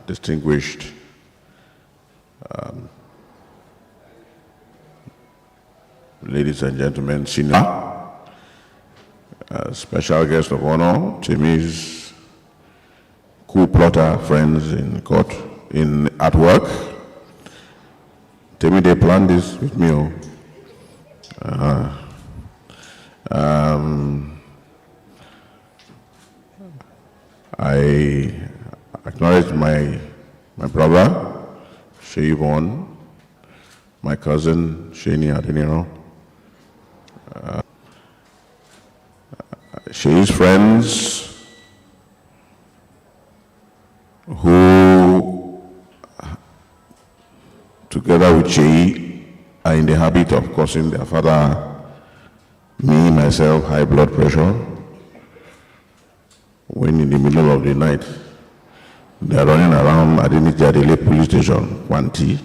distinguished ladies and gentlemen, senior special guest of honor, Timmy's co-plotter friends in court, at work. Timmy, they planned this with me. I acknowledge my brother, Shayvon, my cousin, Shani Adeniro, Shay's friends who, together with Shay, are in the habit of causing their father, me, myself, high blood pressure. When in the middle of the night, they're running around Adinijadele police station, Wanti,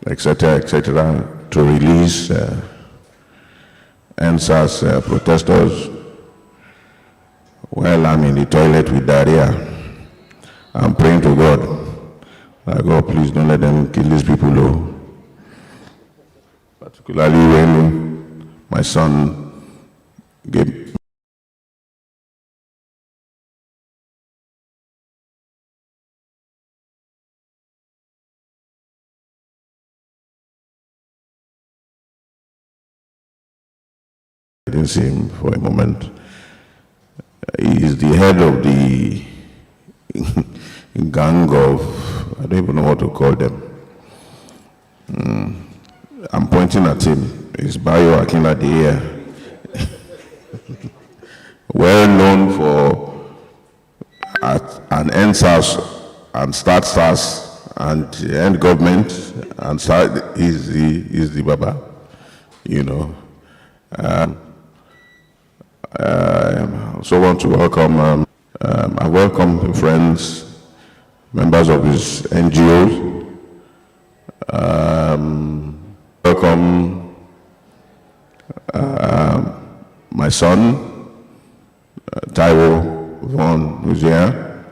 etc., to release NSAS protesters while I'm in the toilet with diarrhea. I'm praying to God, God, please don't let them kill these people, though. Particularly when my son gave I didn't see him for a moment. He is the head of the gang of, I don't even know what to call them. I'm pointing at him. It's Bayo Akinlade here. Well known for an NSAS and start SARS and end government and start is the Baba, you know. I also want to welcome, I welcome friends, members of his NGOs, welcome my son, Taiwo Von, who's here.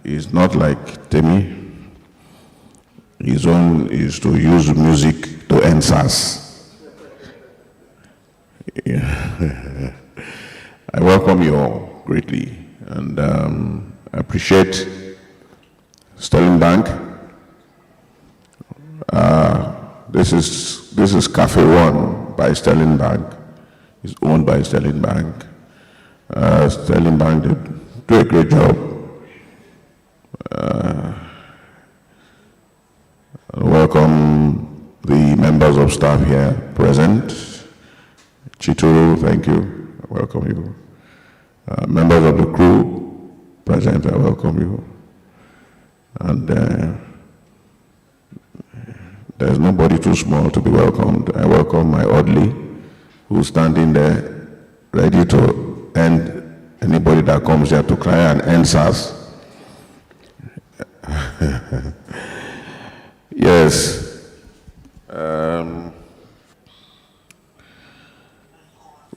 He's not like Timmy. His own is to use music to end SARS. Yeah. I welcome you all greatly, and I appreciate Sterling Bank. This is Cafe One by Sterling Bank. It's owned by Sterling Bank. Sterling Bank did do a great job. Welcome the members of staff here present. Chituru, thank you. I welcome you. Members of the crew present, I welcome you. And there's nobody too small to be welcomed. I welcome my Audley, who's standing there ready to end anybody that comes here to cry and end SARS. Yes.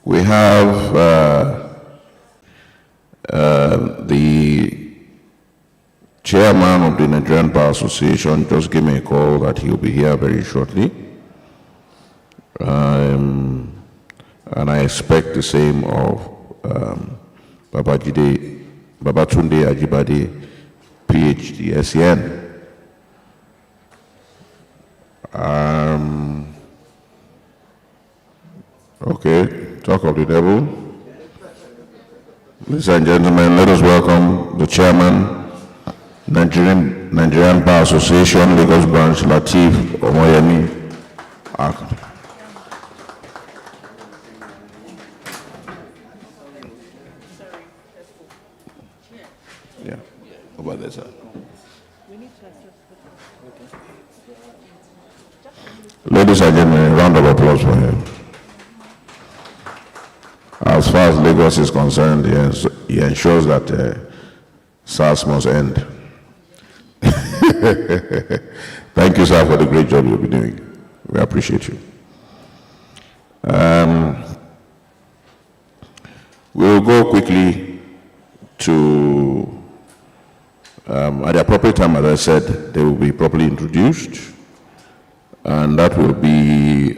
We have the chairman of the Nigerian Bar Association just gave me a call that he'll be here very shortly. And I expect the same of Babatunde Ajibade, PhD, SEN. Okay, talk of the devil. Ladies and gentlemen, let us welcome the chairman, Nigerian Bar Association, Lagos Branch, Lateef Omoyemi. Yeah, over there, sir. Ladies and gentlemen, a round of applause for him. As far as Lagos is concerned, he ensures that SARS must end. Thank you, sir, for the great job you'll be doing. We appreciate you. We'll go quickly to At the appropriate time, as I said, they will be properly introduced, and that will be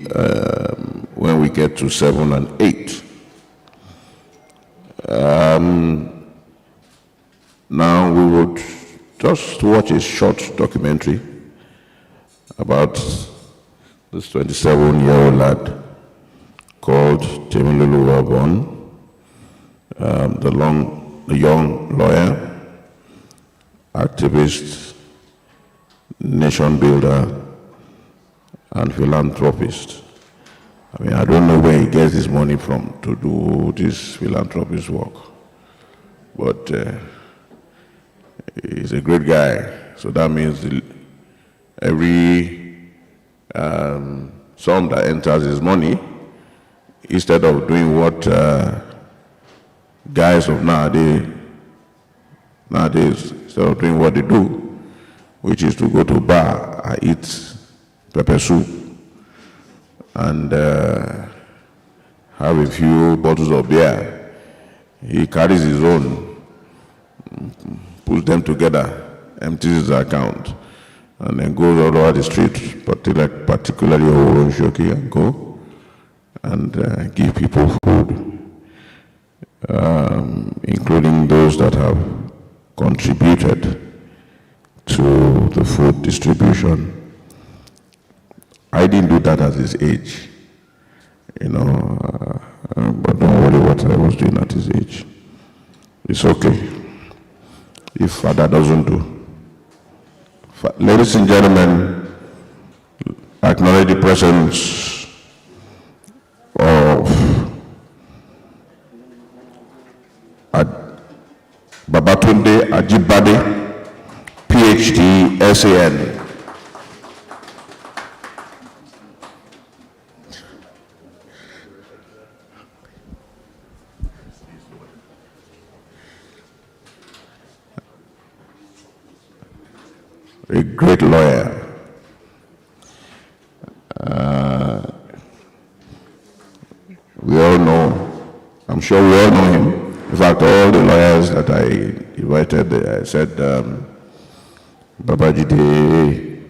when we get to 7 and 8. Now we would just watch a short documentary about this 27-year-old lad called Temilolu Wabon, the young lawyer, activist, nation builder, and philanthropist. I mean, I don't know where he gets his money from to do this philanthropist work, but he's a great guy. So that means every sum that enters his money, instead of doing what guys of nowadays, instead of doing what they do, which is to go to bar and eat pepper soup and have a few bottles of beer, he carries his own, puts them together, empties his account, and then goes all over the street, particularly Oronshoki, and go and give people food, including those that have contributed to the food distribution. I didn't do that at his age, but don't worry what I was doing at his age. It's okay if father doesn't do. Ladies and gentlemen, acknowledge the presence of Babatunde Ajibade, PhD, SAN. A great lawyer. We all know, I'm sure we all know him. In fact, all the lawyers that I invited, I said, Babatunde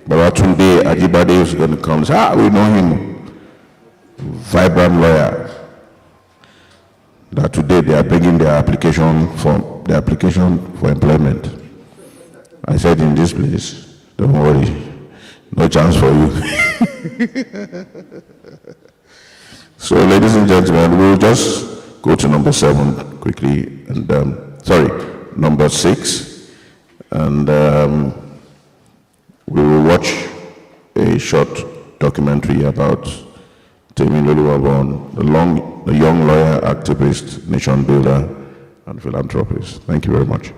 Ajibade is going to come. We know him. Vibrant lawyer. That today they are bringing their application for employment. I said, in this place, don't worry, no chance for you. So, ladies and gentlemen, we'll just go to number 7 quickly, and number 6, and we will watch a short documentary about Temilolu Wabon, the young lawyer, activist, nation builder, and philanthropist. Thank you very much.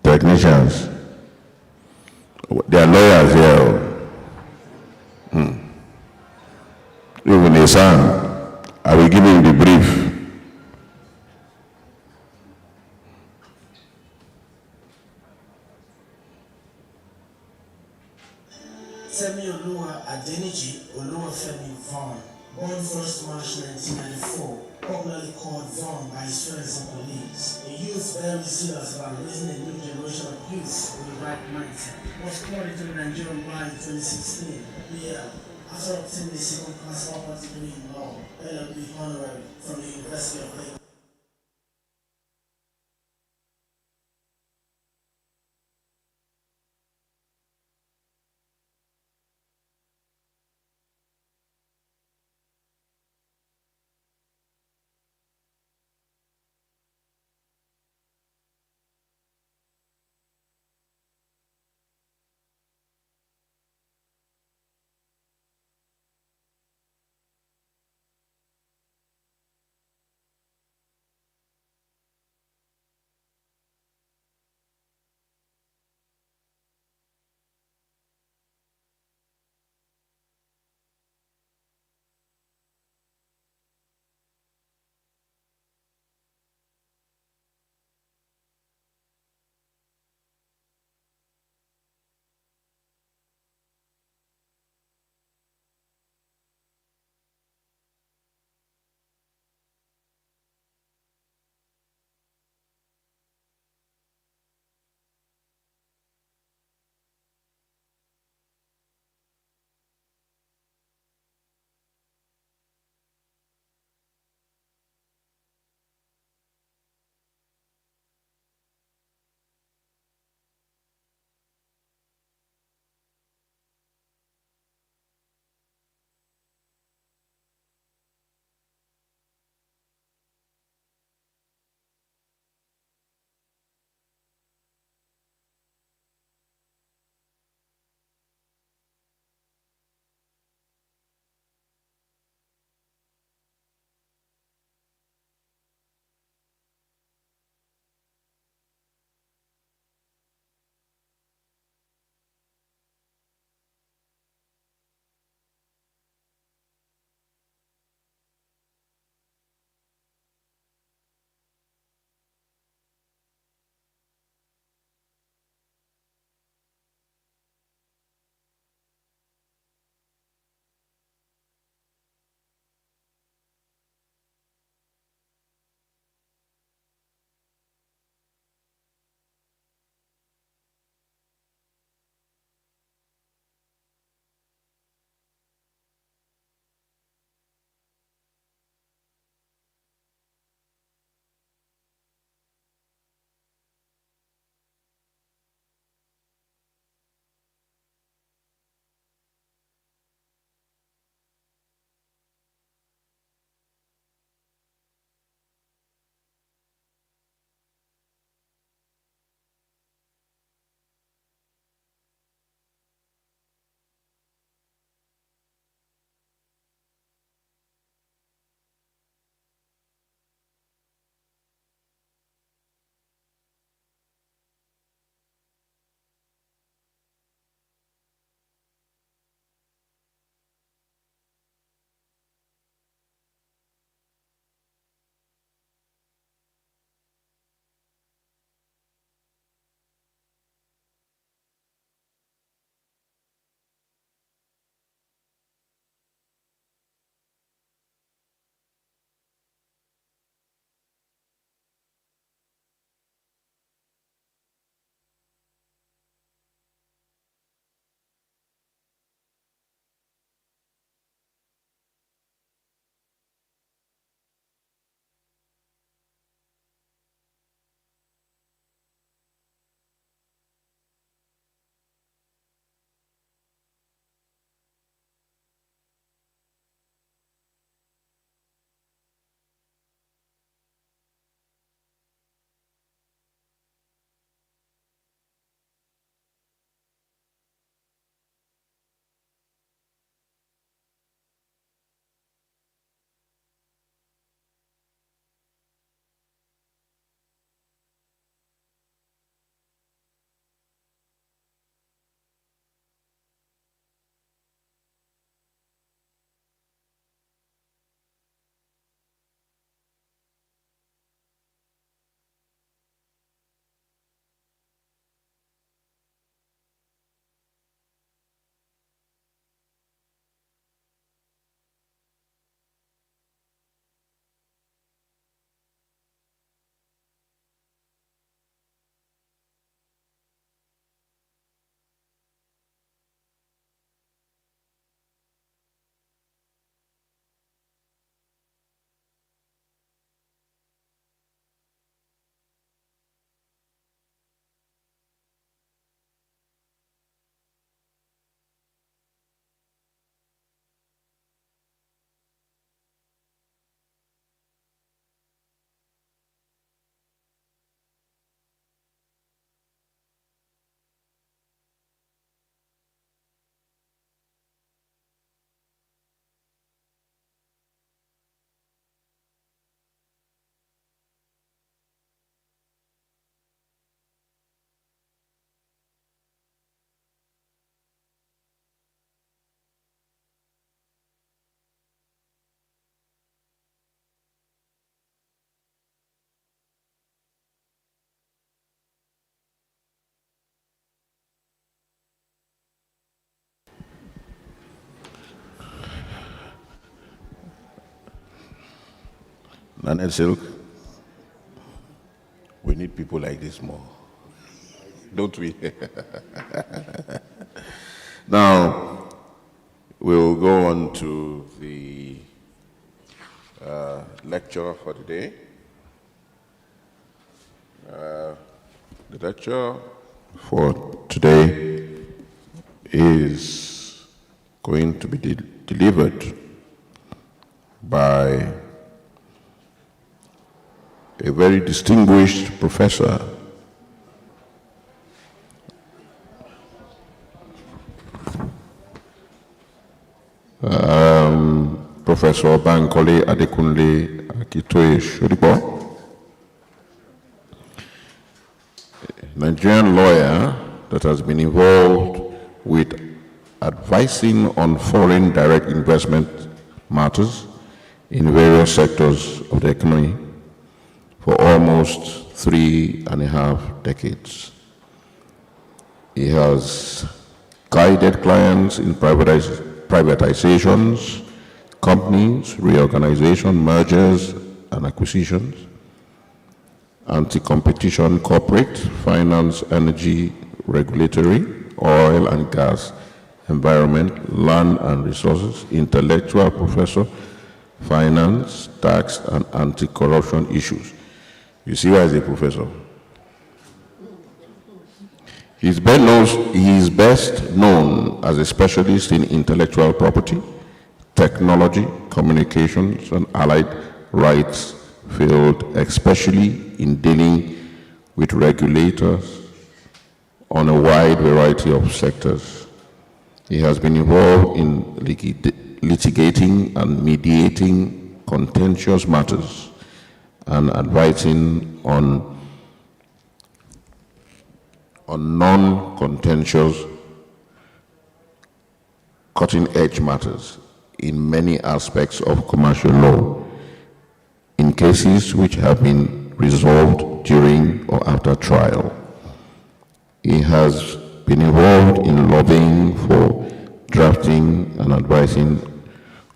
Technicians, they are lawyers here. Even a son, I will give him the brief. Temilolu Adeniji Oluwafemi Vaughn, born 1st March 1994, popularly called Vaughn by his friends and colleagues. A youth very serious about raising a new generation of youths with the right mindset. Was called into the Nigerian bar in 2016, after obtaining a second-class upper degree in law, LLB honorary, from the University of Lagos. Nanette Silk, we need people like this more, don't we? Now, we'll go on to the lecture for the day. The lecture for today is going to be delivered by a very distinguished professor, Professor Bankole Adekunle Akitoye Shodipo, a Nigerian lawyer that has been involved with advising on foreign direct investment matters in various sectors of the economy for almost 3.5 decades. He has guided clients in privatizations, companies, reorganization, mergers and acquisitions, anti-competition, corporate, finance, energy, regulatory, oil and gas, environment, land and resources, intellectual professor, finance, tax and anti-corruption issues. You see why he's a professor? He is best known as a specialist in intellectual property, technology, communications, and allied rights field, especially in dealing with regulators on a wide variety of sectors. He has been involved in litigating and mediating contentious matters and advising on non-contentious, cutting-edge matters in many aspects of commercial law, in cases which have been resolved during or after trial. He has been involved in lobbying for drafting and advising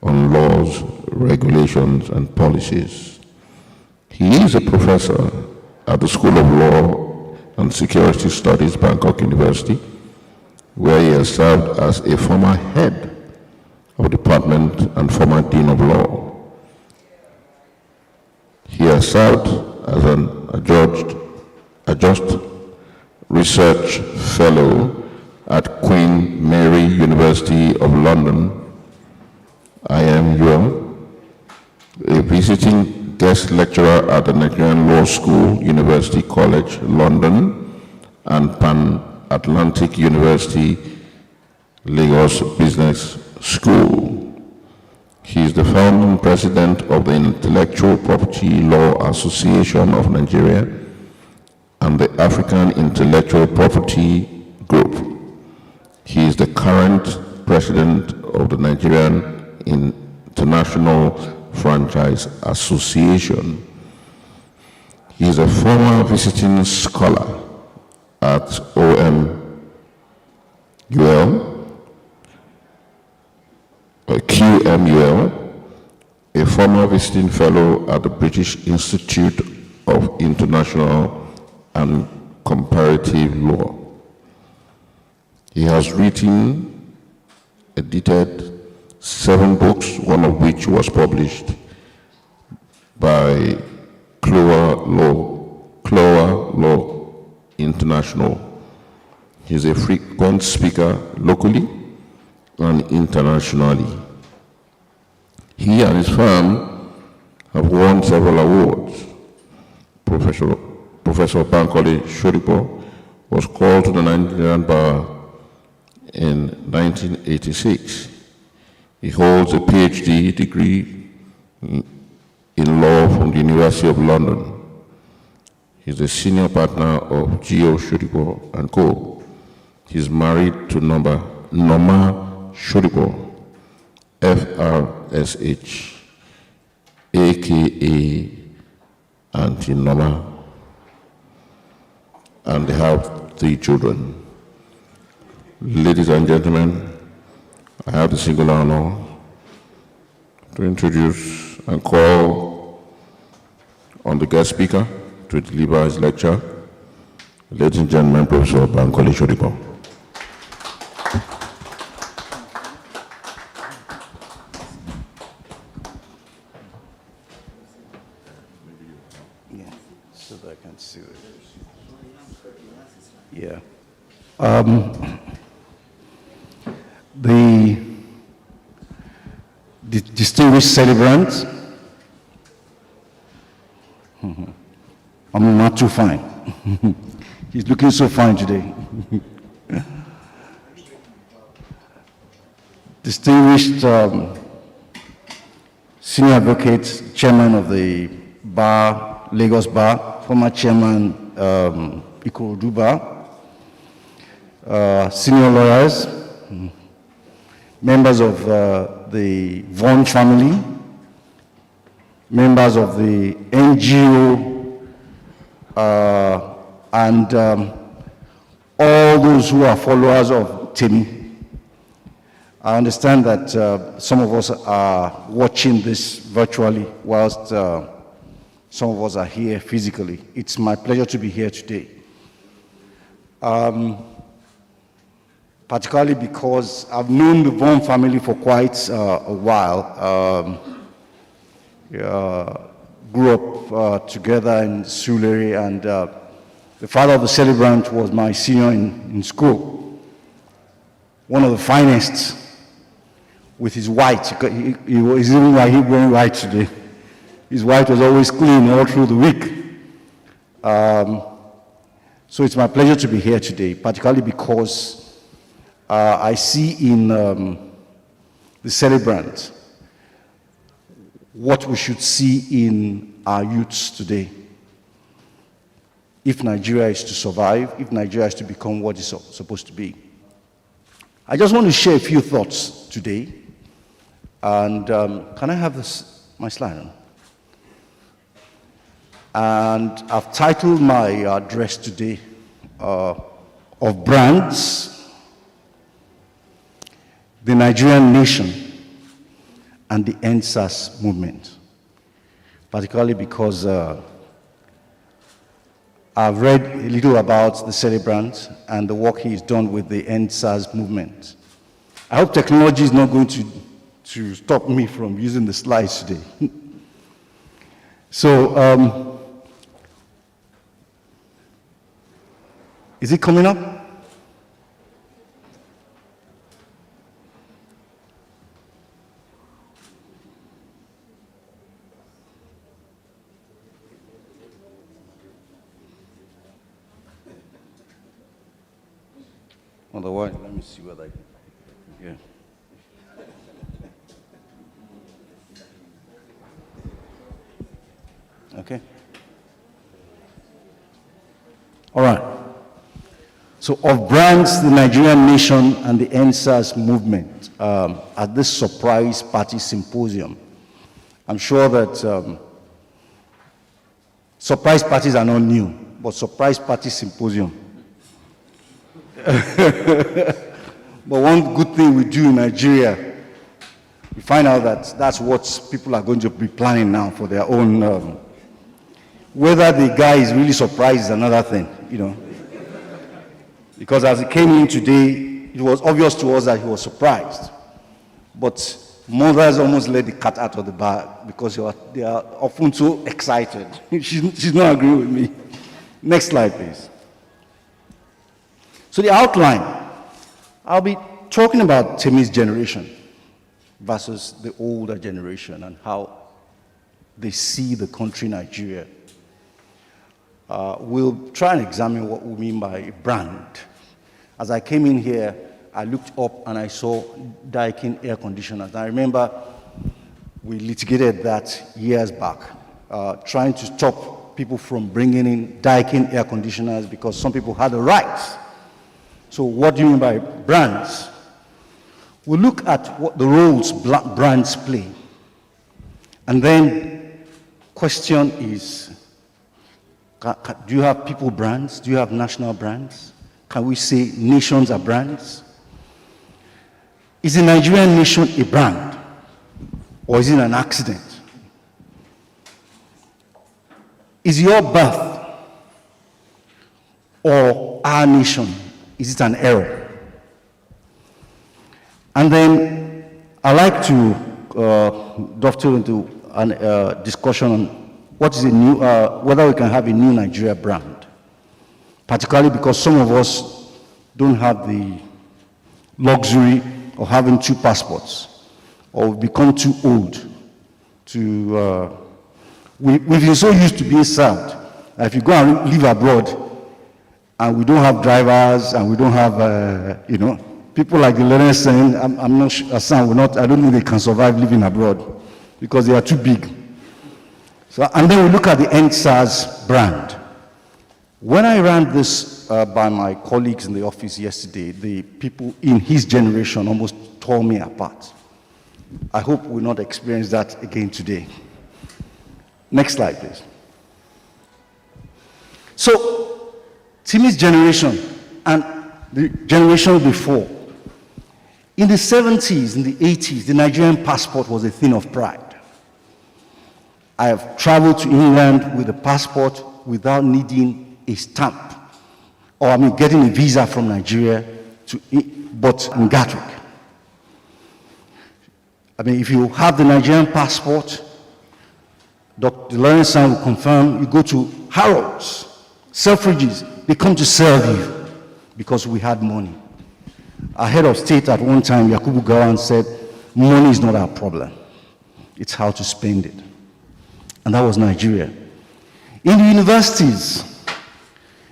on laws, regulations, and policies. He is a professor at the School of Law and Security Studies, Bangkok University, where he has served as a former head of department and former dean of law. He has served as an adjunct research fellow at Queen Mary University of London, IMUL, a visiting guest lecturer at the Nigerian Law School, University College, London, and Pan-Atlantic University, Lagos Business School. He is the founding president of the Intellectual Property Law Association of Nigeria and the African Intellectual Property Group. He is the current president of the Nigerian International Franchise Association. He is a former visiting scholar at QMUL, a former visiting fellow at the British Institute of International and Comparative Law. He has written, edited 7 books, one of which was published by Clower Law International. He is a frequent speaker locally and internationally. He and his firm have won several awards. Professor Bankole Shodipo was called to the Nigerian bar in 1986. He holds a PhD degree in law from the University of London. He's a senior partner of Geo Shodipo and Co. He's married to Norma Shodipo, FRSH, aka Auntie Norma, and they have 3 children. Ladies and gentlemen, I have the singular honor to introduce and call on the guest speaker to deliver his lecture. Ladies and gentlemen, Professor Bankole Shodipo. Yeah, so that I can see it. Yeah. The distinguished celebrant, I'm not too fine. He's looking so fine today. Distinguished senior advocate, chairman of the bar, Lagos Bar, former chairman, Ikorodu Bar, senior lawyers, members of the Vaughan family, members of the NGO, and all those who are followers of Temi. I understand that some of us are watching this virtually whilst some of us are here physically. It's my pleasure to be here today. Particularly because I've known the Vaughan family for quite a while. Grew up together in Sulere, and the father of the celebrant was my senior in school. One of the finest, with his white. He was even wearing white today. His white was always clean all through the week. So it's my pleasure to be here today, particularly because I see in the celebrant what we should see in our youths today. If Nigeria is to survive, if Nigeria is to become what it's supposed to be. I just want to share a few thoughts today. And can I have my slide on? And I've titled my address today, Of Brands, the Nigerian Nation, and the NSAS movement, particularly because I've read a little about the celebrant and the work he's done with the NSAS movement. I hope technology is not going to stop me from using the slides today. So, is it coming up? Otherwise, let me see what I can. Yeah. Okay. All right. So, of brands, the Nigerian nation, and the NSAS movement at this surprise party symposium. I'm sure that surprise parties are not new, but surprise party symposium. But one good thing we do in Nigeria, we find out that that's what people are going to be planning now for their own. Whether the guy is really surprised is another thing, you know. Because as he came in today, it was obvious to us that he was surprised. But mothers almost let the cat out of the bag because they are often so excited. She's not agreeing with me. Next slide, please. So the outline, I'll be talking about Temi's generation versus the older generation and how they see the country Nigeria. We'll try and examine what we mean by brand. As I came in here, I looked up and I saw Daikin air conditioners. I remember we litigated that years back, trying to stop people from bringing in Daikin air conditioners because some people had the rights. So what do you mean by brands? We'll look at what the roles brands play. And then question is, do you have people brands? Do you have national brands? Can we say nations are brands? Is the Nigerian nation a brand? Or is it an accident? Is your birth or our nation, is it an error? And then I like to dovetail into a discussion on what is a new, whether we can have a new Nigeria brand, particularly because some of us don't have the luxury of having 2 passports, or we've become too old to, we've been so used to being served. If you go and live abroad, and we don't have drivers, and we don't have, people like the learner saying, I'm not sure, I don't think they can survive living abroad because they are too big. So, and then we look at the NSAS brand. When I ran this by my colleagues in the office yesterday, the people in his generation almost tore me apart. I hope we'll not experience that again today. Next slide, please. So, Timmy's generation and the generation before, in the 70s, in the 80s, the Nigerian passport was a thing of pride. I have traveled to England with a passport without needing a stamp, or getting a visa from Nigeria but in Gatwick. If you have the Nigerian passport, Dr. Lawrence will confirm, you go to Harrods, Selfridges, they come to serve you because we had money. Our head of state at one time, Yakubu Gowon, said, money is not our problem, it's how to spend it. And that was Nigeria. In the universities,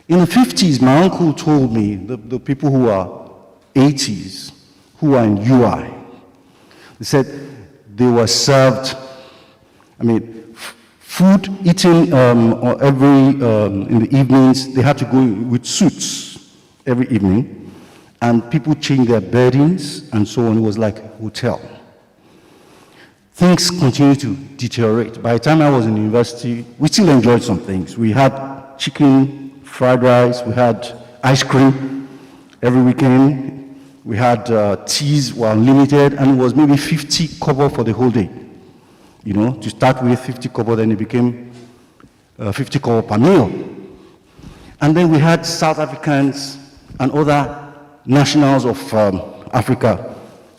in the 50s, my uncle told me, the people who are 80s, who are in UI, they said they were served, food eaten in the evenings, they had to go with suits every evening, and people changed their beddings and so on. It was like a hotel. Things continued to deteriorate. By the time I was in university, we still enjoyed some things. We had chicken, fried rice, we had ice cream every weekend. We had teas were unlimited, and it was maybe 50 kobo for the whole day. To start with 50 kobo, then it became 50 kobo per meal. And then we had South Africans and other nationals of Africa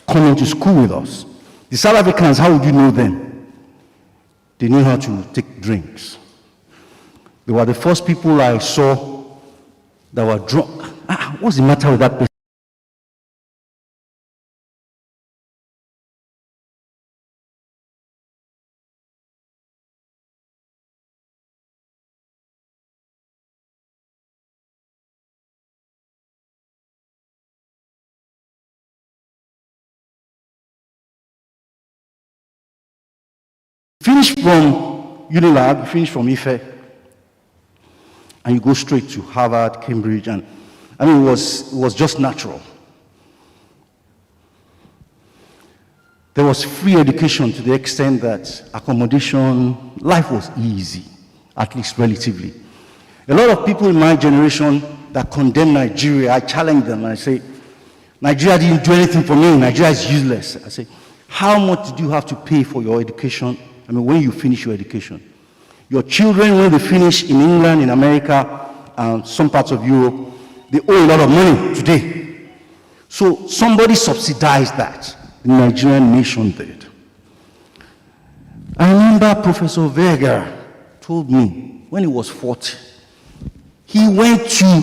coming to school with us. The South Africans, how would you know them? They knew how to take drinks. They were the first people I saw that were drunk. What's the matter with that person? Finish from Unilag, finish from IFE, and you go straight to Harvard, Cambridge, and it was just natural. There was free education to the extent that accommodation, life was easy, at least relatively. A lot of people in my generation that condemn Nigeria, I challenge them and I say, Nigeria didn't do anything for me, Nigeria is useless. I say, how much did you have to pay for your education? When you finish your education. Your children, when they finish in England, in America, and some parts of Europe, they owe a lot of money today. So somebody subsidized that. The Nigerian nation did. I remember Professor Vega told me when he was 40, he went to,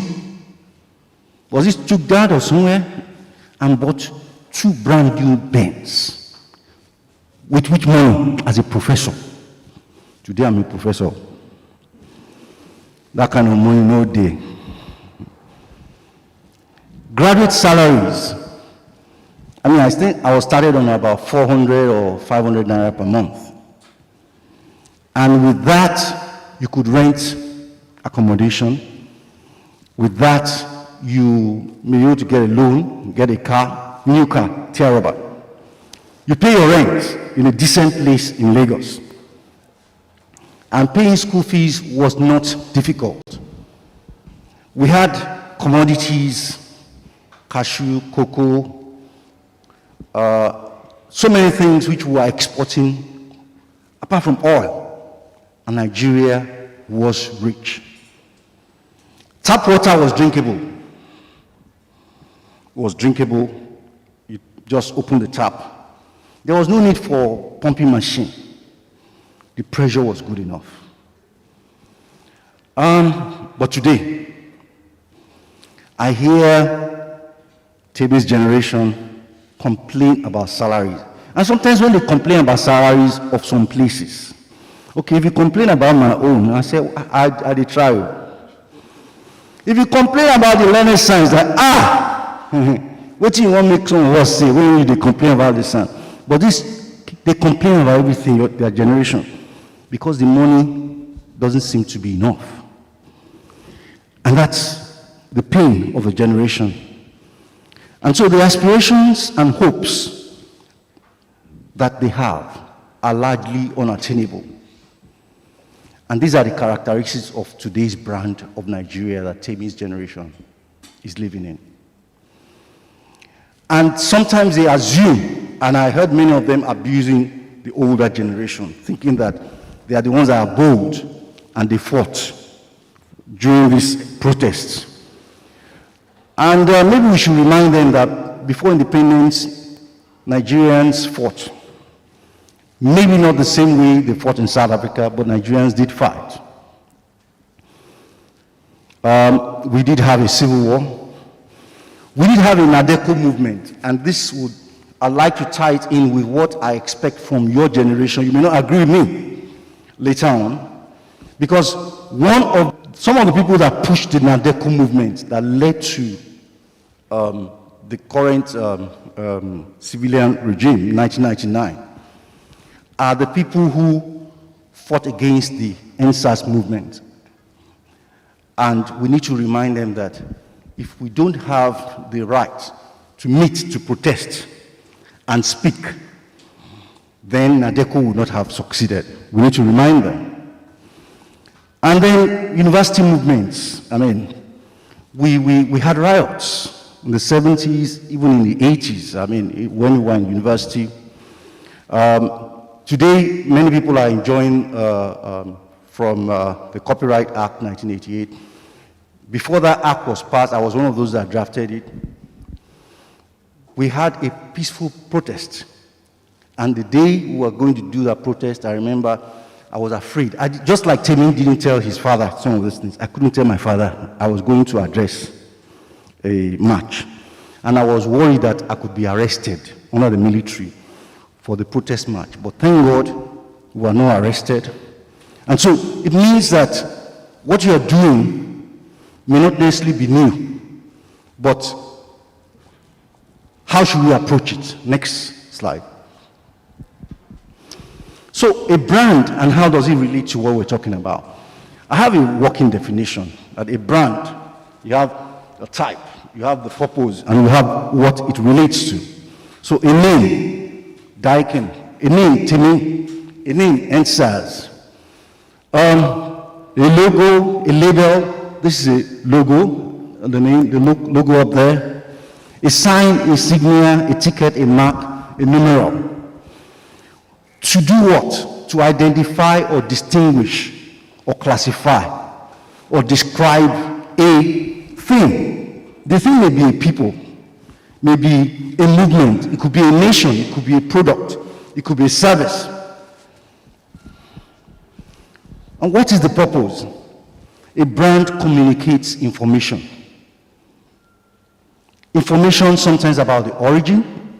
was it Stuttgart or somewhere, and bought 2 brand new Benz. With which money? As a professor. Today I'm a professor. That kind of money, no day. Graduate salaries. I think I was started on about 400 or 500 naira per month. And with that, you could rent accommodation. With that, you may be able to get a loan, get a car, new car, Tiaraba. You pay your rent in a decent place in Lagos. And paying school fees was not difficult. We had commodities, cashew, cocoa, so many things which we were exporting, apart from oil. And Nigeria was rich. Tap water was drinkable. It was drinkable. You just open the tap. There was no need for pumping machine. The pressure was good enough. But today, I hear Tebe's generation complain about salaries. And sometimes when they complain about salaries of some places, okay, if you complain about my own, I say, I did try. If you complain about the learned science, what do you want to make some of us say when they complain about the science? But they complain about everything, their generation, because the money doesn't seem to be enough. And that's the pain of a generation. And so the aspirations and hopes that they have are largely unattainable. And these are the characteristics of today's brand of Nigeria that Temi's generation is living in. And sometimes they assume, and I heard many of them abusing the older generation, thinking that they are the ones that are bold and they fought during these protests. And maybe we should remind them that before independence, Nigerians fought. Maybe not the same way they fought in South Africa, but Nigerians did fight. We did have a civil war. We did have a Nadeko movement, and I'd like to tie it in with what I expect from your generation. You may not agree with me later on, because some of the people that pushed the Nadeko movement that led to the current civilian regime in 1999 are the people who fought against the NSAS movement. And we need to remind them that if we don't have the right to meet, to protest, and speak, then Nadeko would not have succeeded. We need to remind them. And then university movements. I mean, we had riots in the 70s, even in the 80s. I mean, when we were in university. Today, many people are enjoying from the Copyright Act 1988. Before that act was passed, I was one of those that drafted it. We had a peaceful protest. And the day we were going to do that protest, I remember I was afraid. Just like Temi didn't tell his father some of these things, I couldn't tell my father I was going to address a march. And I was worried that I could be arrested under the military for the protest march. But thank God, we were not arrested. And so it means that what you are doing may not necessarily be new, but how should we approach it? Next slide. So a brand, and how does it relate to what we're talking about? I have a working definition that a brand, you have a type, you have the purpose, and you have what it relates to. So a name, Daikin, a name, Timi, a name, NSAS. A logo, a label, this is a logo, the name, the logo up there. A sign, a insignia, a ticket, a mark, a numeral. To do what? To identify or distinguish or classify or describe a thing. The thing may be a people, may be a movement, it could be a nation, it could be a product, it could be a service. And what is the purpose? A brand communicates information. Information sometimes about the origin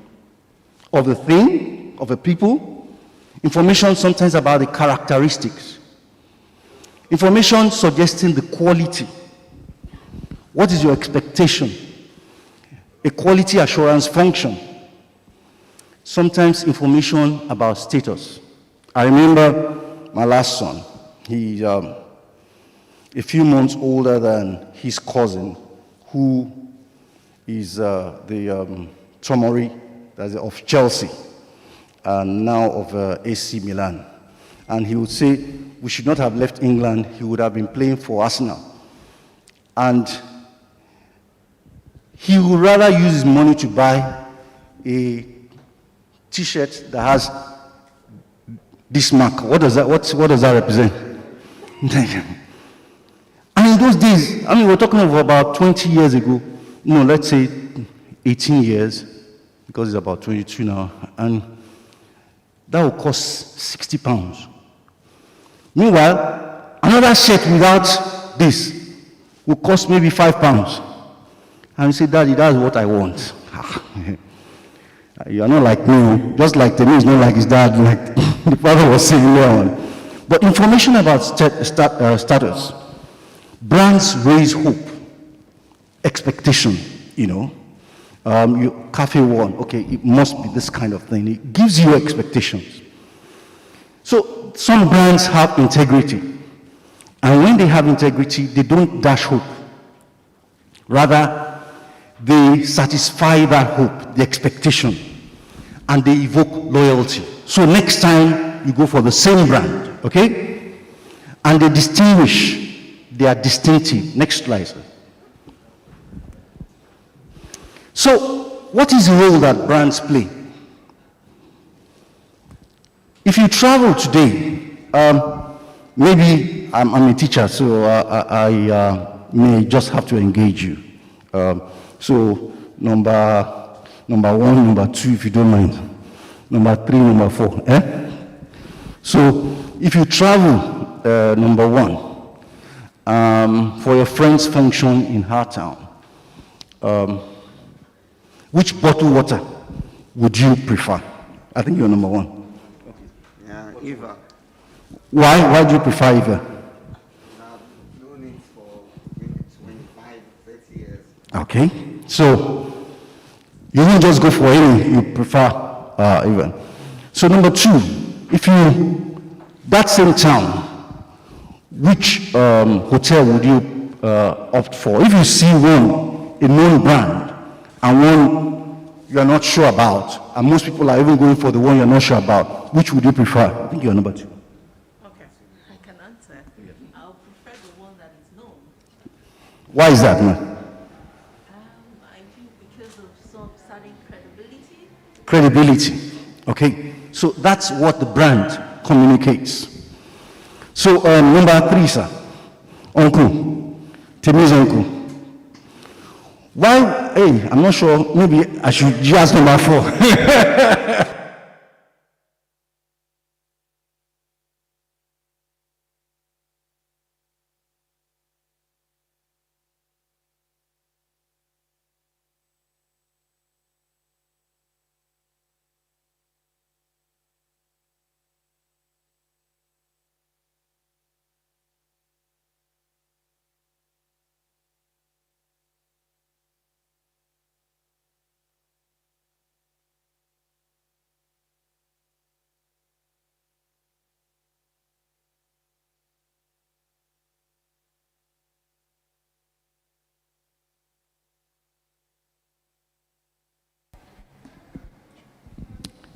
of the thing, of a people. Information sometimes about the characteristics. Information suggesting the quality. What is your expectation? A quality assurance function. Sometimes information about status. I remember my last son. He's a few months older than his cousin, who is the Tomori of Chelsea, and now of AC Milan. And he would say, we should not have left England, he would have been playing for Arsenal. And he would rather use his money to buy a t-shirt that has this mark. What does that represent? And in those days, I mean, we're talking of about 20 years ago, no, let's say 18 years, because it's about 22 now, and that will cost 60 pounds. Meanwhile, another shirt without this will cost maybe 5 pounds. And you say, Daddy, that's what I want. You're not like me, just like Temi is not like his dad, like the father was saying there on. But information about status, brands raise hope, expectation, you know. Cafe One, okay, it must be this kind of thing. It gives you expectations. So some brands have integrity. And when they have integrity, they don't dash hope. Rather, they satisfy that hope, the expectation, and they evoke loyalty. So next time, you go for the same brand, okay? And they distinguish, they are distinctive. Next slide, sir. So, what is the role that brands play? If you travel today, maybe I'm a teacher, so I may just have to engage you. So, number one, number two, if you don't mind. Number three, number four. So, if you travel, number one, for your friend's function in Hartown, which bottled water would you prefer? I think you're number one. Yeah, Eva. Why do you prefer Eva? I've known it for maybe 25, 30 years. Okay, so you don't just go for any, you prefer Eva. So number two, if you, that same town, which hotel would you opt for? If you see one, a known brand, and one you are not sure about, and most people are even going for the one you're not sure about, which would you prefer? I think you're number two. Okay, I can answer. I'll prefer the one that is known. Why is that, man? I think because of some certain credibility. Credibility. Okay, so that's what the brand communicates. So number three, sir, uncle, Temi's uncle. Why, hey, I'm not sure, maybe I should just number four.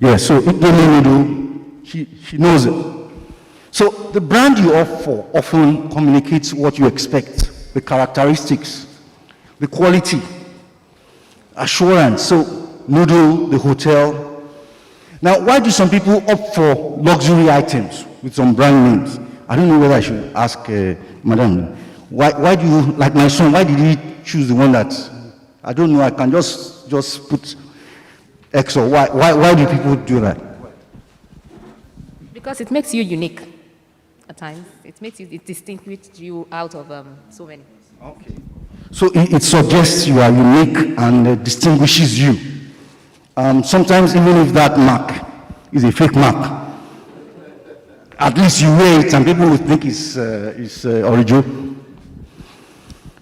Yeah, so she knows it. So the brand you opt for often communicates what you expect, the characteristics, the quality, assurance. So Noodle, the hotel. Now, why do some people opt for luxury items with some brand names? I don't know whether I should ask Madam. Why do you, like my son, why did he choose the one that, I don't know, I can just put X or Y. Why do people do that? Because it makes you unique at times. It distinguishes you out of so many. Okay. So it suggests you are unique and distinguishes you. Sometimes even if that mark is a fake mark, at least you wear it and people will think it's original.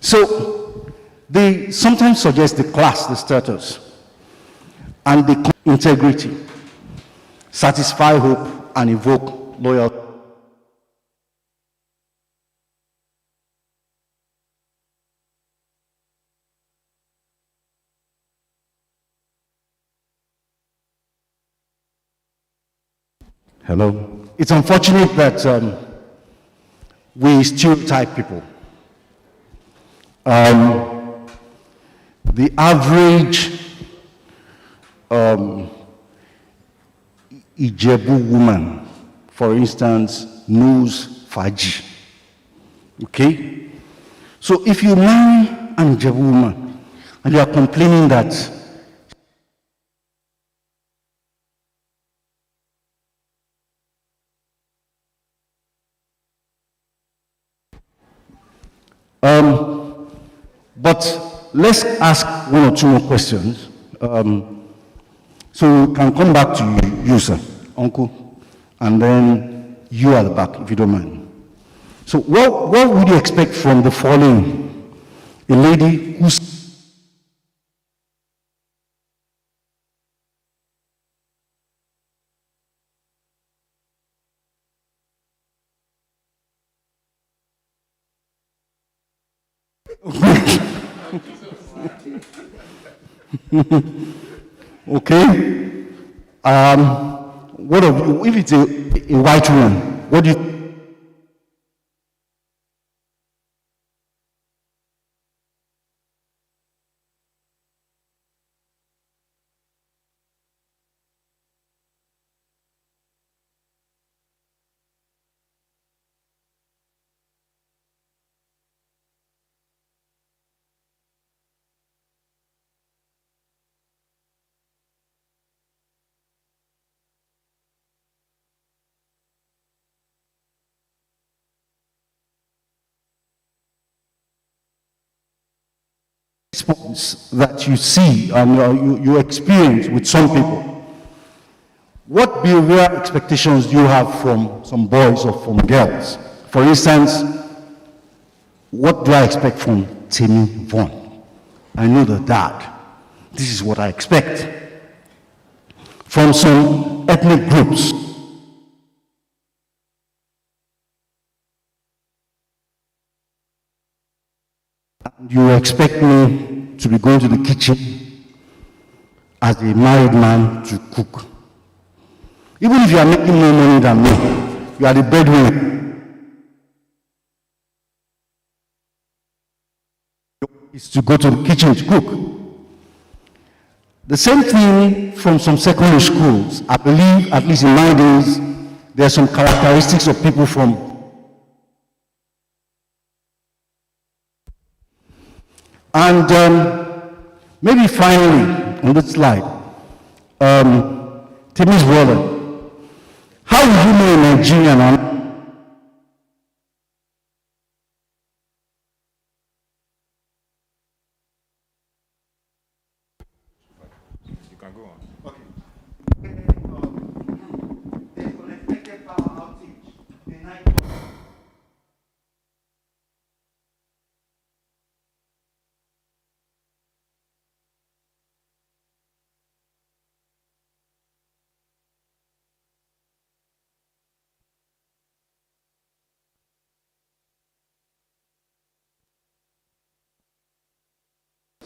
So they sometimes suggest the class, the status, and the integrity, satisfy hope, and evoke loyalty. Hello. It's unfortunate that we stereotype people. The average Ijebu woman, for instance, knows Faji. Okay? So if you marry an Ijebu woman and you are complaining that but let's ask one or two more questions. So we can come back to you, sir, uncle, and then you at the back, if you don't mind. So what would you expect from the following? A lady who's okay. What of you? If it's a white woman, what do you? Response that you see and you experience with some people. What behavioral expectations do you have from some boys or from girls? For instance, what do I expect from Timmy Vaughan? I know the dad. This is what I expect. From some ethnic groups. You expect me to be going to the kitchen as a married man to cook. Even if you are making more money than me, you are the breadwinner. Is to go to the kitchen to cook. The same thing from some secondary schools. I believe, at least in my days, there are some characteristics of people from. And maybe finally, on this slide, Timmy's brother. How would you know a Nigerian? You can go on. Okay. There's unexpected power outage the night.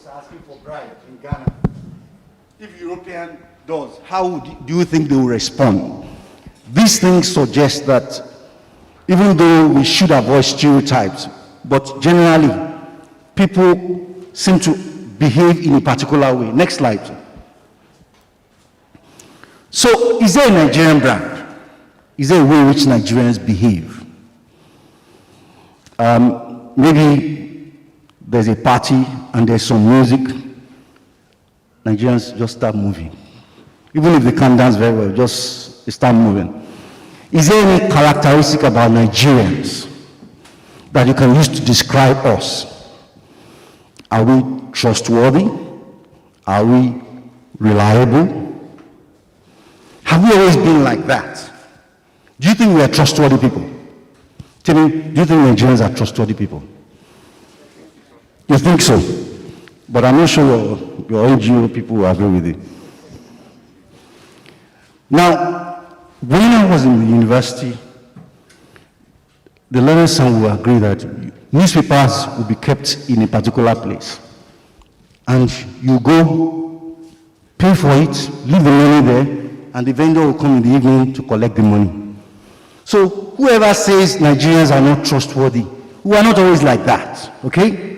Asking for bribe in Ghana. If European does, how do you think they will respond? These things suggest that even though we should avoid stereotypes, but generally people seem to behave in a particular way. Next slide. So is there a Nigerian brand? Is there a way in which Nigerians behave? Maybe there's a party and there's some music, Nigerians just start moving. Even if they can't dance very well, just start moving. Is there any characteristic about Nigerians that you can use to describe us? Are we trustworthy? Are we reliable? Have we always been like that? Do you think we are trustworthy people? Tell me, do you think Nigerians are trustworthy people? You think so? But I'm not sure your NGO people will agree with it. Now, when I was in the university, the learned son will agree that newspapers will be kept in a particular place. And you go, pay for it, leave the money there, and the vendor will come in the evening to collect the money. So whoever says Nigerians are not trustworthy, we are not always like that, okay?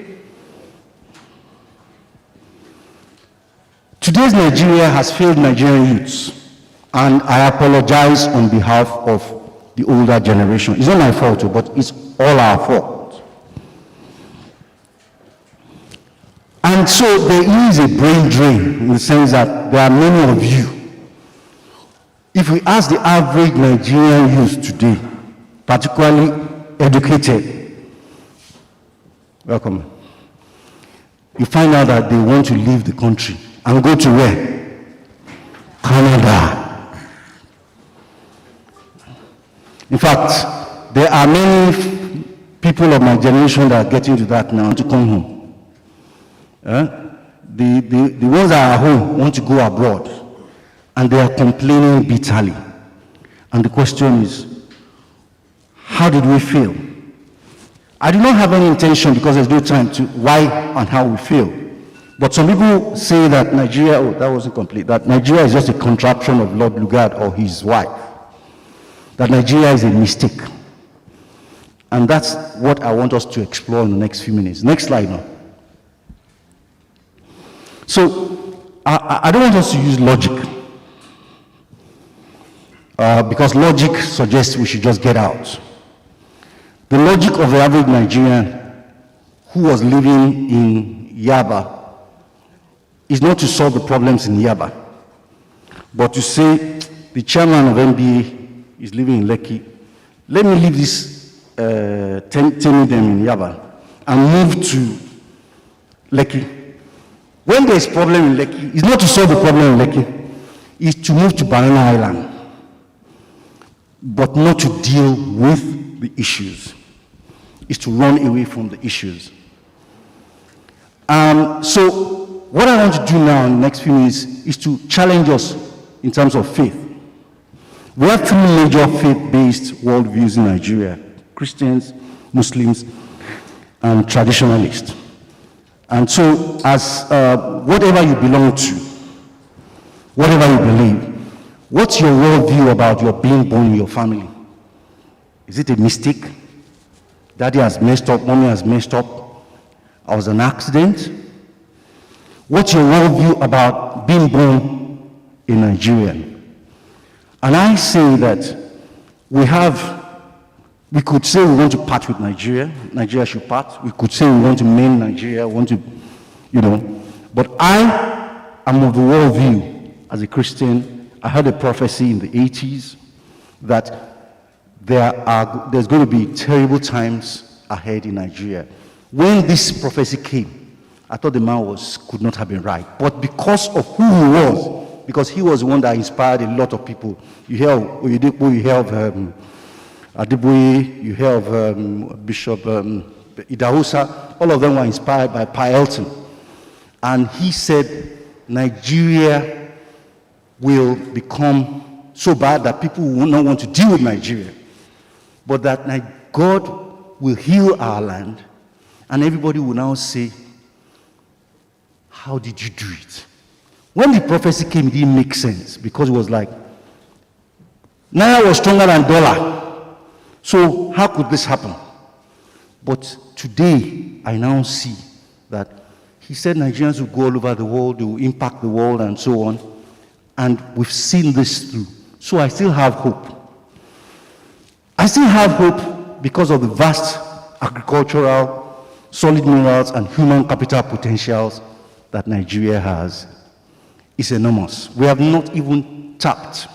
Today's Nigeria has failed Nigerian youths, and I apologize on behalf of the older generation. It's not my fault, but it's all our fault. And so there is a brain drain in the sense that there are many of you. If we ask the average Nigerian youth today, particularly educated, welcome, you find out that they want to leave the country and go to where? Canada. In fact, there are many people of my generation that are getting to that now to come home. The ones that are home want to go abroad, and they are complaining bitterly. And the question is, how did we feel? I do not have any intention, because there's no time, to why and how we feel. But some people say that Nigeria, oh, that wasn't complete, that Nigeria is just a contraption of Lord Lugard or his wife. That Nigeria is a mistake. And that's what I want us to explore in the next few minutes. Next slide now. So, I don't want us to use logic. Because logic suggests we should just get out. The logic of the average Nigerian who was living in Yaba is not to solve the problems in Yaba, but to say the chairman of NBA is living in Lekki. Let me leave this tending them in Yaba and move to Lekki. When there is problem in Lekki, it's not to solve the problem in Lekki, it's to move to Banana Island, but not to deal with the issues. It's to run away from the issues. So what I want to do now in the next few minutes is to challenge us in terms of faith. We have three major faith-based worldviews in Nigeria: Christians, Muslims, and traditionalists. And so, as whatever you belong to, whatever you believe, what's your worldview about your being born in your family? Is it a mistake? Daddy has messed up, mommy has messed up, or was an accident? What's your worldview about being born in Nigeria? And I say that we could say we want to part with Nigeria, Nigeria should part. We could say we want to mend Nigeria, want to, But I am of the worldview, as a Christian, I heard a prophecy in the 80s that there's going to be terrible times ahead in Nigeria. When this prophecy came, I thought the man could not have been right. But because of who he was, because he was the one that inspired a lot of people. You hear of Adibwe, you hear of Bishop Idahosa, all of them were inspired by Pi Elton. And he said, Nigeria will become so bad that people will not want to deal with Nigeria. But that God will heal our land, and everybody will now say, how did you do it? When the prophecy came, it didn't make sense, because it was like, Naira was stronger than dollar. So how could this happen? But today, I now see that he said Nigerians will go all over the world, they will impact the world, and so on. And we've seen this through. So I still have hope. I still have hope because of the vast agricultural, solid minerals, and human capital potentials that Nigeria has. It's enormous. We have not even tapped.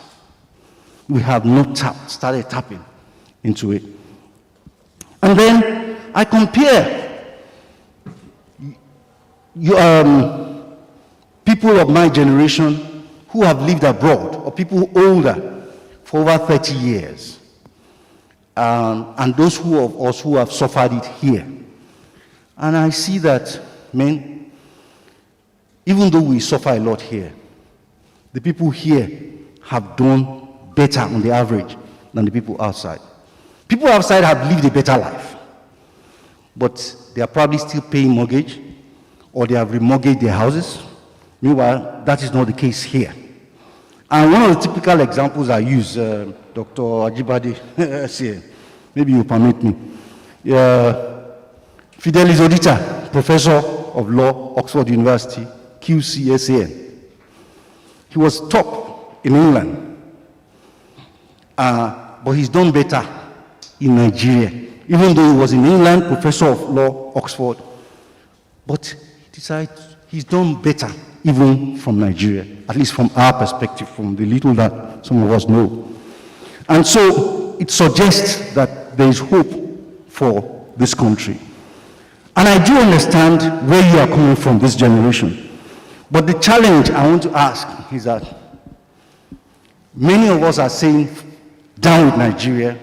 We have not started tapping into it. And then I compare people of my generation who have lived abroad, or people older, for over 30 years. And those of us who have suffered it here. And I see that, men, even though we suffer a lot here, the people here have done better on the average than the people outside. People outside have lived a better life, but they are probably still paying mortgage, or they have remortgaged their houses. Meanwhile, that is not the case here. And one of the typical examples I use, Dr. Ajibade said, maybe you permit me. Fidelis Odita, professor of law, Oxford University, QCSAN. He was top in England, but he's done better in Nigeria, even though he was in England, professor of law, Oxford. But he decided he's done better, even from Nigeria, at least from our perspective, from the little that some of us know. And so it suggests that there is hope for this country. And I do understand where you are coming from, this generation. But the challenge I want to ask is that many of us are saying, down with Nigeria,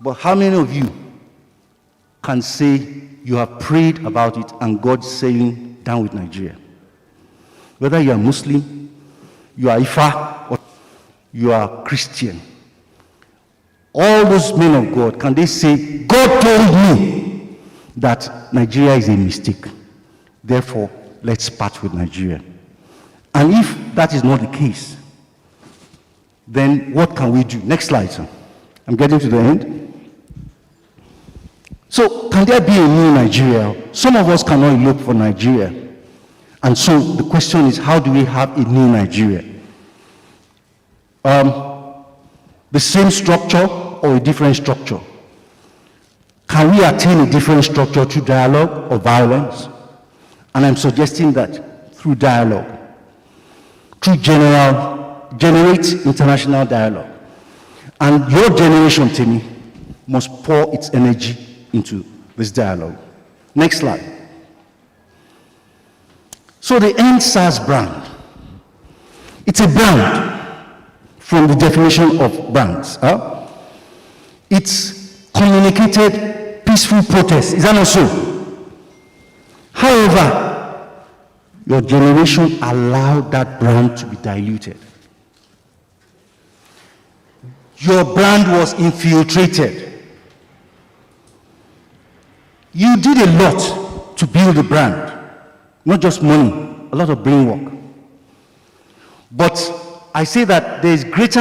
but how many of you can say you have prayed about it and God's saying, down with Nigeria? Whether you are Muslim, you are Ifa, or you are Christian, all those men of God, can they say, God told me that Nigeria is a mistake, therefore let's part with Nigeria? And if that is not the case, then what can we do? Next slide, sir. I'm getting to the end. So, can there be a new Nigeria? Some of us cannot look for Nigeria. And so, the question is, how do we have a new Nigeria? The same structure or a different structure? Can we attain a different structure through dialogue or violence? And I'm suggesting that through dialogue, through generate international dialogue. And your generation, Timmy, must pour its energy into this dialogue. Next slide. So the NSAS brand, it's a brand from the definition of brands. It's communicated peaceful protest. Is that not so? However, your generation allowed that brand to be diluted. Your brand was infiltrated. You did a lot to build a brand, not just money, a lot of brain work. But I say that there is greater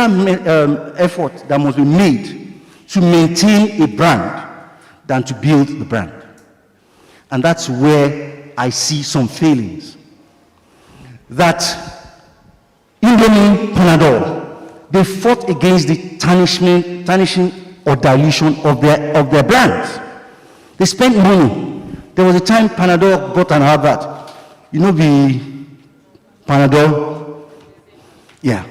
effort that must be made to maintain a brand than to build the brand. And that's where I see some failings. That Indomie, Panadol, they fought against the tarnishing or dilution of their brands. They spent money. There was a time Panadol got an advert. You know the Panadol? Yeah.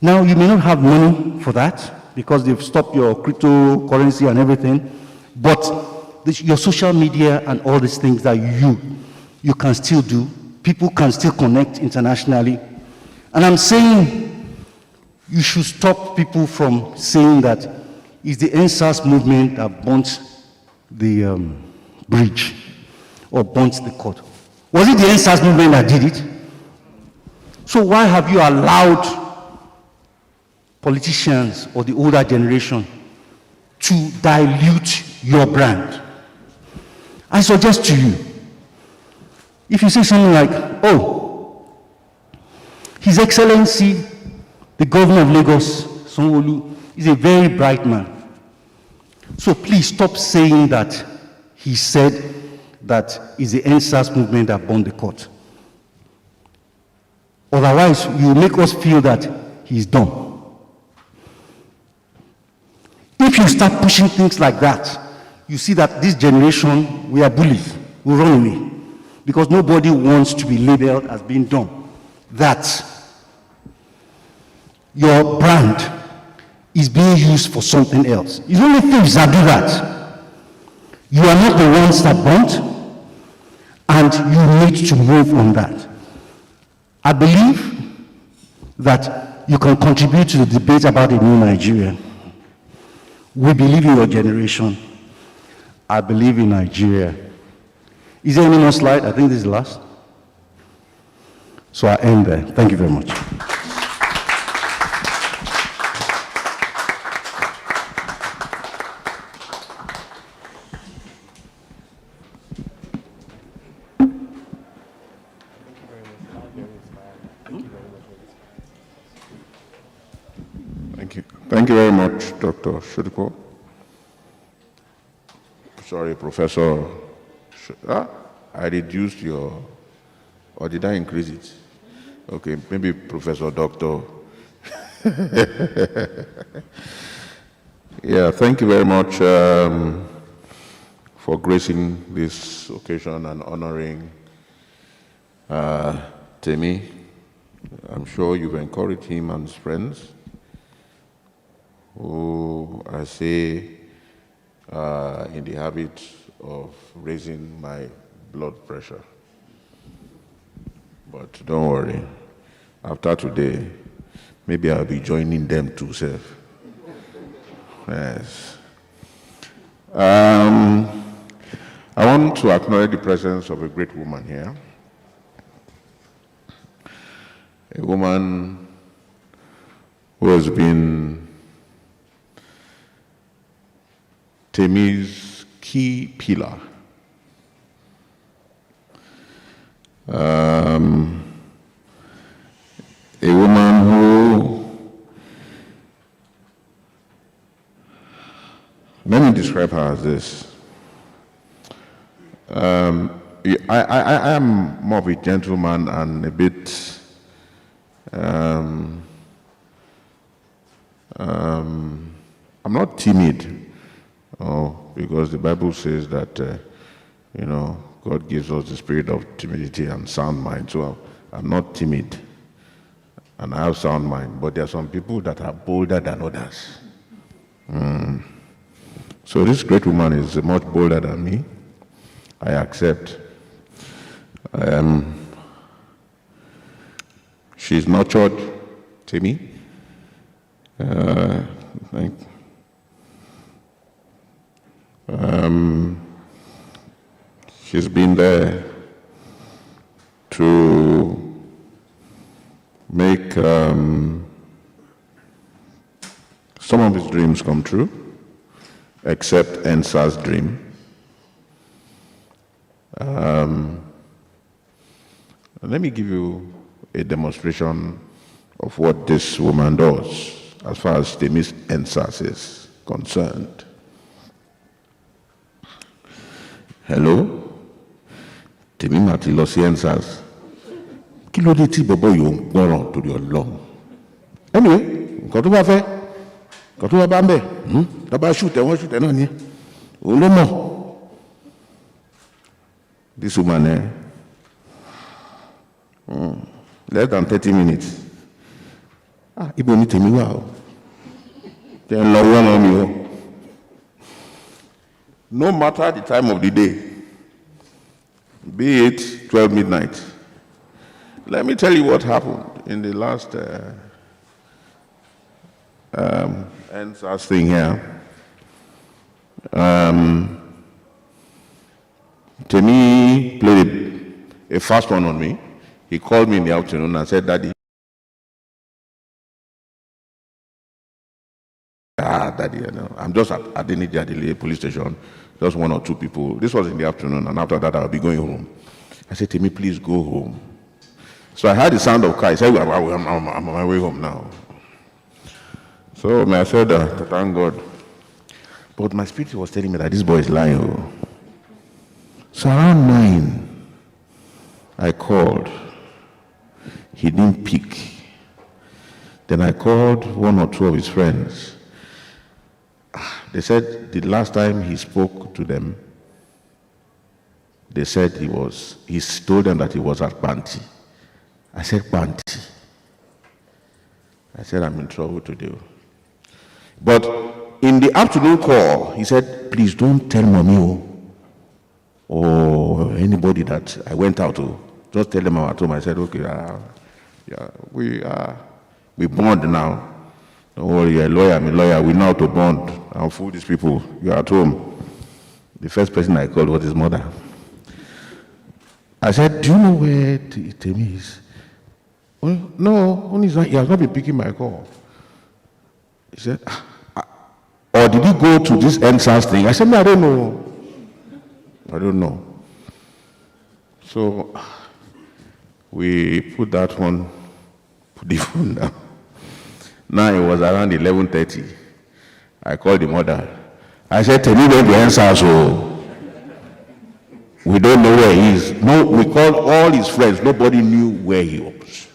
Now you may not have money for that because they've stopped your cryptocurrency and everything, but your social media and all these things that you can still do, people can still connect internationally. And I'm saying you should stop people from saying that it's the NSAS movement that burnt the bridge or burnt the court. Was it the NSAS movement that did it? So why have you allowed politicians or the older generation to dilute your brand? I suggest to you, if you say something like, oh, His Excellency, the Governor of Lagos, Sanwo-Olu, is a very bright man. So please stop saying that he said that it's the NSAS movement that burned the court. Otherwise, you make us feel that he's dumb. If you start pushing things like that, you see that this generation, we are bullies, we run away. Because nobody wants to be labeled as being dumb. That your brand is being used for something else. It's only thieves that do that. You are not the ones that burnt, and you need to move on that. I believe that you can contribute to the debate about a new Nigeria. We believe in your generation. I believe in Nigeria. Is there any more slide? I think this is the last. So I end there. Thank you very much. Thank you very much, Dr. Shudiko. Sorry, Professor. I reduced your, or did I increase it? Okay, maybe Professor Doctor. Yeah, thank you very much for gracing this occasion and honoring Temi, I'm sure you've encouraged him and his friends, who I say in the habit of raising my blood pressure. But don't worry, after today, maybe I'll be joining them too, sir. Yes. I want to acknowledge the presence of a great woman here. A woman who has been Temi's key pillar. A woman who, let me describe her as this. I am more of a gentleman and a bit, I'm not timid, because the Bible says that, God gives us the spirit of timidity and sound mind. So I'm not timid, and I have sound mind. But there are some people that are bolder than others. So this great woman is much bolder than me. I accept. She's nurtured Temi. She's been there to make some of his dreams come true, except Ensa's dream. Let me give you a demonstration of what this woman does as far as Temi's Ensas is concerned. Hello? Temi Mati lọ sí Ensas. Kí ló dé tí bọ̀bọ̀ yóò ń gbọ́ràn torí Ọlọ́run? Anyway, nǹkan tó bá fẹ́, nǹkan tó bá ń bẹ̀, tó bá ṣùtẹ̀ wọ́n ṣùtẹ̀ náà ni. Òun ló mọ̀. This woman, less than 30 minutes. Ibo ni Temi wà o. Tẹ́ ń lọ wọ́n mi o. No matter the time of the day, be it 12 midnight. Let me tell you what happened in the last Ensas thing here. Temi played a fast one on me. He called me in the afternoon and said, Daddy, I'm just at the police station, just one or two people. This was in the afternoon, and after that, I'll be going home. I said, Temi, please go home. So I heard the sound of car. I said, I'm on my way home now. So I said, thank God. But my spirit was telling me that this boy is lying. So around 9, I called. He didn't pick. Then I called one or two of his friends. They said the last time he spoke to them, they said he told them that he was at Banti. I said, Banti. I said, I'm in trouble today. But in the afternoon call, he said, please don't tell mommy or anybody that I went out to. Just tell them I'm at home. I said, okay, we bond now. Don't worry, you're a lawyer, I'm a lawyer. We know how to bond. I'll fool these people. You're at home. The first person I called was his mother. I said, do you know where Temi is? Well, no, he has not been picking my call. He said, or did he go to this Ensas thing? I said, no, I don't know. I don't know. So we put that one, put the phone down. Now it was around 11:30. I called the mother. I said, Temi went to Ensas, so we don't know where he is. No, we called all his friends. Nobody knew where he was.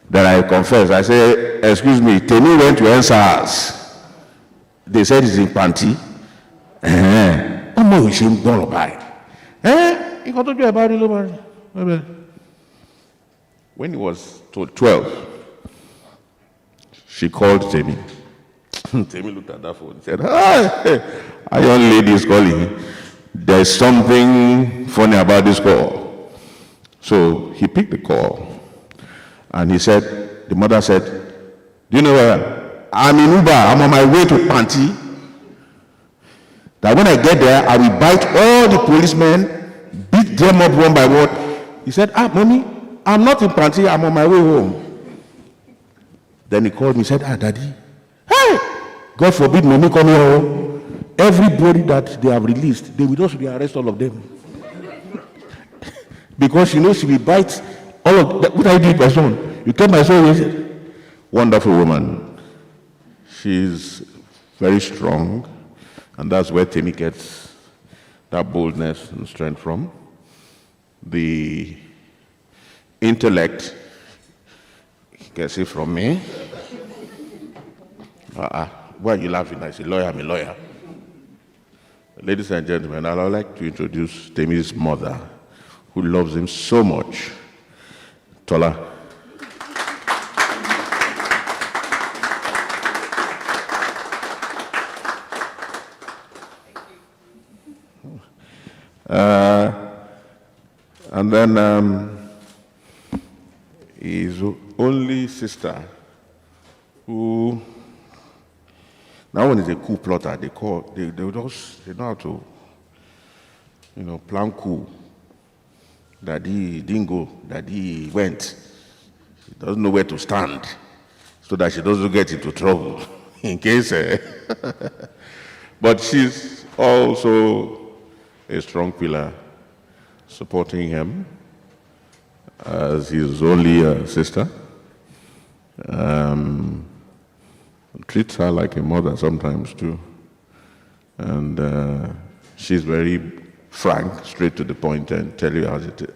Then I confessed. I said, excuse me, Temi went to Ensas. They said he's in Panti. Ọmọ ìṣe ń gbọ́rọ̀ báyìí. Nǹkan tó jẹ́ ẹ̀ bá rí ló bá rí. When he was 12, she called Temi. Temi looked at that phone and said, "Hi, a young lady is calling. There's something funny about this call." So he picked the call and he said, the mother said, "Do you know where? I'm in Uber. I'm on my way to Panti. That when I get there, I will bite all the policemen, beat them up one by one." He said, "Mommy, I'm not in Panti. I'm on my way home." Then he called me, said, "Daddy, hey, God forbid mommy come here. Everybody that they have released, they will just arrest all of them." Because she knows she will bite all of them. "What I did, my son? You kept my son." Wonderful woman. She's very strong, and that's where Temi gets that boldness and strength from. The intellect gets it from me. Why are you laughing? I say, "Lawyer, I'm a lawyer." Ladies and gentlemen, I'd like to introduce Temi's mother, who loves him so much, Tola. And then his only sister, who that one is a coup plotter. They know how to, plan coup. Daddy didn't go. Daddy went. She doesn't know where to stand, so that she doesn't get into trouble in case. But she's also a strong pillar, supporting him as his only sister. Treats her like a mother sometimes too. And she's very frank, straight to the point, and tell you as it is.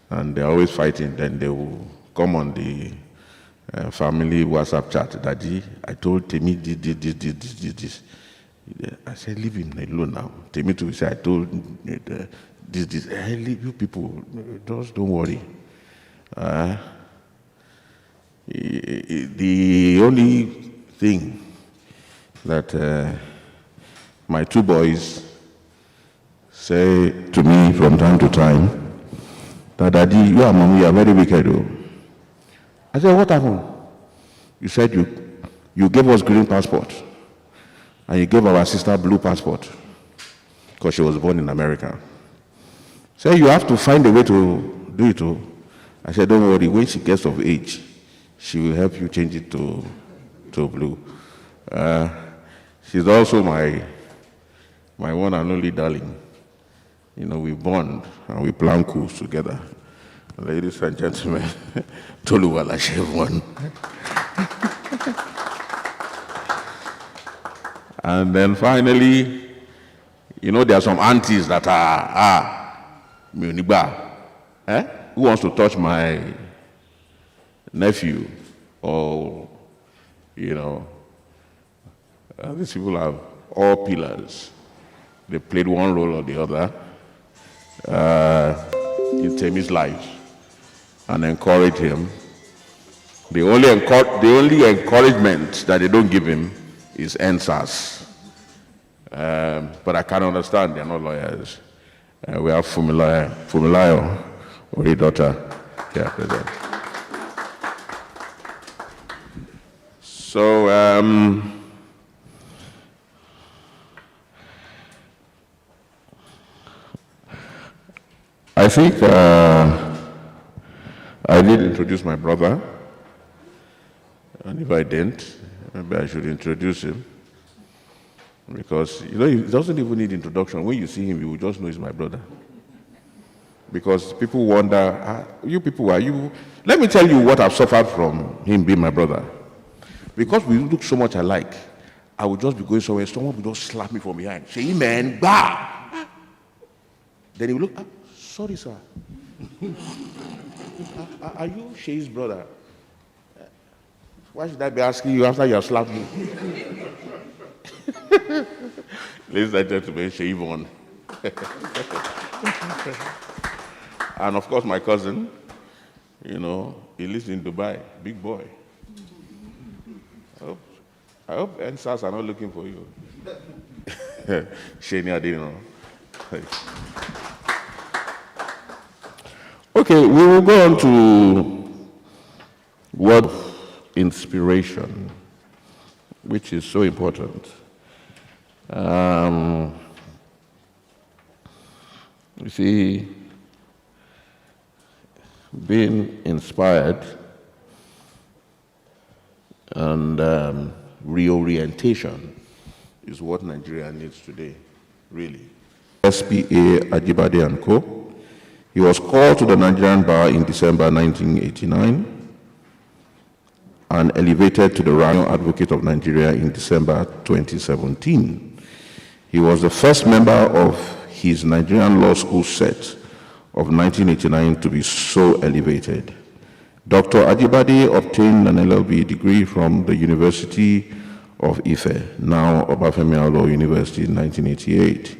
And they're always fighting. Then they will come on the family WhatsApp chat. "Daddy, I told Temi this. I said, "Leave him alone now." Temi too said, "I told this. Hey, leave you people, just don't worry." The only thing that my two boys say to me from time to time, that, "Daddy, you and Mommy are very wicked." Oh. I said, "What happened?" "You said you gave us green passport, and you gave our sister blue passport, because she was born in America. So you have to find a way to do it." Oh. I said, "Don't worry, when she gets of age, she will help you change it to blue." She's also my one and only darling. We bond and we plan coups together. Ladies and gentlemen, Toluwala Chevron. And then finally, there are some aunties that are, Muniba. Who wants to touch my nephew? Or, these people are all pillars. They played one role or the other in Temi's life and encourage him. The only encouragement that they don't give him is NSAS. But I can understand, they're not lawyers. We have Fumilayo, or his daughter, here present. So, I think I did introduce my brother, and if I didn't, maybe I should introduce him. Because, he doesn't even need introduction. When you see him, you will just know he's my brother. Because people wonder, you people, are you? Let me tell you what I've suffered from him being my brother. Because we look so much alike, I would just be going somewhere, someone would just slap me from behind. Say, "Man, bah!" Then he would look, "Sorry, sir. Are you Shei's brother? Why should I be asking you after you have slapped me?" Ladies and gentlemen, Shei Yvonne. And of course, my cousin, You know, he lives in Dubai, big boy. I hope NSAS are not looking for you. Shani, I didn't know. Okay, we will go on to word of inspiration, which is so important. You see, being inspired and reorientation is what Nigeria needs today, really. SPA Ajibade and Co. He was called to the Nigerian bar in December 1989 and elevated to the rank of Advocate of Nigeria in December 2017. He was the first member of his Nigerian law school set of 1989 to be so elevated. Dr. Ajibade obtained an LLB degree from the University of Ife, now Obafemi Awolowo University, in 1988.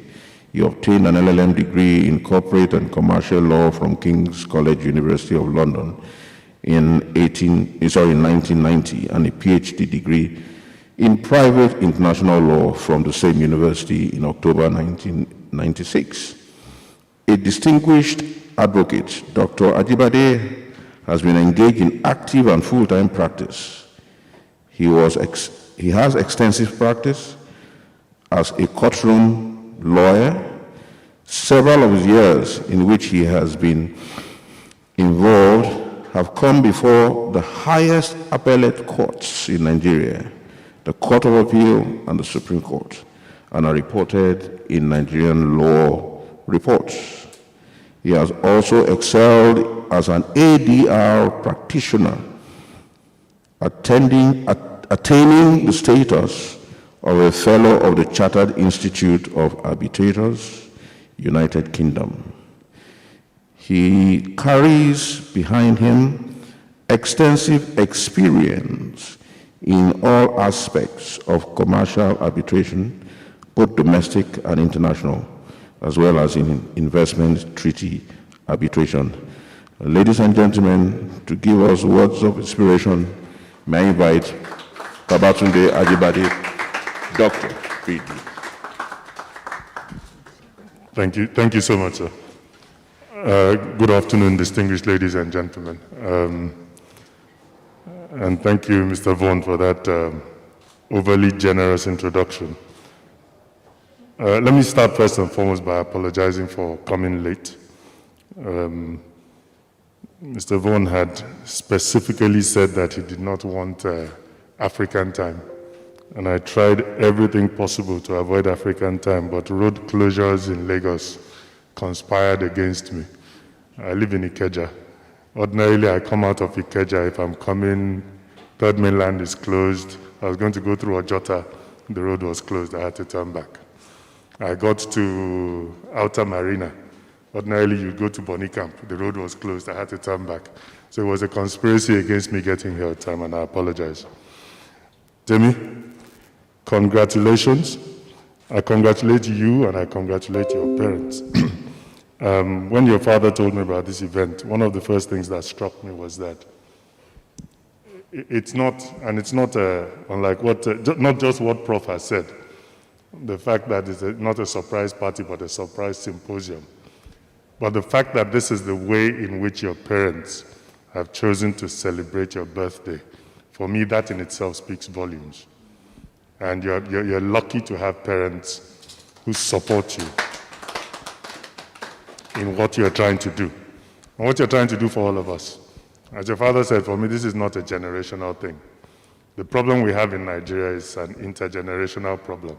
He obtained an LLM degree in corporate and commercial law from King's College, University of London in 1990, and a PhD degree in private international law from the same university in October 1996. A distinguished advocate, Dr. Ajibade has been engaged in active and full-time practice. He has extensive practice as a courtroom lawyer. Several of his years in which he has been involved have come before the highest appellate courts in Nigeria, the Court of Appeal and the Supreme Court, and are reported in Nigerian law reports. He has also excelled as an ADR practitioner, attaining the status of a Fellow of the Chartered Institute of Arbitrators, United Kingdom. He carries behind him extensive experience in all aspects of commercial arbitration, both domestic and international, as well as in investment treaty arbitration. Ladies and gentlemen, to give us words of inspiration, may I invite Babatunde Ajibade, Dr. PD. Thank you so much, sir. Good afternoon, distinguished ladies and gentlemen. And thank you, Mr. Vaughan, for that overly generous introduction. Let me start first and foremost by apologizing for coming late. Mr. Vaughan had specifically said that he did not want African time. And I tried everything possible to avoid African time, but road closures in Lagos conspired against me. I live in Ikeja. Ordinarily, I come out of Ikeja. If I'm coming, Third Mainland is closed. I was going to go through Ojota. The road was closed. I had to turn back. I got to Outer Marina. Ordinarily, you go to Bonny Camp. The road was closed. I had to turn back. So it was a conspiracy against me getting here on time, and I apologize. Demi, congratulations. I congratulate you and I congratulate your parents. When your father told me about this event, one of the first things that struck me was that it's not unlike what, not just what Prof has said, the fact that it's not a surprise party but a surprise symposium, but the fact that this is the way in which your parents have chosen to celebrate your birthday. For me, that in itself speaks volumes. And you're lucky to have parents who support you in what you're trying to do. And what you're trying to do for all of us. As your father said, for me, this is not a generational thing. The problem we have in Nigeria is an intergenerational problem.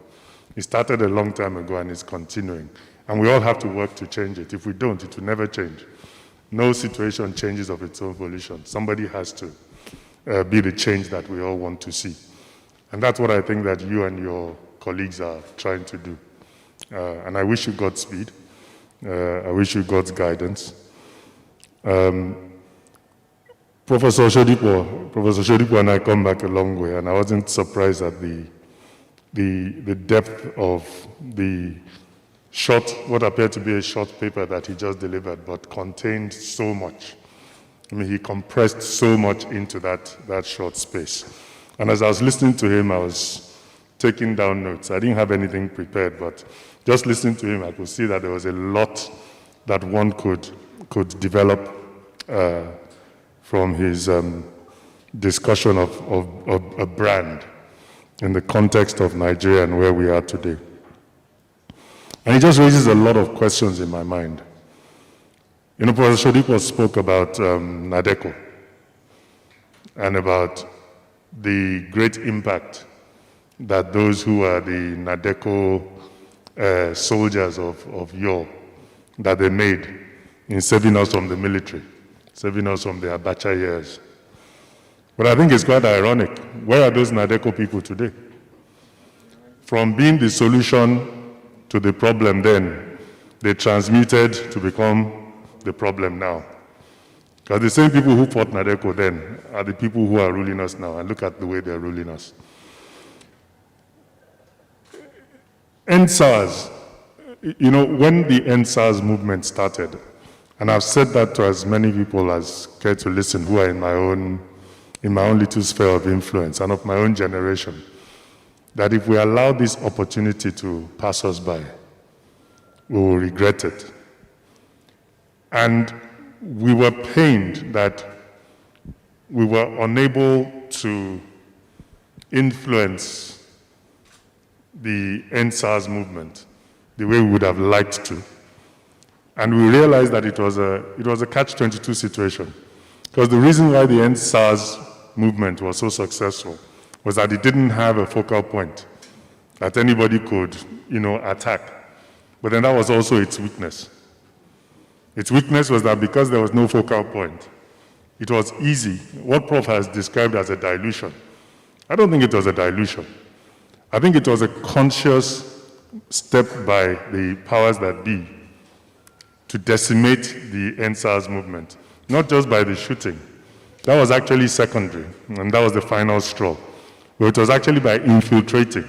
It started a long time ago and it's continuing. And we all have to work to change it. If we don't, it will never change. No situation changes of its own volition. Somebody has to be the change that we all want to see. And that's what I think that you and your colleagues are trying to do. And I wish you Godspeed. I wish you God's guidance. Professor Shodipo and I come back a long way, and I wasn't surprised at the depth of the short, what appeared to be a short paper that he just delivered, but contained so much. I mean, he compressed so much into that short space. And as I was listening to him, I was taking down notes. I didn't have anything prepared, but just listening to him, I could see that there was a lot that one could develop from his discussion of a brand in the context of Nigeria and where we are today. And it just raises a lot of questions in my mind. You know, Professor Shodipo spoke about NADECO and about the great impact that those who are the NADECO soldiers of yore, that they made in saving us from the military, saving us from the Abacha years. But I think it's quite ironic. Where are those NADECO people today? From being the solution to the problem then, they transmuted to become the problem now. Because the same people who fought NADECO then are the people who are ruling us now, and look at the way they're ruling us. NSAS, you know, when the NSAS movement started, and I've said that to as many people as care to listen who are in my own little sphere of influence and of my own generation, that if we allow this opportunity to pass us by, we will regret it. And we were pained that we were unable to influence the NSAS movement the way we would have liked to. And we realized that it was a catch-22 situation. Because the reason why the NSAS movement was so successful was that it didn't have a focal point that anybody could, you know, attack. But then that was also its weakness. Its weakness was that because there was no focal point, it was easy. What Prof has described as a dilution, I don't think it was a dilution. I think it was a conscious step by the powers that be to decimate the NSAS movement, not just by the shooting. That was actually secondary, and that was the final straw. But it was actually by infiltrating,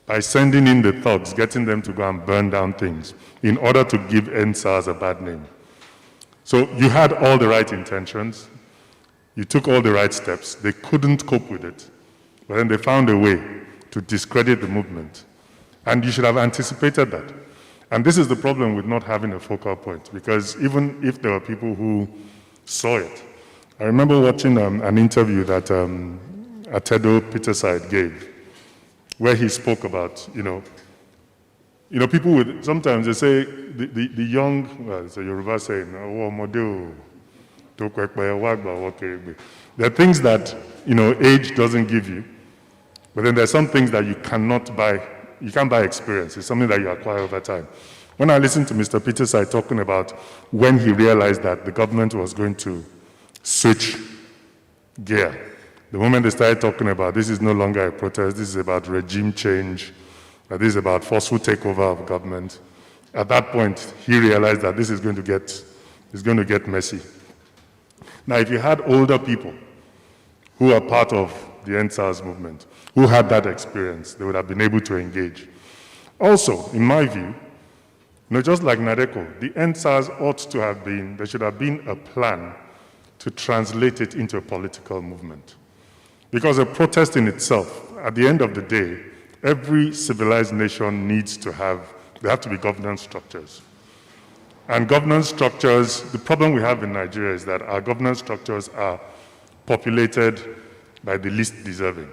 by sending in the thugs, getting them to go and burn down things in order to give NSAS a bad name. So you had all the right intentions, you took all the right steps, they couldn't cope with it, but then they found a way to discredit the movement. And you should have anticipated that. And this is the problem with not having a focal point, because even if there were people who saw it, I remember watching an interview that Atedo Peterside gave, where he spoke about, you know, people with, sometimes they say, the young, well, it's a Yoruba saying, there are things that, you know, age doesn't give you, but then there are some things that you cannot buy. You can't buy experience. It's something that you acquire over time. When I listened to Mr. Peterside talking about when he realized that the government was going to switch gear, the moment they started talking about this is no longer a protest, this is about regime change, this is about forceful takeover of government, at that point, he realized that this is going to get messy. Now, if you had older people who are part of the NSAS movement, who had that experience, they would have been able to engage. Also, in my view, just like NADECO, the NSAS ought to have been, there should have been a plan to translate it into a political movement. Because a protest in itself, at the end of the day, every civilized nation needs to have, there have to be governance structures. And governance structures, the problem we have in Nigeria is that our governance structures are populated by the least deserving.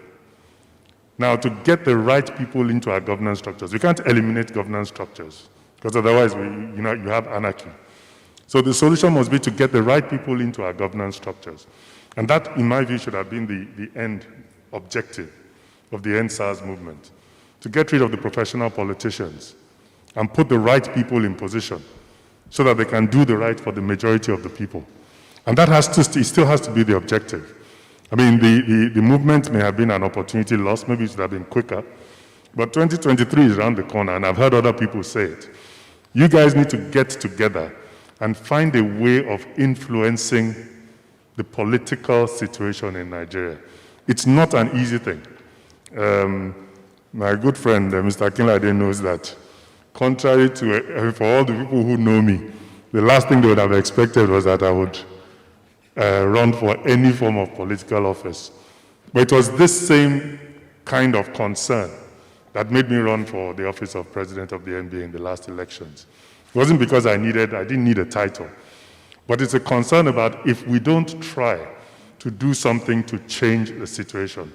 Now, to get the right people into our governance structures, we can't eliminate governance structures, because otherwise you have anarchy. So the solution must be to get the right people into our governance structures. And that, in my view, should have been the end objective of the NSAS movement, to get rid of the professional politicians and put the right people in position so that they can do the right for the majority of the people. And that it still has to be the objective. I mean, the movement may have been an opportunity lost, maybe it should have been quicker, but 2023 is around the corner, and I've heard other people say it. You guys need to get together and find a way of influencing the political situation in Nigeria. It's not an easy thing. My good friend, Mr. Akinlade, knows that contrary to, for all the people who know me, the last thing they would have expected was that I would run for any form of political office. But it was this same kind of concern that made me run for the office of president of the NBA in the last elections. It wasn't because I didn't need a title, but it's a concern about if we don't try to do something to change the situation,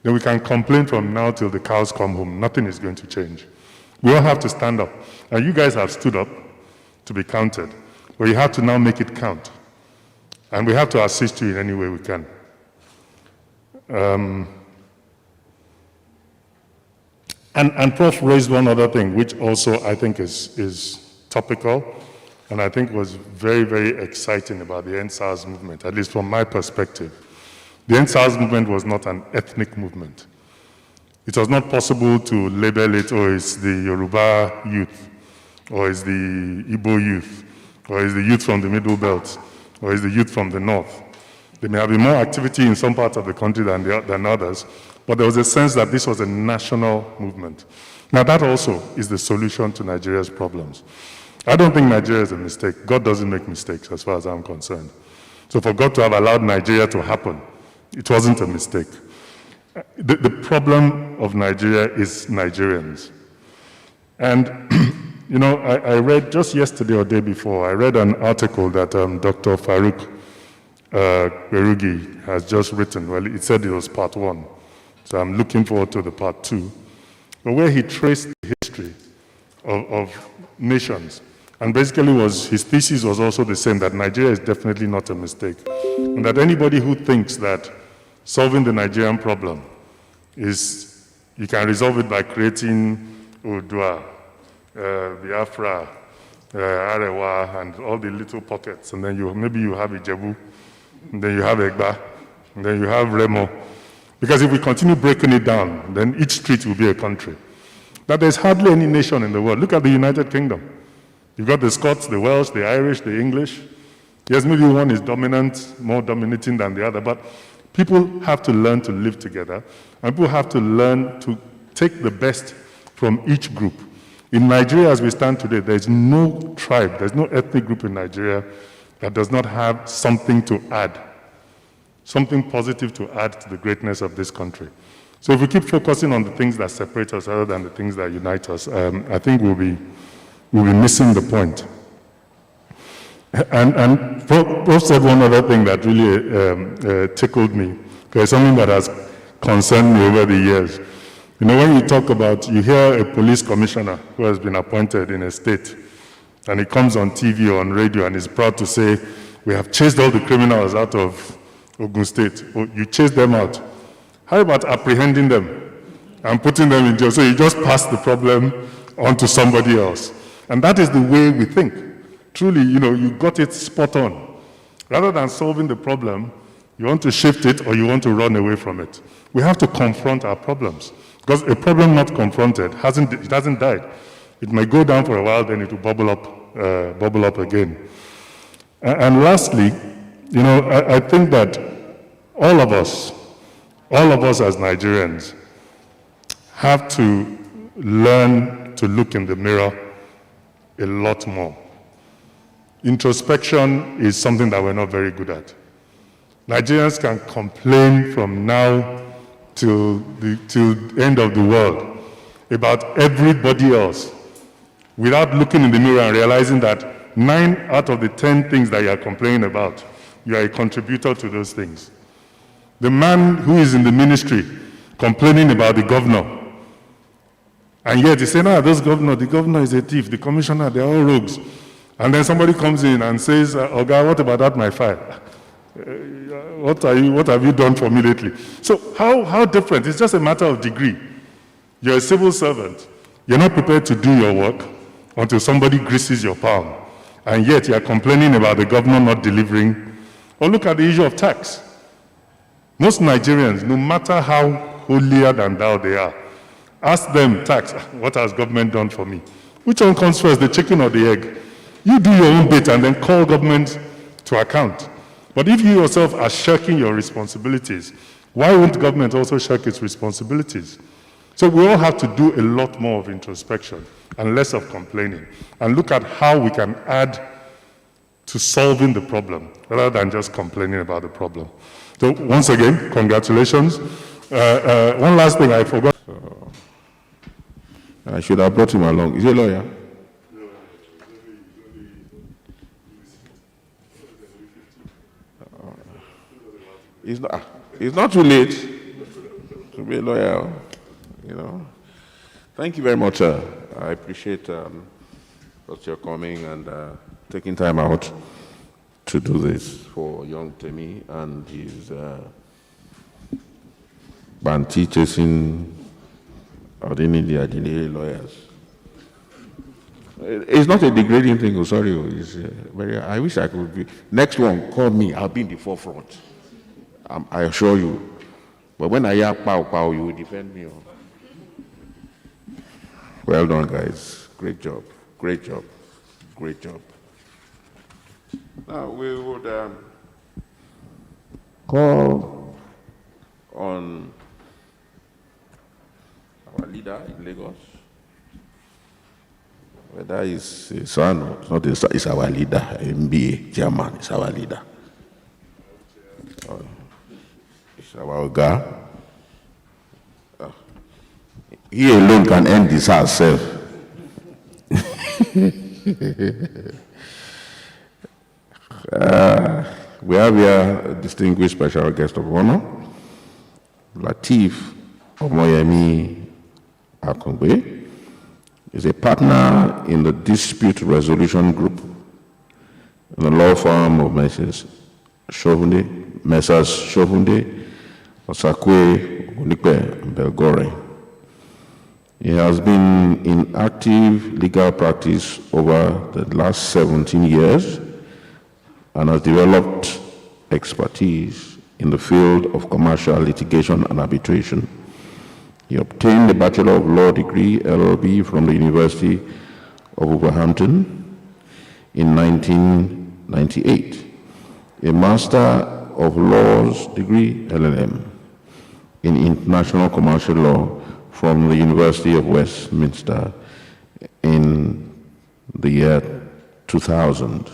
then we can complain from now till the cows come home. Nothing is going to change. We all have to stand up. And you guys have stood up to be counted, but you have to now make it count. And we have to assist you in any way we can. And Prof raised one other thing, which also I think is topical, and I think was very, very exciting about the NSAS movement, at least from my perspective. The NSAS movement was not an ethnic movement. It was not possible to label it, or it's the Yoruba youth, or it's the Igbo youth, or it's the youth from the Middle Belt, or it's the youth from the North. There may have been more activity in some parts of the country than others, but there was a sense that this was a national movement. Now that also is the solution to Nigeria's problems. I don't think Nigeria is a mistake. God doesn't make mistakes as far as I'm concerned. So for God to have allowed Nigeria to happen, it wasn't a mistake. The problem of Nigeria is Nigerians. And you know, I read just yesterday or day before, I read an article that Dr. Farouk Berugi has just written. Well, it said it was part 1. So I'm looking forward to the part 2, but where he traced the history of nations. And basically his thesis was also the same, that Nigeria is definitely not a mistake. And that anybody who thinks that solving the Nigerian problem is, you can resolve it by creating Oodua, Biafra, Arewa, and all the little pockets, and then maybe you have Ijebu, and then you have Egba, and then you have Remo. Because if we continue breaking it down, then each street will be a country. That there's hardly any nation in the world. Look at the United Kingdom. You've got the Scots, the Welsh, the Irish, the English. Yes, maybe one is dominant, more dominating than the other, but people have to learn to live together, and people have to learn to take the best from each group. In Nigeria, as we stand today, there's no tribe, there's no ethnic group in Nigeria that does not have something to add, something positive to add to the greatness of this country. So if we keep focusing on the things that separate us rather than the things that unite us, I think we'll be missing the point. And Prof said one other thing that really tickled me, because something that has concerned me over the years. You know, when you talk about, you hear a police commissioner who has been appointed in a state, and he comes on TV or on radio and is proud to say, we have chased all the criminals out of Ogun State. Oh, you chased them out. How about apprehending them and putting them in jail? So you just pass the problem on to somebody else. And that is the way we think. Truly, you know, you got it spot on. Rather than solving the problem, you want to shift it or you want to run away from it. We have to confront our problems. Because a problem not confronted, it hasn't died. It may go down for a while, then it will bubble up again. And lastly, you know, I think that all of us as Nigerians have to learn to look in the mirror a lot more. Introspection is something that we're not very good at. Nigerians can complain from now till the end of the world about everybody else without looking in the mirror and realizing that 9 out of the 10 things that you are complaining about, you are a contributor to those things. The man who is in the ministry complaining about the governor, and yet he said, the governor is a thief, the commissioner, they're all rogues. And then somebody comes in and says, Oga, what about that, my file? What have you done for me lately? So how different? It's just a matter of degree. You're a civil servant. You're not prepared to do your work until somebody greases your palm. And yet you're complaining about the governor not delivering. Or look at the issue of tax. Most Nigerians, no matter how holier than thou they are, ask them, tax, what has government done for me? Which one comes first, the chicken or the egg? You do your own bit and then call government to account. But if you yourself are shirking your responsibilities, why won't government also shirk its responsibilities? So we all have to do a lot more of introspection and less of complaining, and look at how we can add to solving the problem rather than just complaining about the problem. So once again, congratulations. One last thing I forgot. I should have brought him along. Is he a lawyer? It's not too late to be a lawyer, you know. Thank you very much, sir. I appreciate your coming and taking time out to do this for young Temi and his Banti chasing ordinary lawyers. It's not a degrading thing, oh, sorry. It's very, I wish I could be. Next one, call me, I'll be in the forefront. I assure you. But when I hear pow pow, you will defend me. Well done, guys. Great job. Great job. Great job. Now we would call on our leader in Lagos. Whether it's a son or it's not, it's our leader. MBA chairman is our leader. It's our guy. He alone can end this ourselves. We have here a distinguished special guest of honor, Lateef Omoyemi Akungbe. Is a partner in the dispute resolution group in the law firm of Messrs. Shofunde, Osakwe, Onikpe, and Belgore. He has been in active legal practice over the last 17 years and has developed expertise in the field of commercial litigation and arbitration. He obtained a Bachelor of Law degree, LLB, from the University of Wolverhampton in 1998, a Master of Laws degree, LLM, in International Commercial Law from the University of Westminster in the year 2000,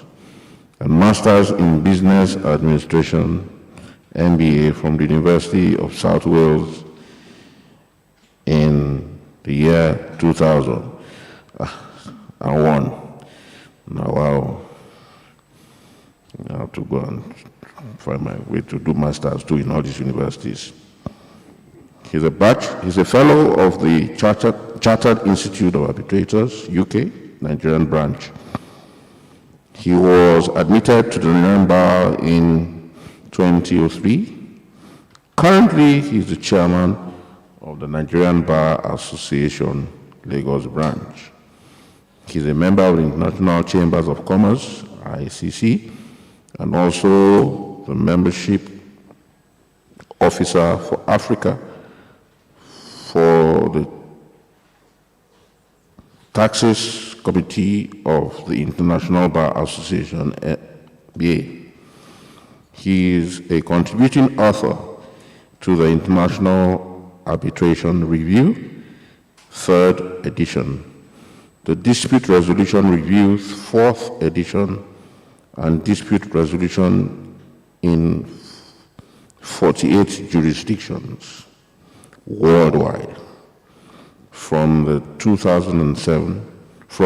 a Master's in Business Administration, MBA, from the University of South Wales in the year 2001. Now, wow, I have to go and find my way to do masters too in all these universities. He's a fellow of the Chartered Institute of Arbitrators, UK, Nigerian branch. He was admitted to the Nigerian Bar in 2003. Currently, he's the chairman of the Nigerian Bar Association, Lagos branch. He's a member of the International Chambers of Commerce, ICC, and also the membership officer for Africa for the Taxes Committee of the International Bar Association, BA. He is a contributing author to the International Arbitration Review, 3rd edition, the Dispute Resolution Review's 4th edition, and dispute resolution in 48 jurisdictions worldwide from the 2007 to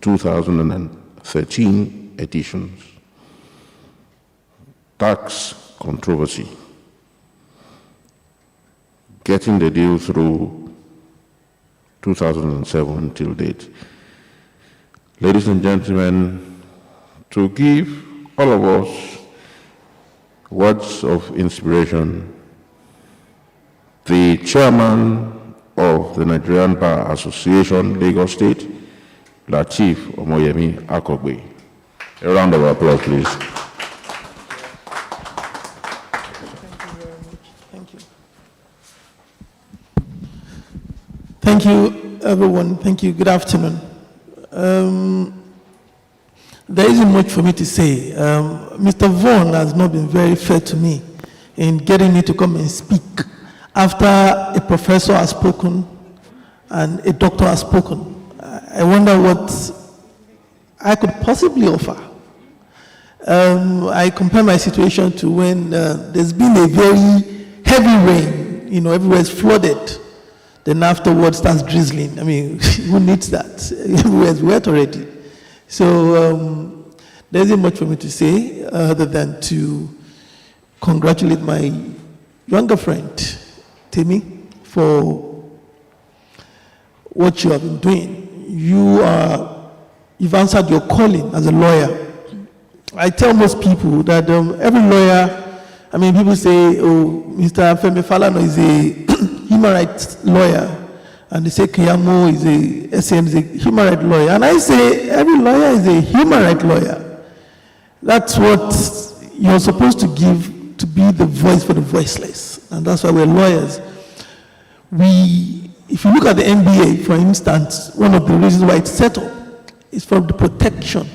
2013 editions. Tax controversy, getting the deal through 2007 till date. Ladies and gentlemen, to give all of us words of inspiration, the chairman of the Nigerian Bar Association, Lagos State, Lateef Omoyemi Akungbe. A round of applause, please. Thank you, everyone. Thank you. Good afternoon. There isn't much for me to say. Mr. Vaughan has not been very fair to me in getting me to come and speak after a professor has spoken and a doctor has spoken. I wonder what I could possibly offer. I compare my situation to when there's been a very heavy rain, everywhere is flooded. Then afterwards starts drizzling. I mean, who needs that? Everywhere is wet already. So there isn't much for me to say other than to congratulate my younger friend, Timmy, for what you have been doing. You've answered your calling as a lawyer. I tell most people that every lawyer, people say, oh, Mr. Femi Falana is a human rights lawyer, and they say Keyamo is a human rights lawyer. And I say every lawyer is a human rights lawyer. That's what you're supposed to give, to be the voice for the voiceless. And that's why we're lawyers. If you look at the NBA, for instance, one of the reasons why it's set up is for the protection,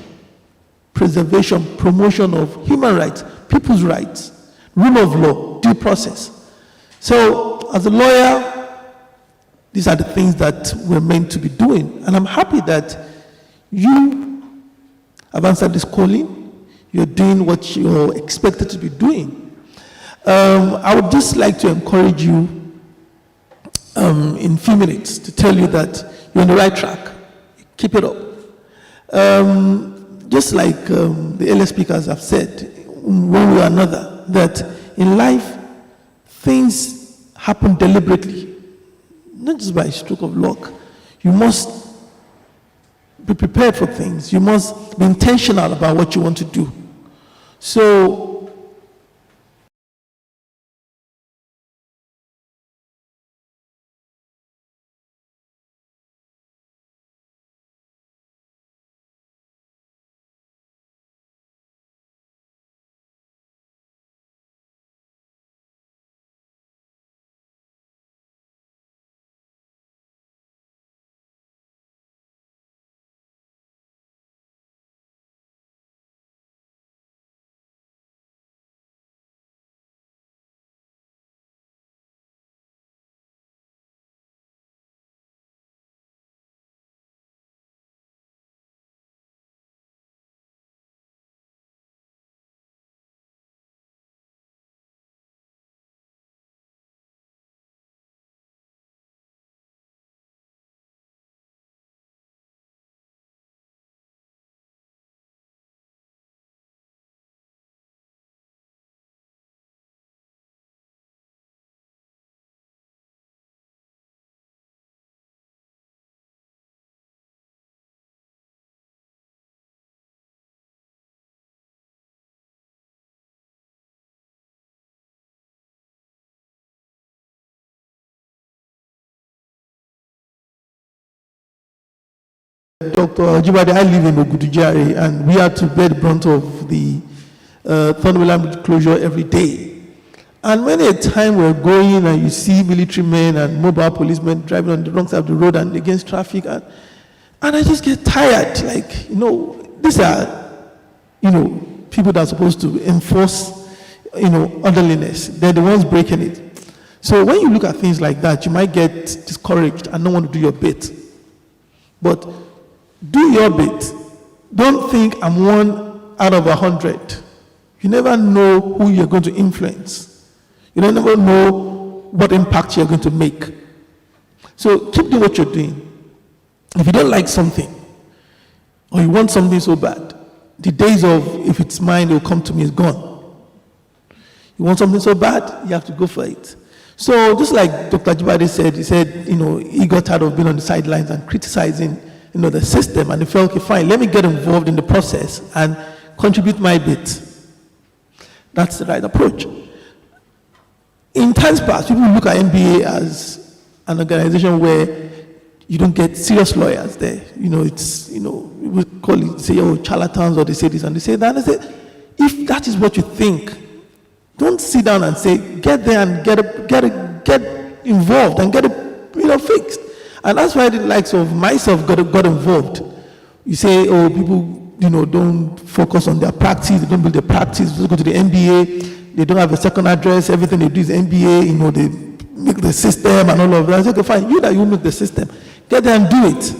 preservation, promotion of human rights, people's rights, rule of law, due process. So, as a lawyer, these are the things that we're meant to be doing. And I'm happy that you have answered this calling. You're doing what you're expected to be doing. I would just like to encourage you in a few minutes to tell you that you're on the right track. Keep it up. Just like the earlier speakers have said, one way or another, that in life, things happen deliberately, not just by a stroke of luck. You must be prepared for things. You must be intentional about what you want to do. So, Dr. Ojibade, I live in Ogudujare, and we had to bear the brunt of the Thornwell closure every day. And many a time we're going and you see military men and mobile policemen driving on the wrong side of the road and against traffic, and I just get tired. Like, these are, people that are supposed to enforce, orderliness. They're the ones breaking it. So when you look at things like that, you might get discouraged and not want to do your bit. But do your bit. Don't think I'm 1 out of 100. You never know who you're going to influence. You never know what impact you're going to make. So keep doing what you're doing. If you don't like something, or you want something so bad, the days of if it's mine, it will come to me is gone. You want something so bad, you have to go for it. So just like Dr. Jibade said, he said, he got tired of being on the sidelines and criticizing, the system, and he felt, okay, fine, let me get involved in the process and contribute my bit. That's the right approach. In times past, people look at NBA as an organization where you don't get serious lawyers there. It's, we call it, say, charlatans, or they say this and they say that. And I say, if that is what you think, don't sit down and say, get there and get involved and get it, fixed. And that's why the likes of myself got involved. You say, people, don't focus on their practice, they don't build their practice, they go to the MBA, they don't have a second address, everything they do is MBA, they make the system and all of that. I say, okay, fine, you make the system, get there and do it.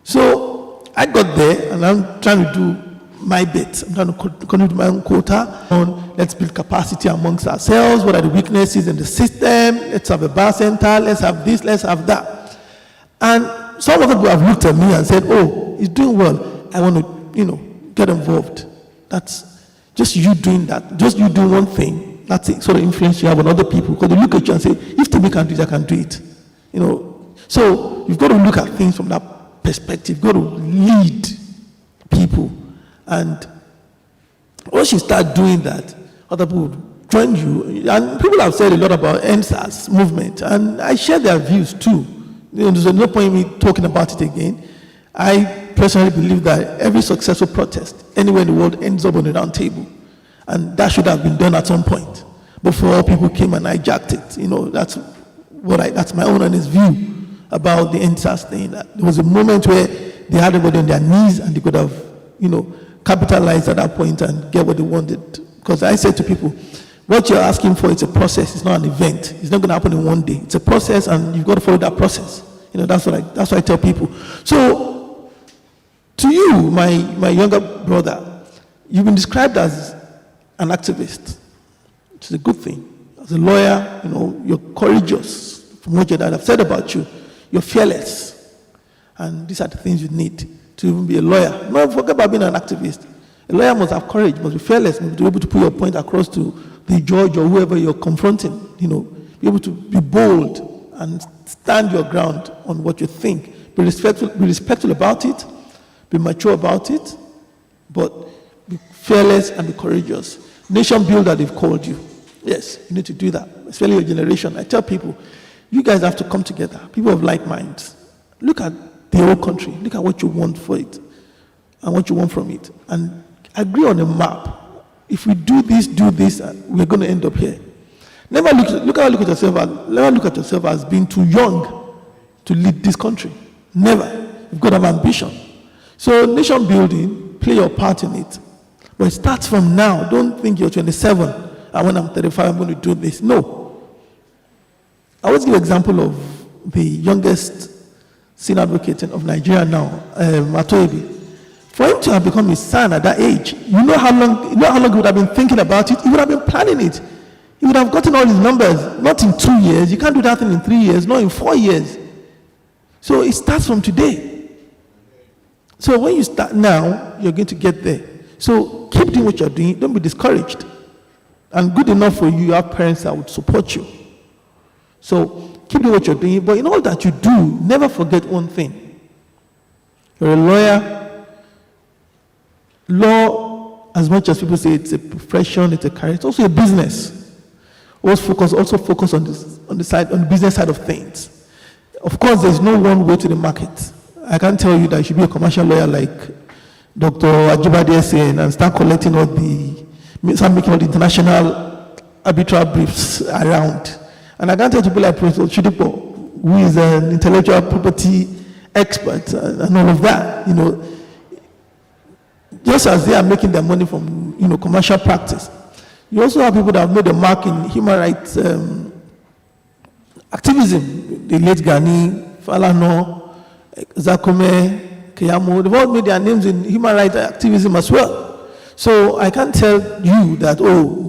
So I got there, and I'm trying to do my bit. I'm trying to contribute my own quota on let's build capacity amongst ourselves. What are the weaknesses in the system? Let's have a bar center. Let's have this. Let's have that. And some of the people have looked at me and said, "Oh, he's doing well. I want to, get involved." That's just you doing that. Just you doing one thing. That's it. Sort of influence you have on other people, because they look at you and say, "If Timmy can do it, I can do it." So you've got to look at things from that perspective. You've got to lead people. And once you start doing that, other people join you. And people have said a lot about NSAS movement, and I share their views too. There's no point in me talking about it again. I personally believe that every successful protest anywhere in the world ends up on the round table. And that should have been done at some point before people came and hijacked it. That's my own honest view about the NSAS thing. There was a moment where they had everybody on their knees, and they could have, capitalized at that point and get what they wanted. Because I said to people, what you're asking for is a process. It's not an event. It's not going to happen in one day. It's a process, and you've got to follow that process. That's what I tell people. So, to you, my younger brother, you've been described as an activist, which is a good thing. As a lawyer, you're courageous. From what your dad have said about you, you're fearless, and these are the things you need to even be a lawyer. No, forget about being an activist. A lawyer must have courage, must be fearless, must be able to put your point across to the judge or whoever you're confronting. Be able to be bold and stand your ground on what you think. Be respectful about it, be mature about it, but be fearless and be courageous. Nation builder, they've called you. Yes, you need to do that, especially your generation. I tell people, you guys have to come together. People of like minds. Look at the whole country. Look at what you want for it and what you want from it. And agree on a map. If we do this, we're going to end up here. Never look at yourself as being too young to lead this country. Never. You've got to have ambition. So nation building, play your part in it. But it starts from now. Don't think you're 27 and when I'm 35, I'm going to do this. No. I always give an example of the youngest senior advocate of Nigeria now, Matoebi. For him to have become his son at that age, you know how long he would have been thinking about it? He would have been planning it. He would have gotten all his numbers, not in 2 years. You can't do that thing in 3 years, not in 4 years. So it starts from today. So when you start now, you're going to get there. So keep doing what you're doing. Don't be discouraged. And good enough for you, you have parents that would support you. So keep doing what you're doing. But in all that you do, never forget one thing. You're a lawyer. Law, as much as people say it's a profession, it's a career, it's also a business. Also focus on the business side of things. Of course, there's no one way to the market. I can't tell you that you should be a commercial lawyer like Dr. Ajibade saying and start collecting start making all the international arbitral briefs around. And I can't tell people like Professor Chidipo, who is an intellectual property expert and all of that, just as they are making their money from, commercial practice. You also have people that have made a mark in human rights activism. The late Gani, Falano, Zakome, Keyamo, they've all made their names in human rights activism as well. So I can't tell you that,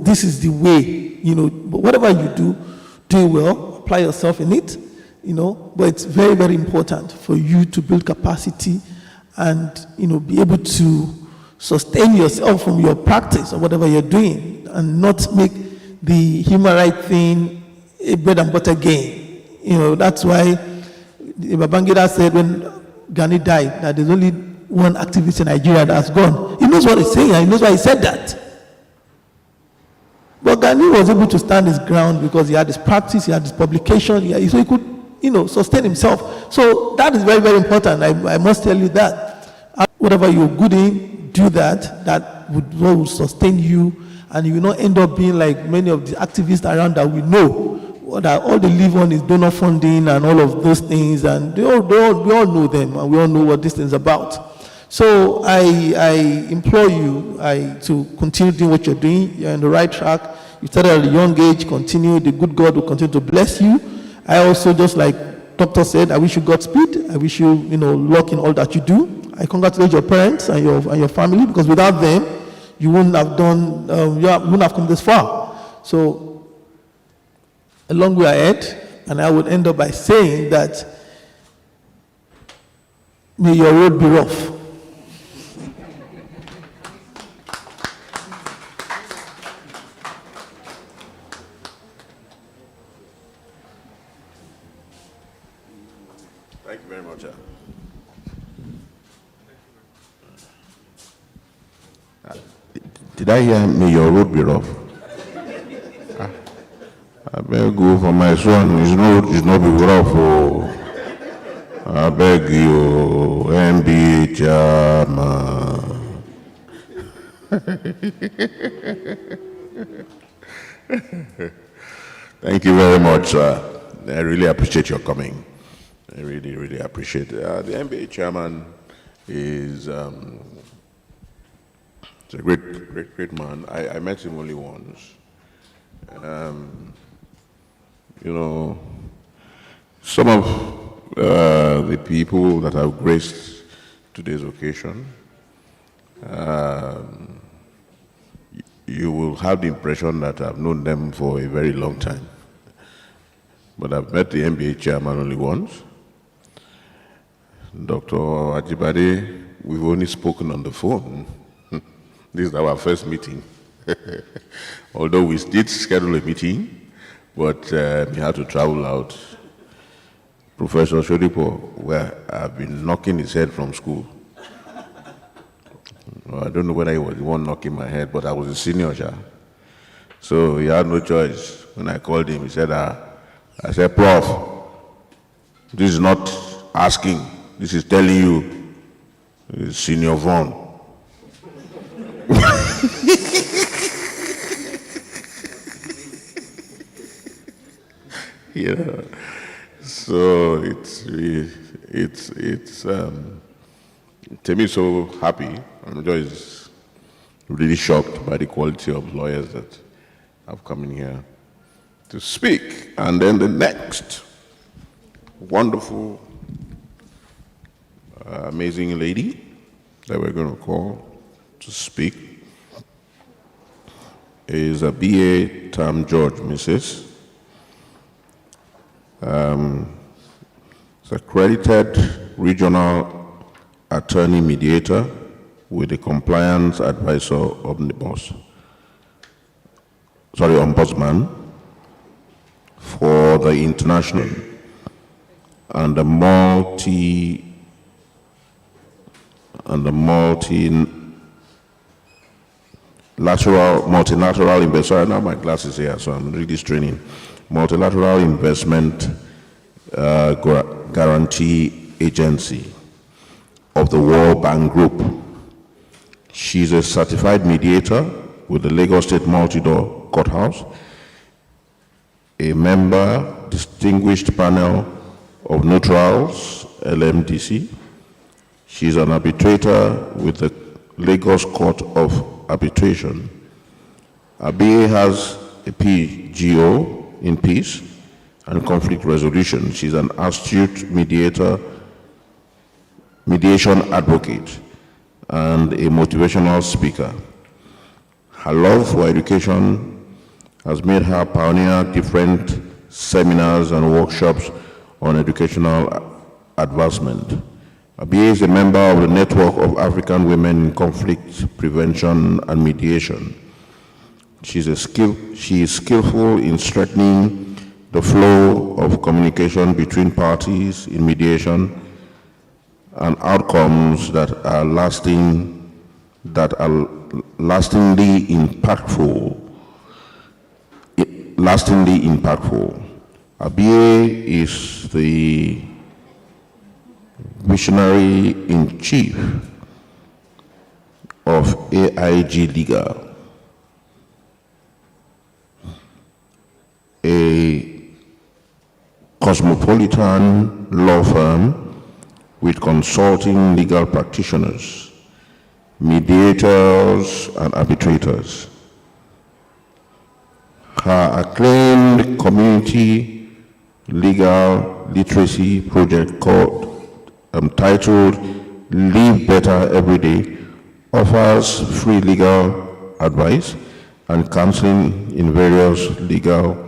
this is the way, but whatever you do well, apply yourself in it, but it's very, very important for you to build capacity and, be able to sustain yourself from your practice or whatever you're doing and not make the human rights thing a bread and butter game. That's why Babangida said when Gani died that there's only one activist in Nigeria that's gone. He knows what he's saying and he knows why he said that. But Gani was able to stand his ground because he had his practice, he had his publication, so he could, sustain himself. So that is very, very important. I must tell you that. Whatever you're good in, do that. That will sustain you, and you will not end up being like many of the activists around that we know, that all they live on is donor funding and all of those things, and we all know them, and we all know what this thing is about. So I implore you to continue doing what you're doing. You're on the right track. You started at a young age. Continue. The good God will continue to bless you. I also, just like doctor said, I wish you Godspeed. I wish you, luck in all that you do. I congratulate your parents and your family, because without them, you wouldn't have wouldn't have come this far. So, a long way ahead, and I would end up by saying that may your road be rough. Thank you very much. Did I hear, may your road be rough? I beg you for my son, his road is not be rough. Oh. I beg you, MB Chairman. Thank you very much, sir. I really appreciate your coming. I really, really appreciate it. The MBA chairman is a great man. I met him only once. Some of the people that have graced today's occasion, you will have the impression that I've known them for a very long time. But I've met the MBA chairman only once. Dr. Ajibade, we've only spoken on the phone. This is our first meeting. Although we did schedule a meeting, but we had to travel out. Professor Shodipo, where I've been knocking his head from school. I don't know whether he was the one knocking my head, but I was a senior, so he had no choice. When I called him, he said, I said, Prof, this is not asking, this is telling you, Senior Vaughn. So it's Temi is so happy, and Joy is really shocked by the quality of lawyers that have come in here to speak. And then the next wonderful, amazing lady that we're going to call to speak is a BA Tam George, Mrs. It's accredited regional attorney mediator with the compliance advisor ombudsman for the international and the multilateral investment. Now my glasses here, so I'm really straining. Multilateral investment guarantee agency of the World Bank Group. She's a certified mediator with the Lagos State Multi-Door Courthouse, a member, distinguished panel of neutrals, LMDC. She's an arbitrator with the Lagos Court of Arbitration. BA has a PGO in peace and conflict resolution. She's an astute mediation advocate and a motivational speaker. Her love for education has made her pioneer different seminars and workshops on educational advancement. BA is a member of the Network of African Women in Conflict Prevention and Mediation. She is skillful in strengthening the flow of communication between parties in mediation and outcomes that are lastingly impactful. BA is the missionary in chief of AIG Legal, a cosmopolitan law firm with consulting legal practitioners, mediators, and arbitrators. Her acclaimed community legal literacy project titled Live Better Every Day offers free legal advice and counseling in various legal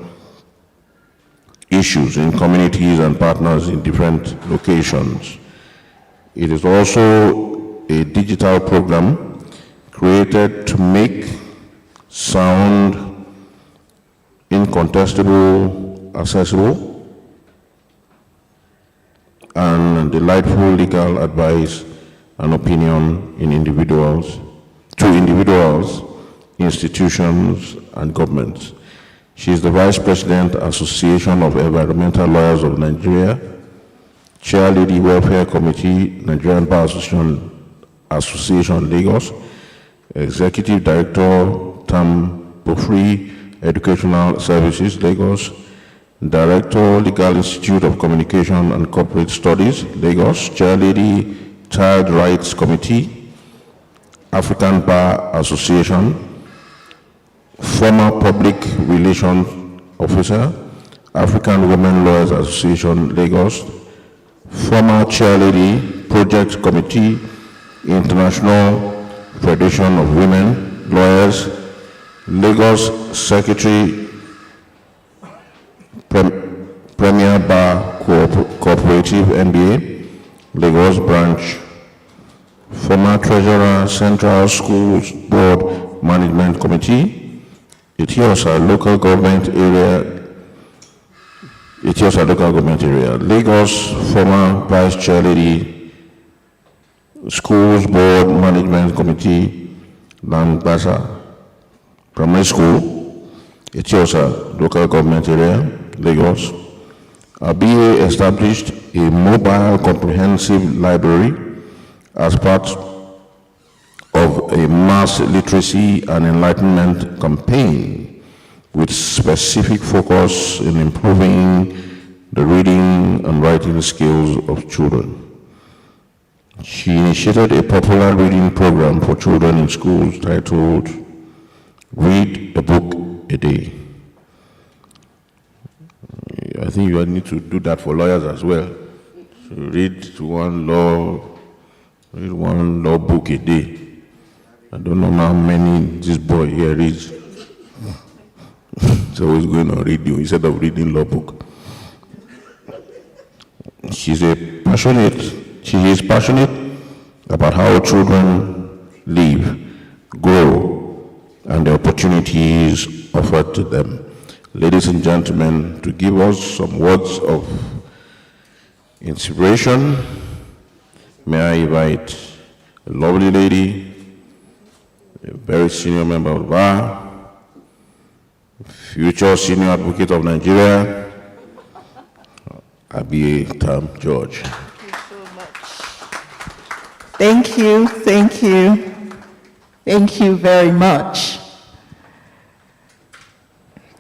issues in communities and partners in different locations. It is also a digital program created to make sound, incontestable, accessible, and delightful legal advice and opinion to individuals, institutions, and governments. She is the Vice President, Association of Environmental Lawyers of Nigeria, Chair Lady Welfare Committee, Nigerian Bar Association Lagos, Executive Director, TAM Free Educational Services Lagos, Director, Legal Institute of Communication and Corporate Studies Lagos, Chair Lady Child Rights Committee, African Bar Association, former Public Relations Officer, African Women Lawyers Association, Lagos, former Chair Lady, Project Committee, International Federation of Women Lawyers, Lagos Secretary, Premier Bar Cooperative NBA, Lagos Branch, former Treasurer, Central Schools Board Management Committee, Etiosa Local Government Area, Lagos, former Vice Chair Lady, Schools Board Management Committee, Lambasa Primary School, Etiosa Local Government Area, Lagos. ABA established a mobile comprehensive library as part of a mass literacy and enlightenment campaign with specific focus in improving the reading and writing skills of children. She initiated a popular reading program for children in schools titled Read a Book a Day. I think you need to do that for lawyers as well. So read one law book a day. I don't know how many this boy here reads. So he's going on reading instead of reading law book. She is passionate about how children live, grow, and the opportunities offered to them. Ladies and gentlemen, to give us some words of inspiration, may I invite a lovely lady, a very senior member of the bar, future senior advocate of Nigeria, ABA Tam George. Thank you so much. Thank you, thank you, thank you very much.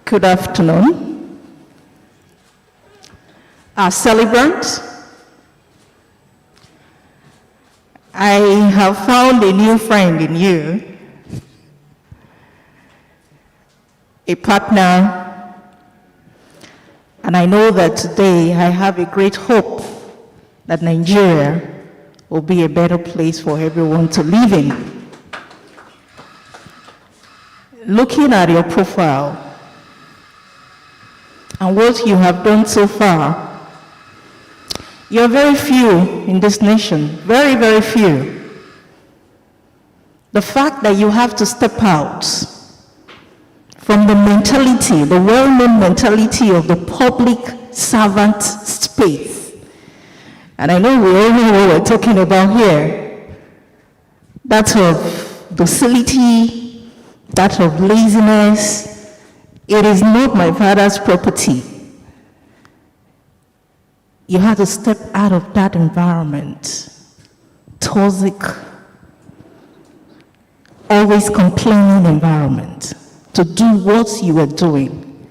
Good afternoon. Our celebrants, I have found a new friend in you, a partner, and I know that today I have a great hope that Nigeria will be a better place for everyone to live in. Looking at your profile and what you have done so far, you're very few in this nation, very, very few. The fact that you have to step out from the mentality, the well-known mentality of the public servant space, and I know we all know what we're talking about here, that of docility, that of laziness. It is not my father's property. You have to step out of that environment, toxic, always complaining environment, to do what you are doing.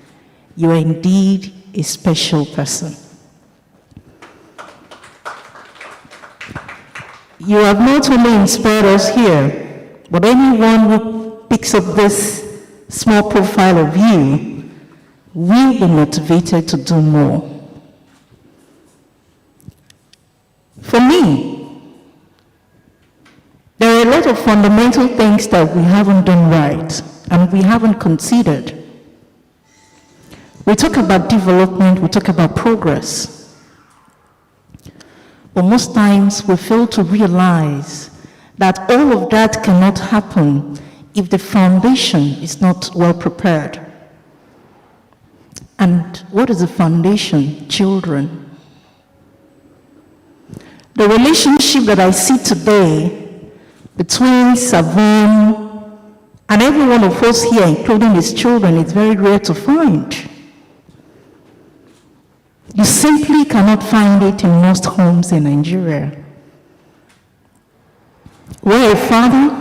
You are indeed a special person. You have not only inspired us here, but anyone who picks up this small profile of you will be motivated to do more. For me, there are a lot of fundamental things that we haven't done right and we haven't considered. We talk about development, we talk about progress. But most times we fail to realize that all of that cannot happen if the foundation is not well prepared. And what is the foundation? Children. The relationship that I see today between Savon and every one of us here, including his children, is very rare to find. You simply cannot find it in most homes in Nigeria, where a father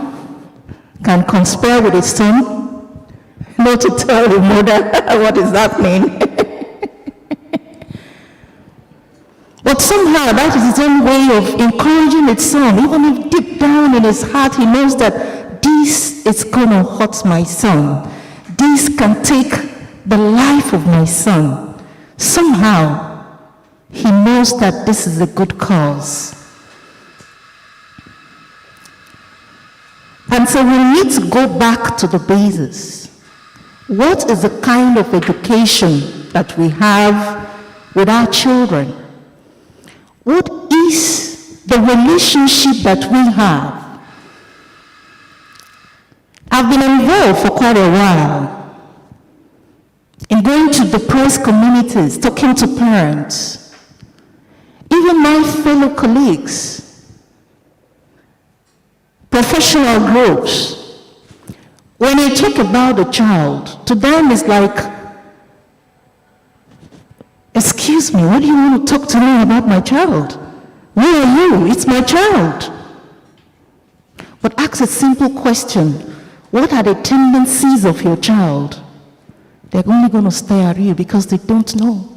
can conspire with his son not to tell the mother what is happening. But somehow that is his own way of encouraging his son, even if deep down in his heart he knows that this is going to hurt my son. This can take the life of my son. Somehow he knows that this is a good cause. And so we need to go back to the basis. What is the kind of education that we have with our children? What is the relationship that we have? I've been involved for quite a while in going to depressed communities, talking to parents, even my fellow colleagues, professional groups. When you talk about the child, to them it's like, excuse me, what do you want to talk to me about my child? Who are you? It's my child. But ask a simple question. What are the tendencies of your child? They're only going to stare at you because they don't know.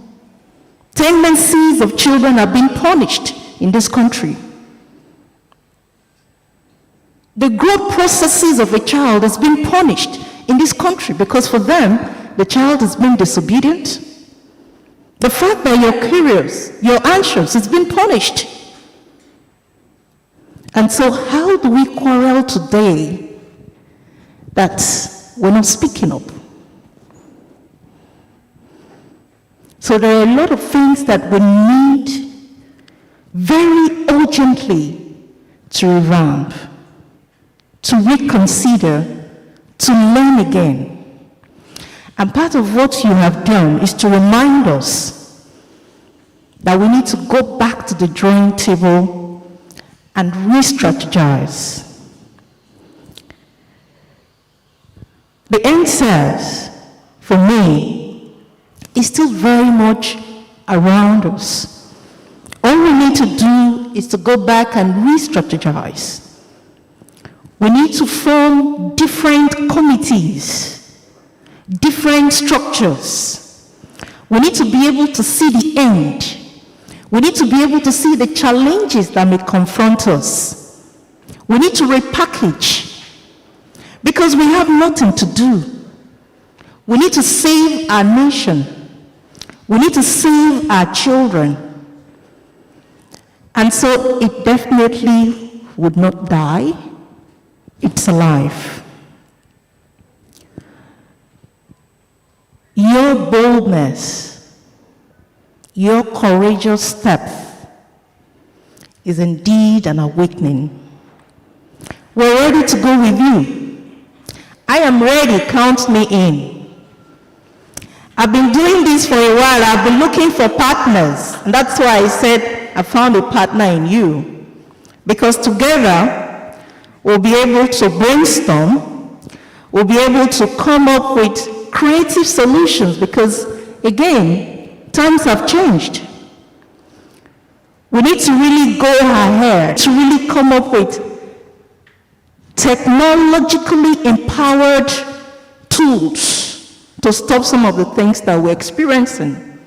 Tendencies of children are being punished in this country. The growth processes of a child is being punished in this country because for them, the child is being disobedient. The fact that you're curious, you're anxious, it's been punished. And so how do we quarrel today that we're not speaking up? So there are a lot of things that we need very urgently to revamp, to reconsider, to learn again. And part of what you have done is to remind us that we need to go back to the drawing table and re-strategize. The answers, for me, is still very much around us. All we need to do is to go back and re-strategize. We need to form different committees, different structures. We need to be able to see the end. We need to be able to see the challenges that may confront us. We need to repackage because we have nothing to do. We need to save our nation. We need to save our children. And so it definitely would not die. It's alive. Your boldness, your courageous step is indeed an awakening. We're ready to go with you. I am ready, count me in. I've been doing this for a while. I've been looking for partners. And that's why I said I found a partner in you. Because together, we'll be able to brainstorm. We'll be able to come up with creative solutions. Because, again, times have changed. We need to really go ahead, to really come up with technologically empowered tools to stop some of the things that we're experiencing.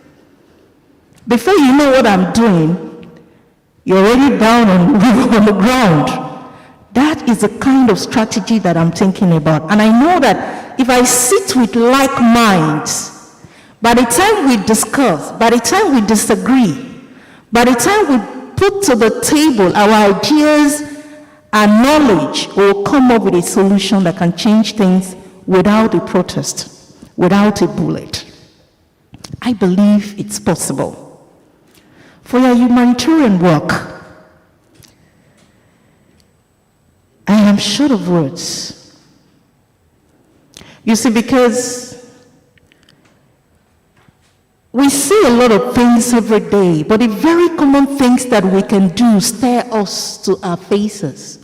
Before you know what I'm doing, you're already down on the ground. That is the kind of strategy that I'm thinking about. And I know that if I sit with like minds, by the time we discuss, by the time we disagree, by the time we put to the table our ideas and knowledge, we'll come up with a solution that can change things without a protest, without a bullet. I believe it's possible. For your humanitarian work, I am short of words. You see, because we see a lot of things every day, but the very common things that we can do stare us to our faces.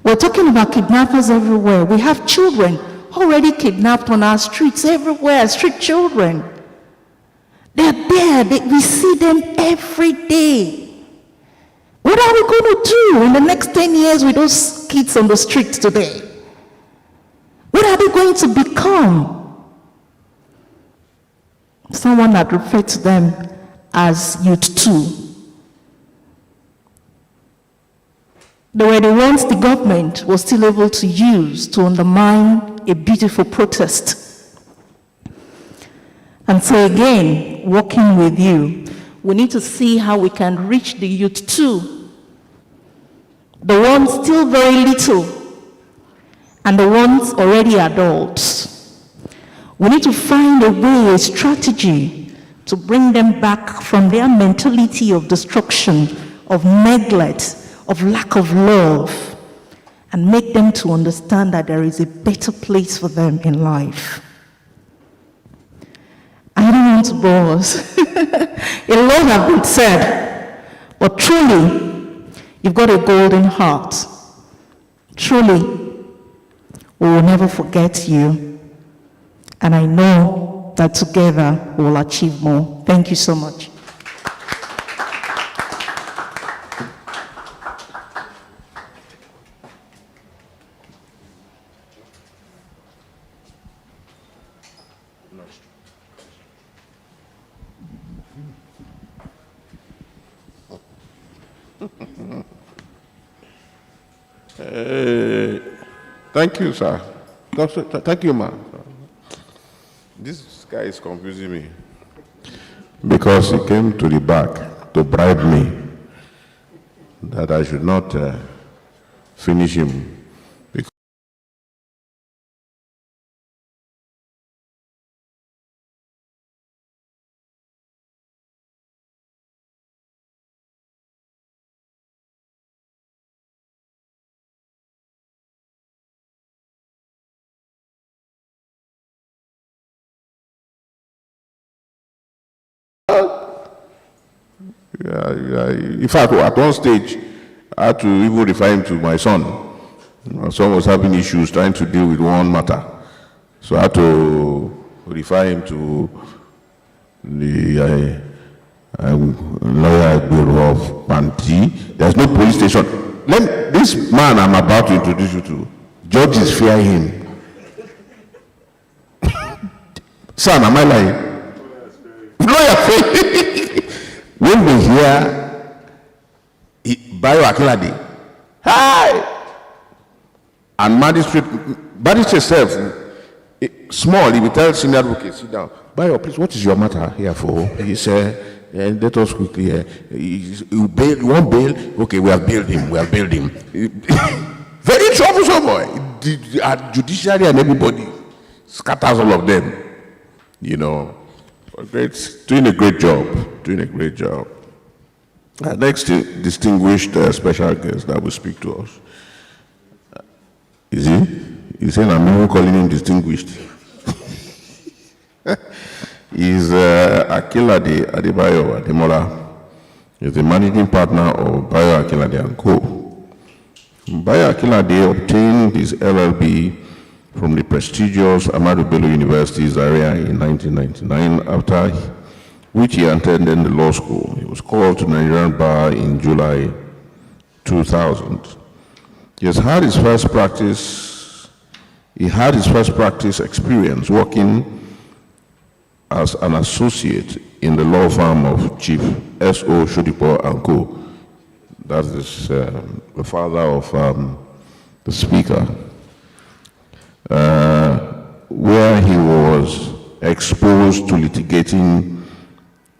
We're talking about kidnappers everywhere. We have children already kidnapped on our streets everywhere, street children. They're there, we see them every day. What are we going to do in the next 10 years with those kids on the streets today? What are they going to become? Someone had referred to them as Youth 2. They were the ones the government was still able to use to undermine a beautiful protest. And so again, working with you, we need to see how we can reach the Youth 2. The ones still very little, and the ones already adults. We need to find a way, a strategy to bring them back from their mentality of destruction, of neglect, of lack of love, and make them to understand that there is a better place for them in life. I don't want to bore us. A lot have been said, but truly, you've got a golden heart. Truly, we will never forget you. And I know that together we will achieve more. Thank you so much. Thank you, sir. Thank you, ma'am. This guy is confusing me because he came to the back to bribe me that I should not finish him. In fact, at one stage, I had to even refer him to my son. My son was having issues trying to deal with one matter. So I had to refer him to the lawyer bureau of Panti. There's no police station. This man I'm about to introduce you to, judges fear him. Son, am I lying? Lawyer fear. When we hear Bayo Akinlade, hi! And magistrate self, small, he will tell senior advocate, sit down. Bayo, please, what is your matter here for? He said, let us quickly here. You want bail? Okay, we have bailed him. Very troublesome boy. The judiciary and everybody scatters all of them. You know, doing a great job. Our next distinguished special guest that will speak to us. Is he? He's saying I'm even calling him distinguished. He's Akinlade Adebayo Ademola. He's the managing partner of Bayo Akinlade & Co. Bayo Akinlade obtained his LLB from the prestigious Ahmadu Bello University, Zaria in 1999, after which he attended the law school. He was called to Nigerian Bar in July 2000. He had his first practice experience working as an associate in the law firm of Chief S.O. Shodipo & Co. That is the father of the speaker, where he was exposed to litigating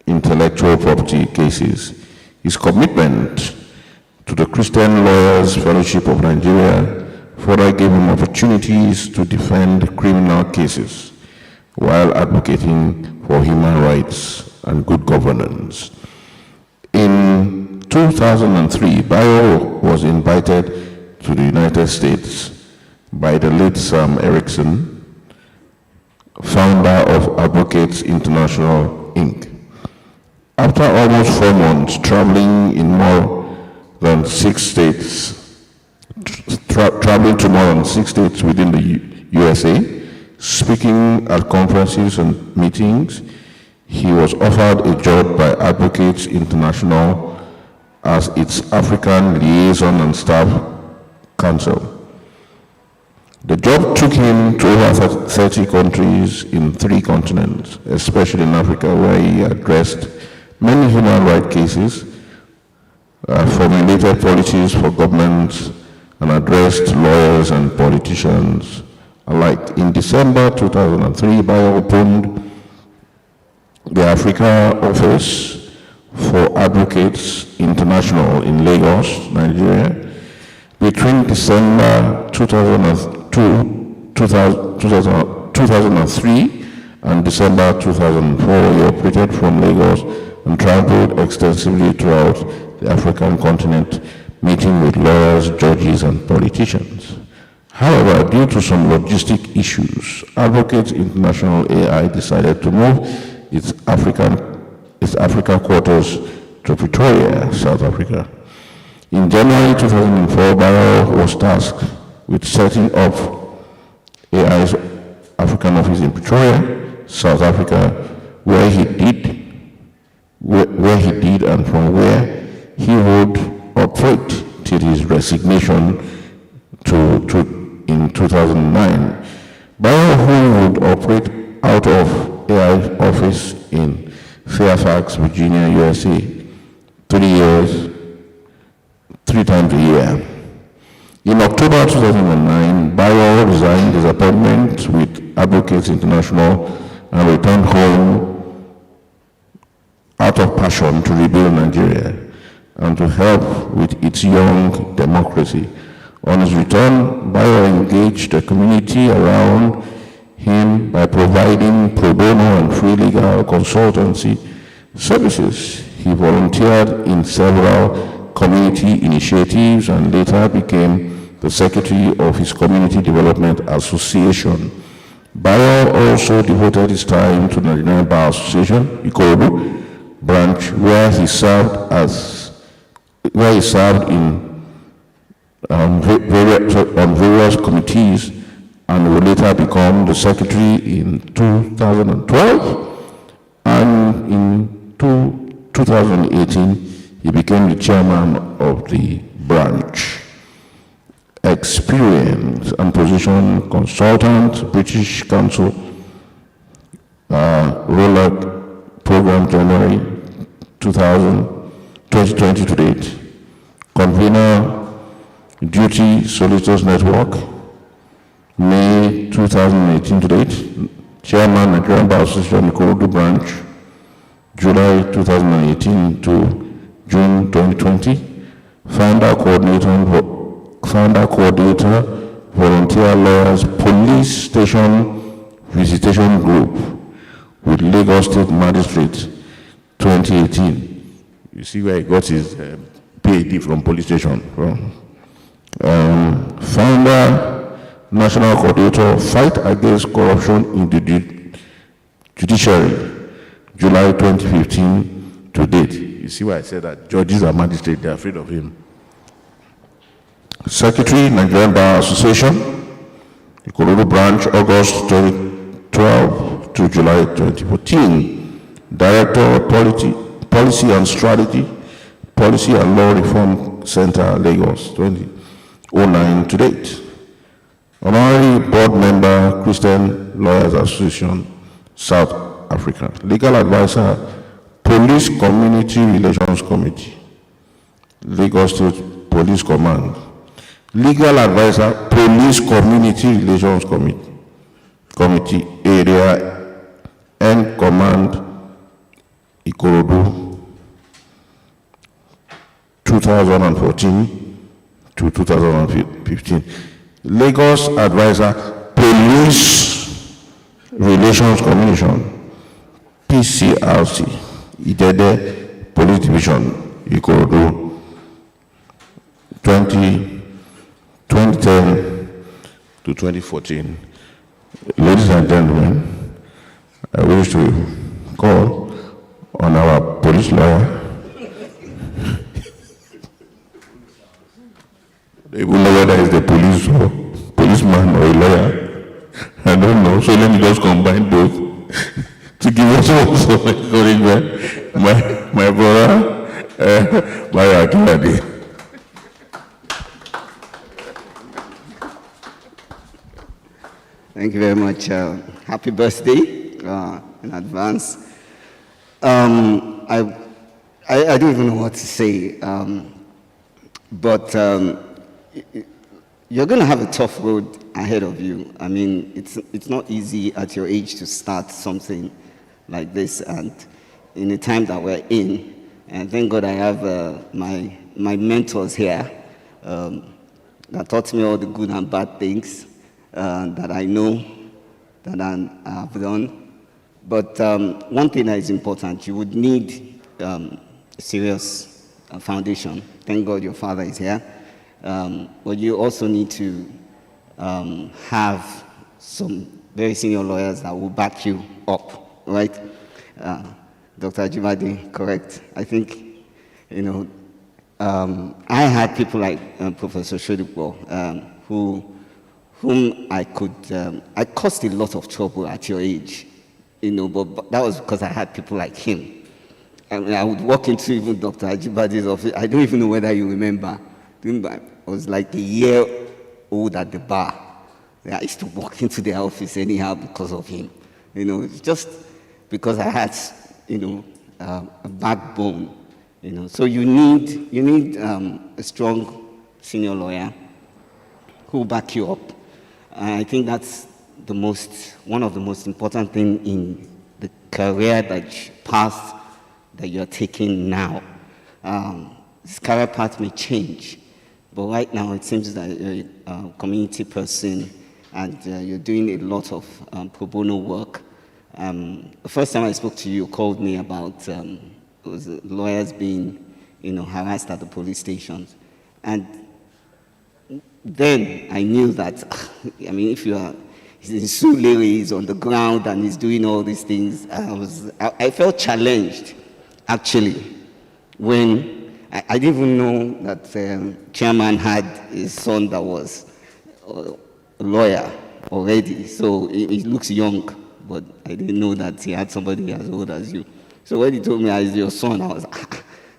intellectual property cases. His commitment to the Christian Lawyers Fellowship of Nigeria further gave him opportunities to defend criminal cases while advocating for human rights and good governance. In 2003, Bayo was invited to the United States by the late Sam Erickson, founder of Advocates International, Inc. After almost 4 months traveling in more than 6 states, traveling to more than 6 states within the USA, speaking at conferences and meetings, he was offered a job by Advocates International as its African liaison and staff counsel. The job took him to over 30 countries in 3 continents, especially in Africa, where he addressed many human rights cases, formulated policies for governments, and addressed lawyers and politicians alike. In December 2003, Bayo opened the Africa office for Advocates International in Lagos, Nigeria. Between December 2003 and December 2004, he operated from Lagos and traveled extensively throughout the African continent, meeting with lawyers, judges, and politicians. However, due to some logistic issues, Advocates International AI decided to move its Africa quarters to Pretoria, South Africa. In January 2004, Bayo was tasked with setting up AI's African office in Pretoria, South Africa, where he did and from where he would operate till his resignation in 2009. Bayo, who would operate out of AI's office in Fairfax, Virginia, USA, 3 years, 3 times a year. In October 2009, Bayo resigned his appointment with Advocates International and returned home out of passion to rebuild Nigeria and to help with its young democracy. On his return, Bayo engaged the community around him by providing pro bono and free legal consultancy services. He volunteered in several community initiatives and later became the secretary of his Community Development Association. Bayo also devoted his time to the Nigerian Bar Association, Ikorodu branch, where he served on various committees and will later become the secretary in 2012. And in 2018, he became the chairman of the branch. Experience and position consultant, British Council, Roller Program, January 2020 to date. Convener, Duty Solicitors Network, May 2018 to date. Chairman, Nigerian Bar Association, Ikorodu branch, July 2018 to June 2020. Founder coordinator, volunteer lawyers, police station visitation group with Lagos State Magistrate 2018. You see where he got his PhD from, police station. Founder, national coordinator, fight against corruption in the judiciary, July 2015 to date. You see why I said that judges and magistrates, they're afraid of him. Secretary, Nigerian Bar Association, Ikorodu branch, August 2012 to July 2014. Director, Policy and Strategy, Policy and Law Reform Center, Lagos, 2009 to date. Honorary board member, Christian Lawyers Association, South Africa. Legal advisor, Police Community Relations Committee, Lagos State Police Command. Legal advisor, Police Community Relations Committee, Area and Command, Ikorodu. 2014 to 2015. Lagos Advisor Police Relations Commission, PCRC, Idede Police Division, Ikorodu, 2010 to 2014. Ladies and gentlemen, I wish to call on our police lawyer. Even know whether it's the police or policeman or a lawyer. I don't know, so let me just combine both to give us also encouragement. My brother, Maya Akilade. Thank you very much. Happy birthday in advance. I don't even know what to say, but you're going to have a tough road ahead of you. I mean, it's not easy at your age to start something like this, and in the time that we're in. And thank God I have my mentors here that taught me all the good and bad things that I know that I've done. But one thing that is important, you would need a serious foundation. Thank God your father is here. But you also need to have some very senior lawyers that will back you up, right? Dr. Ajibade, correct. I think, I had people like Professor Shodipo, whom I caused a lot of trouble at your age, but that was because I had people like him. I mean, I would walk into even Dr. Ajibade's office. I don't even know whether you remember. I was like a year old at the bar. I used to walk into their office anyhow because of him. Just because I had, a backbone. So you need a strong senior lawyer who will back you up. I think that's one of the most important things in the career path that you're taking now. This career path may change, but right now it seems that you're a community person and you're doing a lot of pro bono work. The first time I spoke to you, you called me about lawyers being, harassed at the police stations. And then I knew that, if you are in Sulere, he's on the ground and he's doing all these things, I felt challenged, actually, when I didn't even know that chairman had a son that was a lawyer already. So he looks young, but I didn't know that he had somebody as old as you. So when he told me, "Is your son?" I was,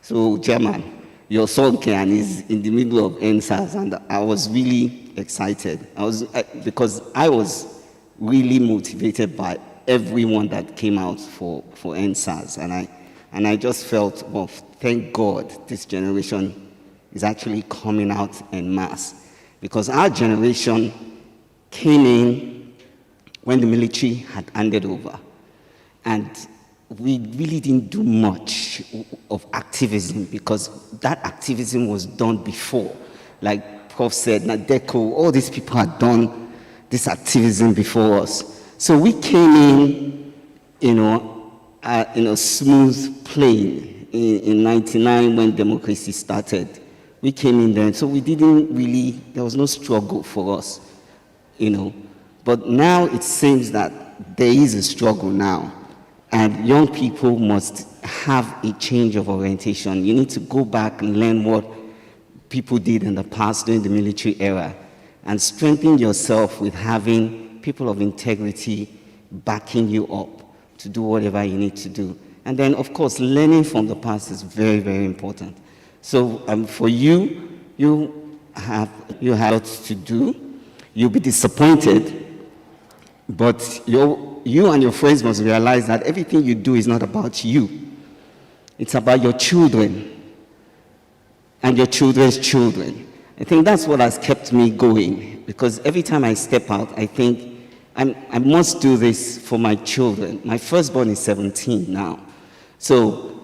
so chairman, your son can is in the middle of NSAS, and I was really excited. Because I was really motivated by everyone that came out for NSAS, and I just felt, well, thank God this generation is actually coming out en masse, because our generation came in when the military had handed over, and we really didn't do much of activism because that activism was done before. Like Prof said, Nadeko, all these people had done this activism before us. So we came in, in a smooth plane in 99 when democracy started. We came in there, so we didn't really, there was no struggle for us, But now it seems that there is a struggle now. And young people must have a change of orientation. You need to go back and learn what people did in the past during the military era and strengthen yourself with having people of integrity backing you up to do whatever you need to do. And then, of course, learning from the past is very, very important. So for you, you have lots to do. You'll be disappointed, but you and your friends must realize that everything you do is not about you. It's about your children and your children's children. I think that's what has kept me going, because every time I step out, I think I must do this for my children. My firstborn is 17 now. So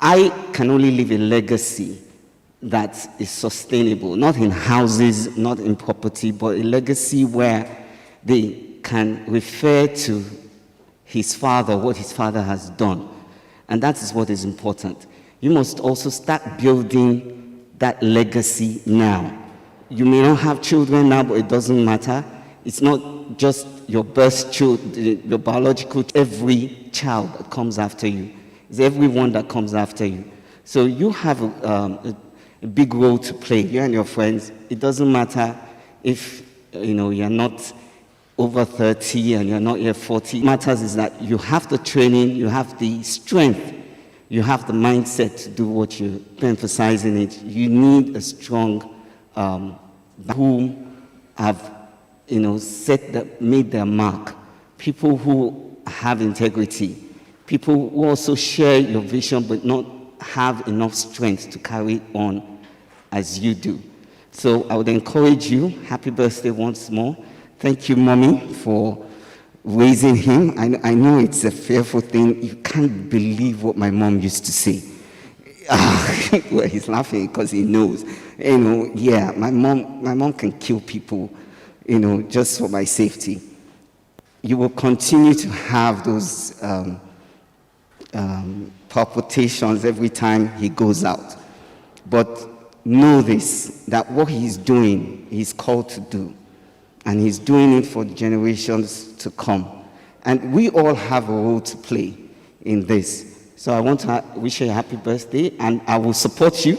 I can only leave a legacy that is sustainable, not in houses, not in property, but a legacy where they can refer to his father, what his father has done. And that is what is important. You must also start building that legacy now. You may not have children now, but it doesn't matter. It's not just your birth child, your biological, every child that comes after you. It's everyone that comes after you. So you have a big role to play, you and your friends. It doesn't matter if you're not over 30 and you're not yet 40. What matters is that you have the training, you have the strength, you have the mindset to do what you're emphasizing it. You need a strong who have made their mark, people who have integrity, people who also share your vision but not have enough strength to carry it on as you do. So I would encourage you, happy birthday once more. Thank you, Mommy, for raising him. I know it's a fearful thing. You can't believe what my mom used to say. Well, he's laughing because he knows. Yeah, my mom can kill people, just for my safety. You will continue to have those palpitations every time he goes out. But know this, that what he's doing, he's called to do. And he's doing it for generations to come. And we all have a role to play in this. So I want to wish you a happy birthday, and I will support you.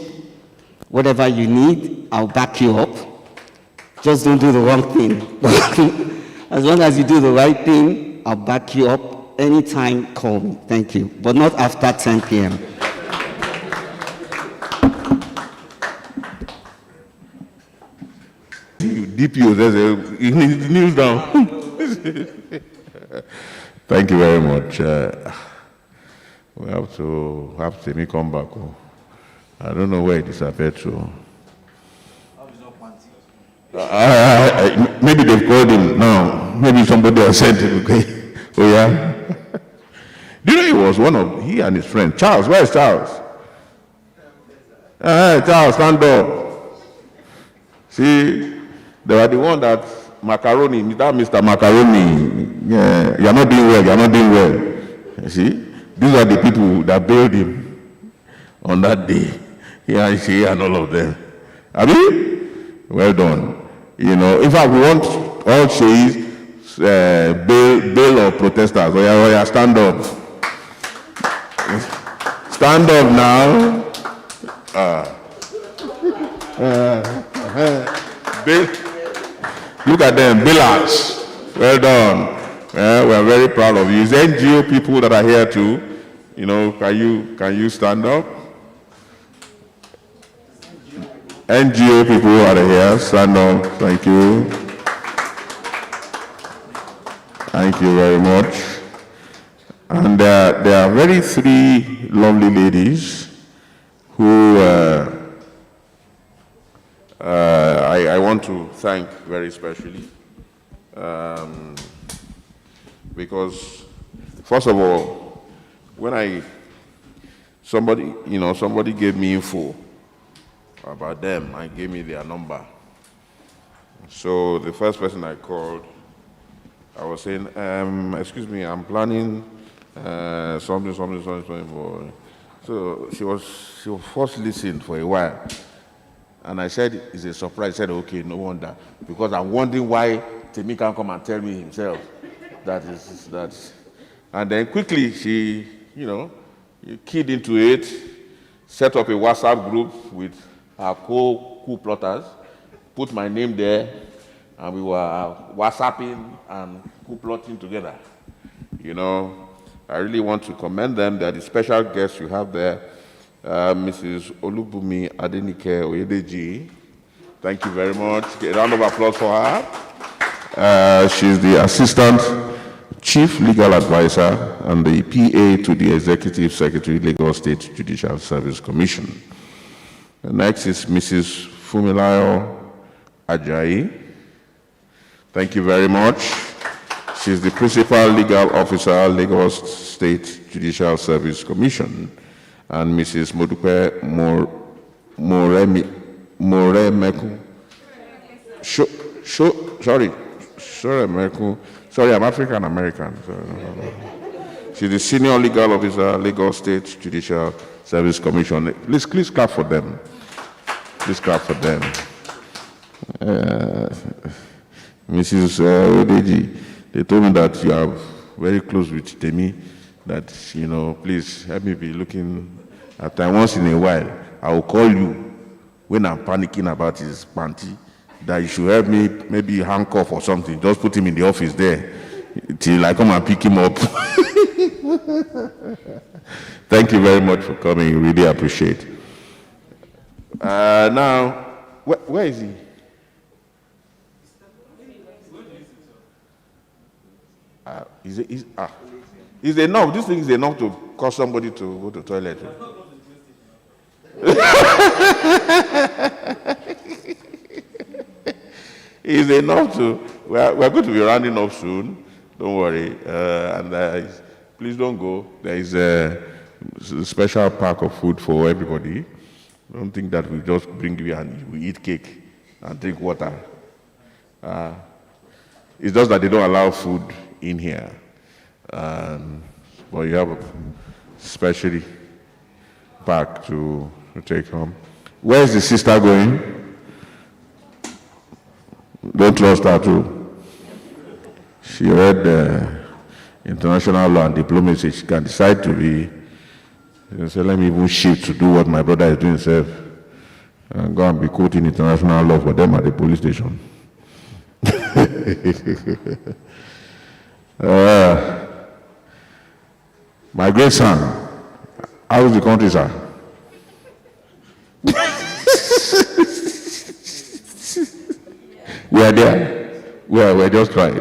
Whatever you need, I'll back you up. Just don't do the wrong thing. As long as you do the right thing, I'll back you up. Anytime, call me. Thank you. But not after 10 p.m. DPO says he kneels down. Thank you very much. We have to me come back. I don't know where it disappeared to. Maybe they've called him now. Maybe somebody has sent him. Okay. Oh yeah. Do you know he and his friend Charles? Where is Charles? Charles, stand up. See, they were the one that Macaroni, that Mr. Macaroni. Yeah, you're not doing well. You're not doing well. You see, these are the people that bailed him on that day. He and she and all of them. Well done. In fact, we want all Sheis bail of protesters. Oh yeah, stand up. Stand up now. Look at them, bailers. Well done. We're very proud of you. Is NGO people that are here too? Can you stand up? NGO people who are here, stand up. Thank you. Thank you very much. And there are three lovely ladies who I want to thank very specially. Because, first of all, when somebody gave me info about them and gave me their number. So the first person I called, I was saying, excuse me, I'm planning something for. So she was first listened for a while. And I said, it's a surprise. She said, okay, no wonder. Because I'm wondering why Temi can't come and tell me himself that. And then quickly she, keyed into it, set up a WhatsApp group with our co-plotters, put my name there, and we were WhatsApping and co-plotting together. I really want to commend them. They're the special guests you have there. Mrs. Olubumi Adenike Oyedeji. Thank you very much. A round of applause for her. She's the Assistant Chief Legal Advisor and the PA to the Executive Secretary, Lagos State Judicial Service Commission. Next is Mrs. Fumilayo Ajayi. Thank you very much. She's the Principal Legal Officer, Lagos State Judicial Service Commission. And Mrs. Modupe Moremeku. Meku. Sorry, I'm African American. She's the senior legal officer, Lagos State Judicial Service Commission. Please clap for them. Please clap for them. Mrs. Odeji, they told me that you are very close with Temi, that, please help me be looking at time. Once in a while, I will call you when I'm panicking about his panty, that you should help me, maybe handcuff or something. Just put him in the office there till I come and pick him up. Thank you very much for coming. Really appreciate. Now, where is he? Is enough. This thing is enough to cause somebody to go to the toilet. Is enough to. We're going to be rounding up soon. Don't worry. Please don't go. There is a special pack of food for everybody. Don't think that we just bring you and we eat cake and drink water. It's just that they don't allow food in here. But you have a specially pack to take home. Where is the sister going? Don't trust her too. She read international law and diplomacy. She can decide to be, say, let me even shift to do what my brother is doing himself. And go and be quoting international law for them at the police station. My great son, how is the country, sir? We are there. We're just trying.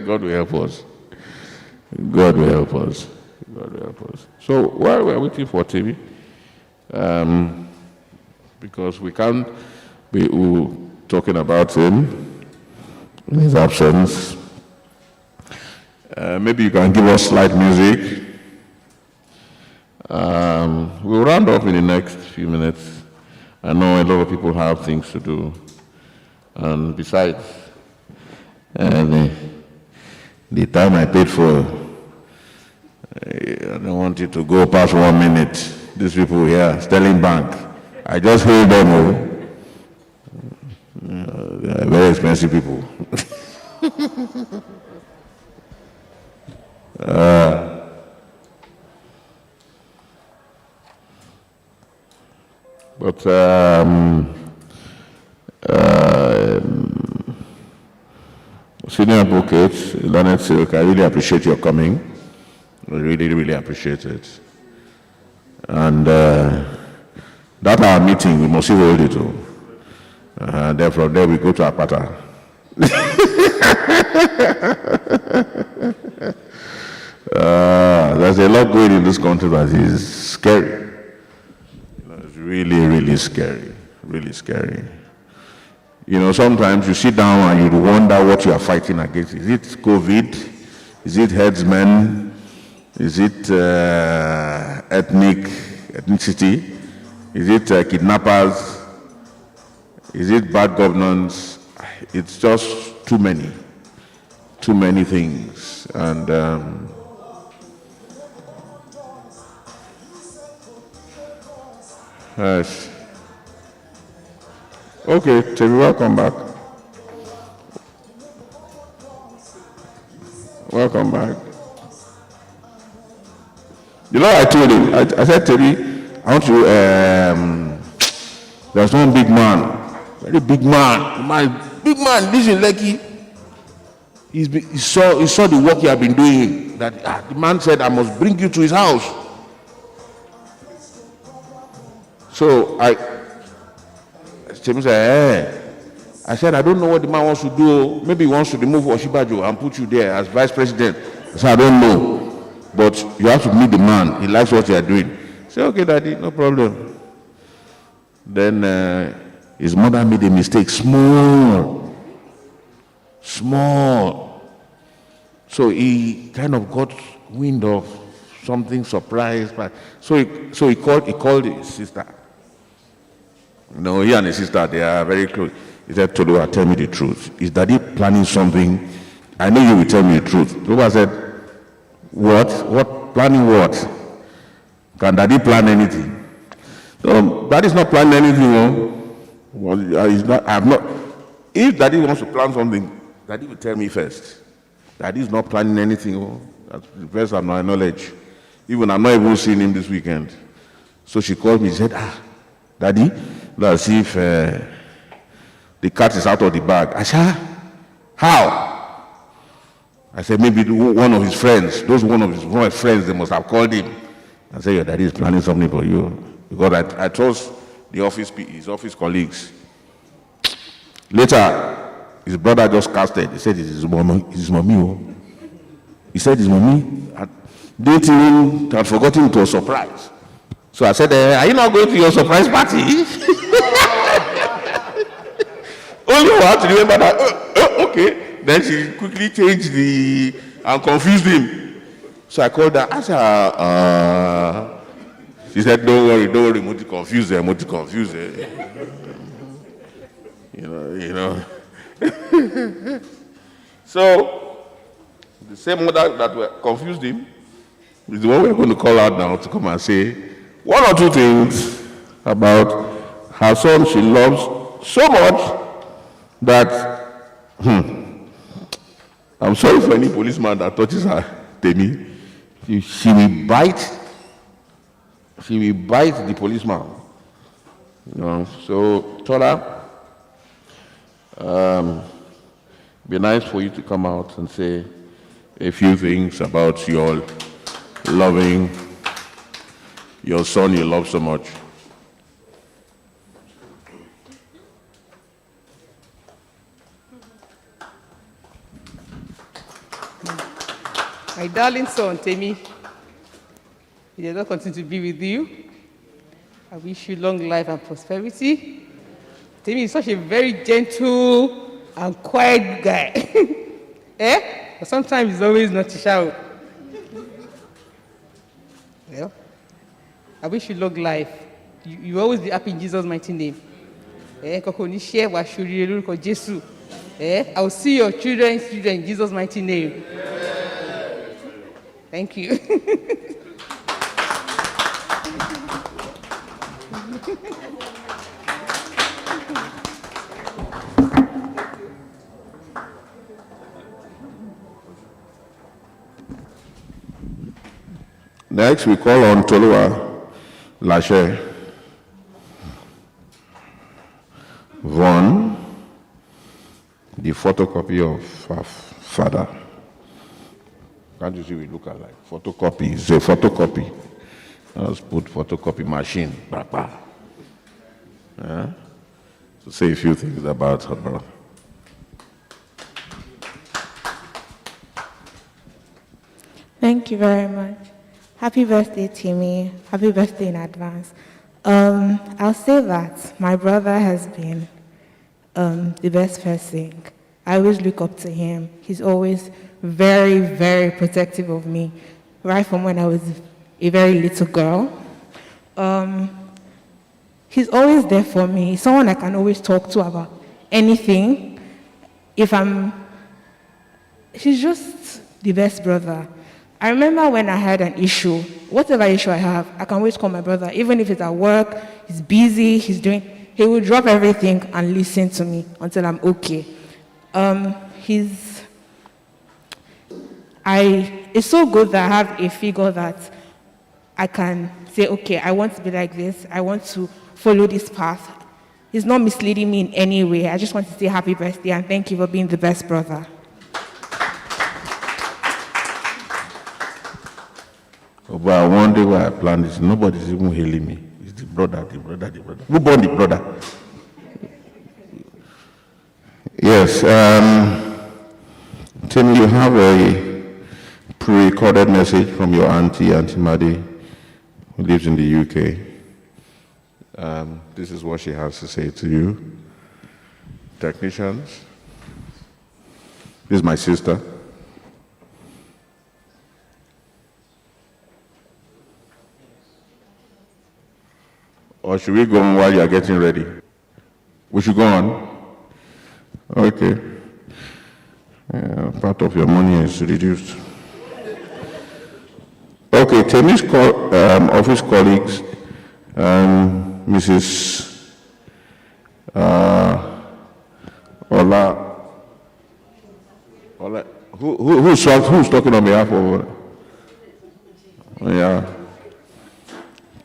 God will help us. God will help us. God will help us. So while we're waiting for TV, because we can't be talking about him in his absence, maybe you can give us light music. We'll round up in the next few minutes. I know a lot of people have things to do. And besides, the time I paid for, I don't want it to go past 1 minute. These people here, Sterling Bank, I just heard them. They are very expensive people. Senior advocate, Leonard Silk, I really appreciate your coming. I really, really appreciate it. And that our meeting, we must hold it. Then from there we go to Apata. There's a lot going in this country that is scary. It's really, really scary. Really scary. Sometimes you sit down and you wonder what you are fighting against. Is it COVID? Is it herdsmen? Is it ethnicity? Is it kidnappers? Is it bad governance? It's just too many things. And yes. Okay, Terry, welcome back. Welcome back. I told him, I said, Terry, I want you, there's one big man, very big man, big man, this is Lekki. He saw the work he had been doing, that the man said, I must bring you to his house. So James said, I said, I don't know what the man wants to do. Maybe he wants to remove Oshibajo and put you there as vice president. I said, I don't know. But you have to meet the man. He likes what you are doing. I said, okay, Daddy, no problem. Then his mother made a mistake. Small. So he kind of got wind of something, surprised. So he called his sister. No, he and his sister, they are very close. He said, Toluwa, tell me the truth. Is Daddy planning something? I know you will tell me the truth. Toluwa said, what? What? Planning what? Can Daddy plan anything? No, Daddy's not planning anything. No. Well, he's not, I have not. If Daddy wants to plan something, Daddy will tell me first. Daddy's not planning anything. Oh. That's the best of my knowledge. Even I'm not even seeing him this weekend. So she called me and said, Daddy, let's see if the cat is out of the bag. I said, how? I said, maybe one of his friends, one of his friends, they must have called him. I said, your daddy is planning something for you. Because I trust his office colleagues. Later, his brother just casted. He said, it's his mommy. Oh. He said, his mommy. Didn't even had forgotten it was a surprise. So I said, are you not going to your surprise party? Only one to remember that, okay. Then she quickly changed and confused him. So I called her. I said, she said, don't worry, Moti confuse her. You know. So, the same mother that confused him is the one we're going to call out now to come and say one or two things about her son she loves so much that, I'm sorry for any policeman that touches her, Temi. She will bite the policeman. You know, so Tola, be nice for you to come out and say a few things about your loving your son you love so much. My darling son, Temi, may the Lord continue to be with you. I wish you long life and prosperity. Temi is such a very gentle and quiet guy. But sometimes he's always not to shout. Well, I wish you long life. You always be happy in Jesus' mighty name. I will see your children's children in Jesus' mighty name. Thank you. Next, we call on Toluwa Lashe Von, the photocopy of her father. Can't you see we look alike? Photocopy, it's a photocopy. Let's put photocopy machine. Yeah? To say a few things about her brother. Thank you very much. Happy birthday, Timmy. Happy birthday in advance. I'll say that my brother has been the best person. I always look up to him. He's always very, very protective of me, right from when I was a very little girl. He's always there for me. He's someone I can always talk to about anything. He's just the best brother. I remember when I had an issue, whatever issue I have, I can always call my brother, even if it's at work, he's busy, he will drop everything and listen to me until I'm okay. It's so good that I have a figure that I can say, okay, I want to be like this, I want to follow this path. He's not misleading me in any way. I just want to say happy birthday and thank you for being the best brother. But one day why I planned this, nobody's even hailing me. It's the brother. Who born the brother? Yes, Tim, you have a pre-recorded message from your Auntie Madi, who lives in the UK. This is what she has to say to you. Technicians, this is my sister. Or should we go on while you are getting ready? We should go on. Okay. Part of your money is reduced. Okay, Temi's office colleagues, Mrs. Ola, who's talking on behalf of? Yeah.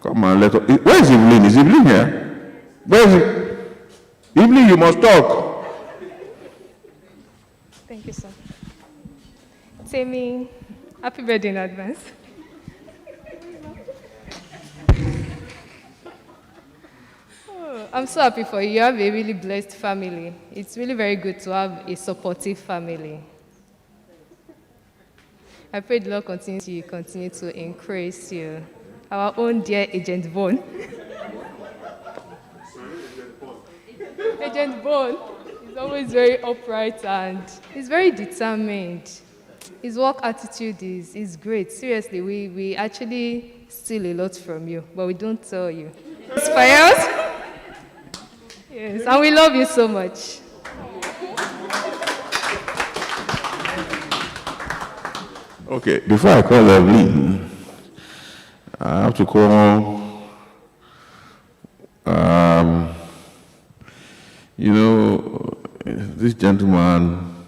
Come on, where is Evelyn? Is Evelyn here? Where is it? Evelyn, you must talk. Thank you, sir. Temi, happy birthday in advance. Oh, I'm so happy for you. You have a really blessed family. It's really very good to have a supportive family. I pray the Lord continue to increase you. Our own dear Agent Bone. Agent Bone is always very upright and he's very determined. His work attitude is great. Seriously, we actually steal a lot from you, but we don't tell you. Inspired? Yes, and we love you so much. Okay, before I call Evelyn, I have to call, this gentleman,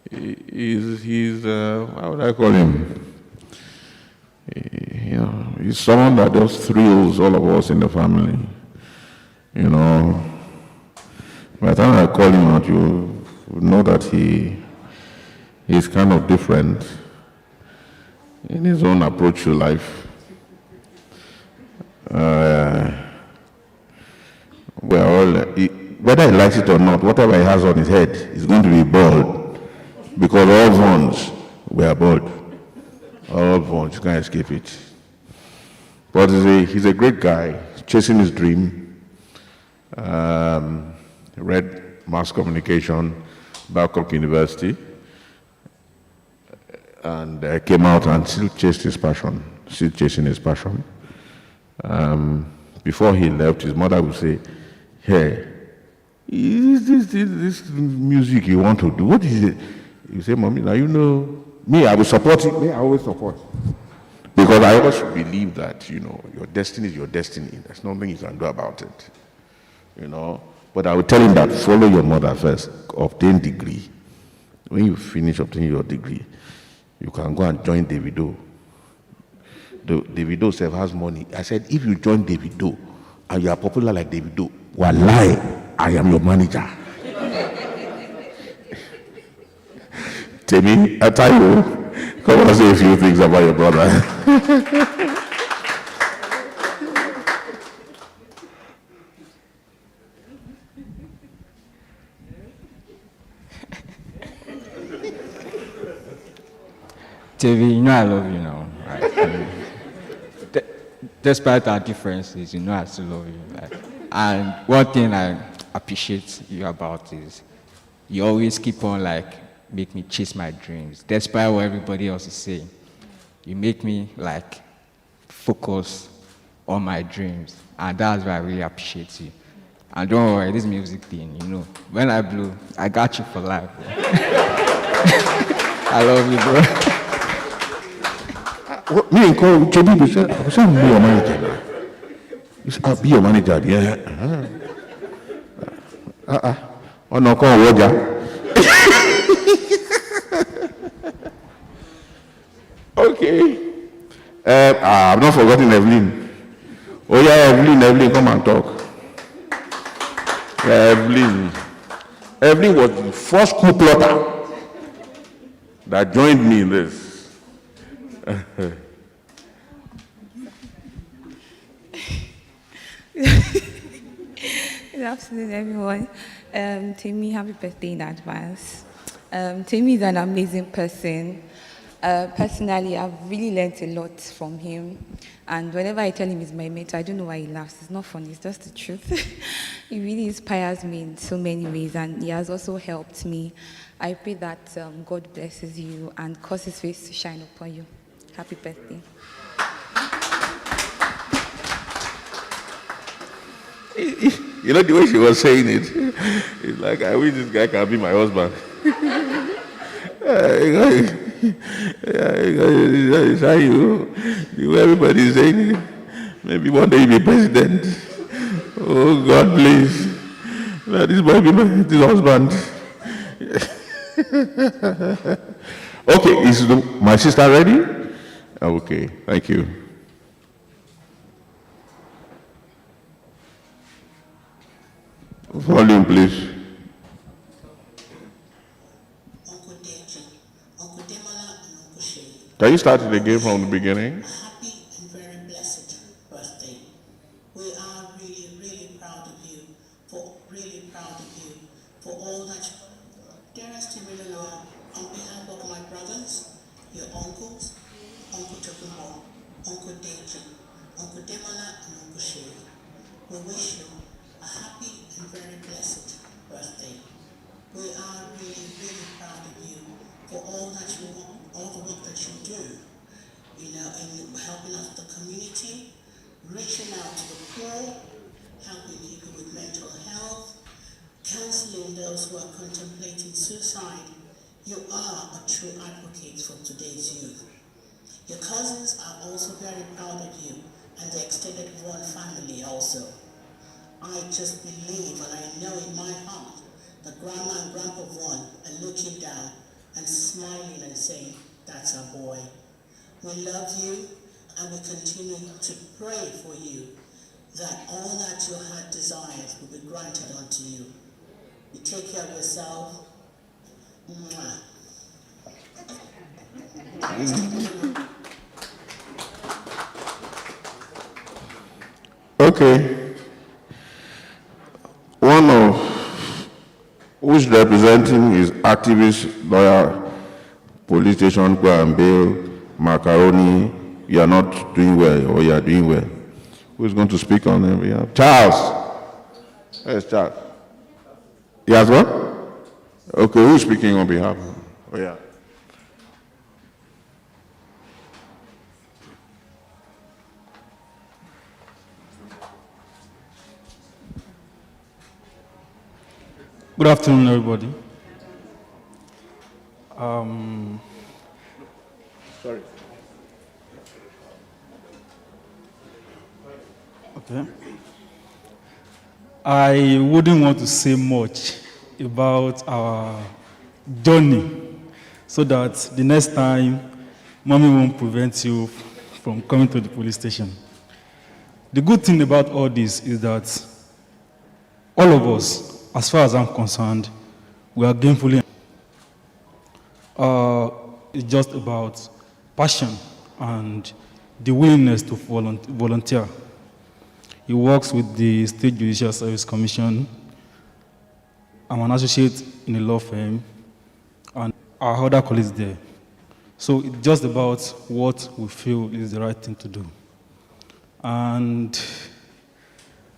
he's how would I call him? He's someone that just thrills all of us in the family. By the time I call him out, you know that he's kind of different in his own approach to life. Whether he likes it or not, whatever he has on his head is going to be bald, because all Vons were bald. All Vons, you can't escape it. But he's a great guy, chasing his dream. Read mass communication, Babcock University, and came out and still chasing his passion. Before he left, his mother would say, "Hey, is this music you want to do? What is it?" You say, "Mommy, now you know me. I will support it. Me, I always support." Because I always believe that your destiny is your destiny. There's nothing you can do about it. But I will tell him that follow your mother first, obtain degree. When you finish obtaining your degree, you can go and join Davido. Davido self has money. I said, if you join Davido and you are popular like Davido, wallahi, I am your manager. Temi, I tell you, come and say a few things about your brother. Temi, I love you now. Right? Despite our differences, I still love you. Right? And one thing I appreciate you about is you always keep on make me chase my dreams, despite what everybody else is saying. You make me focus on my dreams, and that's why I really appreciate you. And don't worry, this music thing, when I blow, I got you for life. I love you, bro. Me and Cole, JB, I was be your manager. I'll be your manager, yeah. Oh no, call Roger. Okay. I've not forgotten Evelyn. Oh yeah, Evelyn, come and talk. Evelyn was the first coup plotter that joined me in this. Good afternoon, everyone. Temi, happy birthday in advance. Temi is an amazing person. Personally, I've really learned a lot from him. And whenever I tell him he's my mate, I don't know why he laughs. It's not funny, it's just the truth. He really inspires me in so many ways, and he has also helped me. I pray that God blesses you and causes his face to shine upon you. Happy birthday. You know the way she was saying it? It's like, I wish this guy can be my husband. It's how the way everybody is saying it. Maybe one day you'll be president. Oh, God, please. Let this boy be his husband. Okay, is my sister ready? Okay, thank you. Volume, please. Can you start it again from the beginning? Happy and very blessed birthday. We are really, really proud of you, for all that you dearest Emiliola, on behalf of my brothers, your uncles, Uncle Tokumbo, Uncle Deji, Uncle Demola, and Uncle Shay. We wish you a happy and very blessed birthday. We are really, really proud of you for all that you want, all the work that you do, in helping out the community, reaching out to the poor, helping people with mental health, counseling those who are contemplating suicide. You are a true advocate for today's youth. Your cousins are also very proud of you, and the extended Vaughan family also. I just believe, and I know in my heart, that Grandma and Grandpa Vaughan are looking down and smiling and saying, that's our boy. We love you, and we continue to pray for you that all that your heart desires will be granted unto you. You take care of yourself. Mwah. Okay. One of who's representing is activist, lawyer, police station, go and bail, macaroni, you are not doing well, or you are doing well. Who's going to speak on their behalf? Charles. Yes, Charles. Yes, what? Okay, who's speaking on behalf? Oh, yeah. Good afternoon, everybody. Sorry. Okay. I wouldn't want to say much about our journey so that the next time, mommy won't prevent you from coming to the police station. The good thing about all this is that all of us, as far as I'm concerned, we are gainfully. It's just about passion and the willingness to volunteer. He works with the State Judicial Service Commission. I'm an associate in a law firm, and our other colleagues there. So it's just about what we feel is the right thing to do. And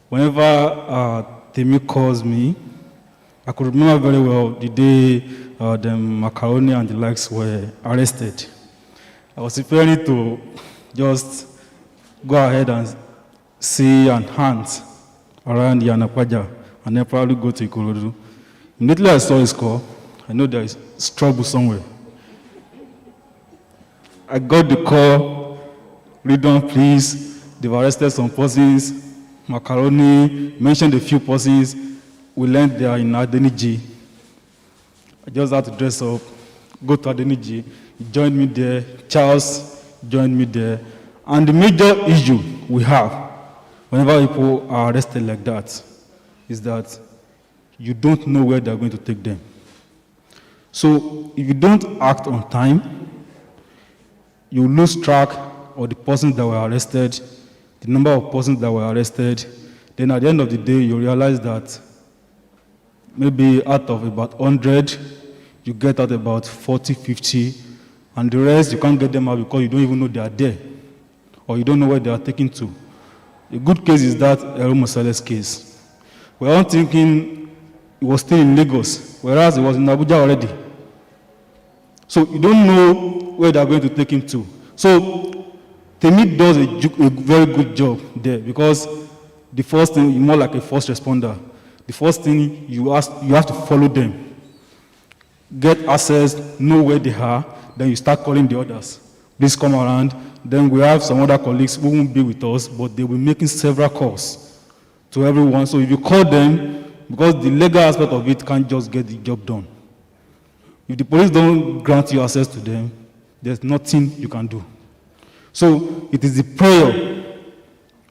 whenever Temi calls me, I could remember very well the day the Macaroni and the likes were arrested. I was preparing to just go ahead and see and hunt around Yanakwaja and then probably go to Ikorodu. Immediately I saw his call, I know there is trouble somewhere. I got the call, Redon, please, they've arrested some persons, Macaroni, mentioned a few persons. We learned they are in Adeniji. I just had to dress up, go to Adeniji. He joined me there. Charles joined me there. And the major issue we have whenever people are arrested like that is that you don't know where they're going to take them. So if you don't act on time, you lose track of the persons that were arrested, the number of persons that were arrested. Then at the end of the day, you realize that maybe out of about 100, you get out about 40, 50, and the rest, you can't get them out because you don't even know they are there, or you don't know where they are taken to. A good case is that Eru Musale's case. We're all thinking it was still in Lagos, whereas it was in Abuja already. So you don't know where they are going to take him to. So Temi does a very good job there because the first thing, you're more like a first responder. The first thing you have to follow them. Get access, know where they are, then you start calling the others. Please come around. Then we have some other colleagues who won't be with us, but they'll be making several calls to everyone. So if you call them, because the legal aspect of it can't just get the job done. If the police don't grant you access to them, there's nothing you can do. So it is the prayer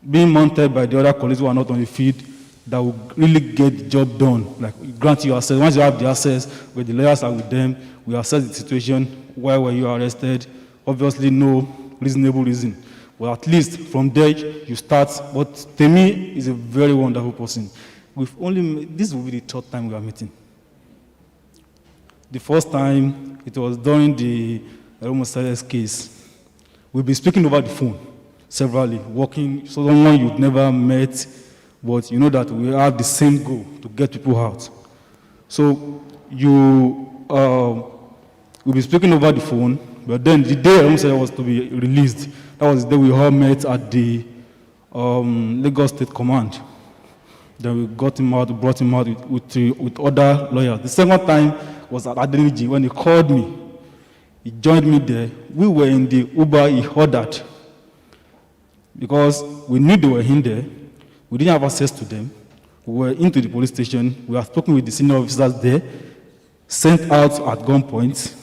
being mounted by the other colleagues who are not on the field that will really get the job done. Like grant you access. Once you have the access, where the lawyers are with them, we assess the situation, why were you arrested, obviously no reasonable reason. But at least from there you start. But Temi is a very wonderful person. This will be the third time we are meeting. The first time, it was during the Romosales case. We've been speaking over the phone severally, working, someone you've never met, but you know that we have the same goal, to get people out. So we'll be speaking over the phone, but then the day Romosales was to be released, that was the day we all met at the Lagos State Command. Then we got him out, brought him out with other lawyers. The second time was at Adeniji when he called me. He joined me there. We were in the Uber he ordered because we knew they were in there. We didn't have access to them. We were into the police station. We had spoken with the senior officers there, sent out at gunpoint.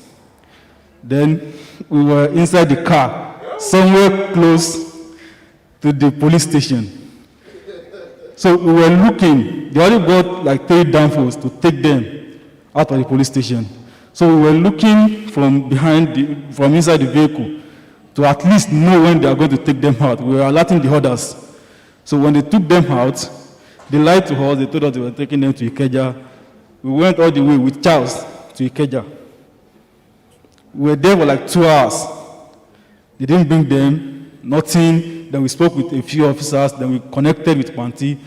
Then we were inside the car, somewhere close to the police station. So we were looking. They only got like 3 downfalls to take them out of the police station. So we were looking from inside the vehicle to at least know when they are going to take them out. We were alerting the others. So when they took them out, they lied to us. They told us they were taking them to Ikeja. We went all the way with Charles to Ikeja. We were there for like 2 hours. They didn't bring them, nothing. Then we spoke with a few officers. Then we connected with Panti.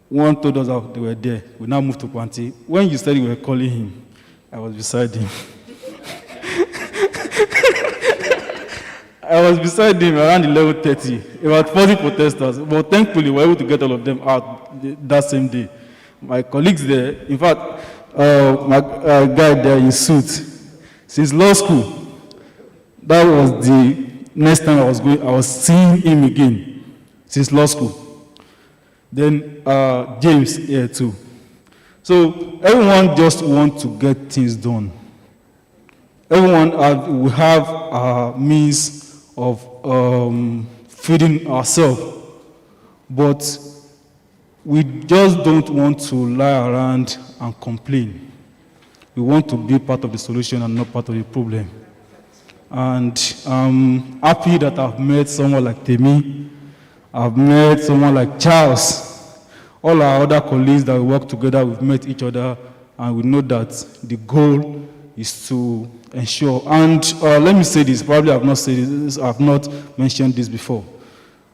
One told us that they were there. We now moved to Panti. When you said you were calling him, I was beside him. I was beside him around 11:30. About 40 protesters. But thankfully, we were able to get all of them out that same day. My colleagues there, in fact, my guy there in suit, since law school, that was the next time I was seeing him again, since law school. Then James here too. So everyone just wants to get things done. Everyone will have a means of feeding ourselves, but we just don't want to lie around and complain. We want to be part of the solution and not part of the problem. And I'm happy that I've met someone like Temi. I've met someone like Charles. All our other colleagues that we work together, we've met each other, and we know that the goal is to ensure. And let me say this, probably I've not said this, I've not mentioned this before.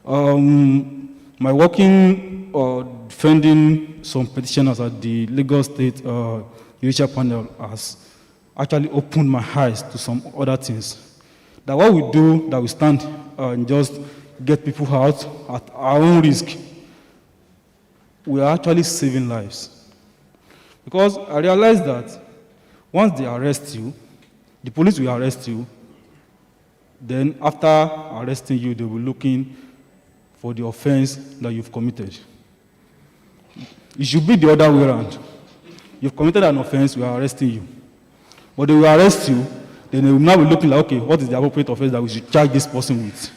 My working defending some petitioners at the Lagos State Judicial Panel has actually opened my eyes to some other things. That what we do, that we stand and just get people out at our own risk, we are actually saving lives. Because I realized that once they arrest you, the police will arrest you, then after arresting you, they will be looking for the offense that you've committed. It should be the other way around. You've committed an offense, we are arresting you. But they will arrest you, then they will now be looking like, okay, what is the appropriate offense that we should charge this person with?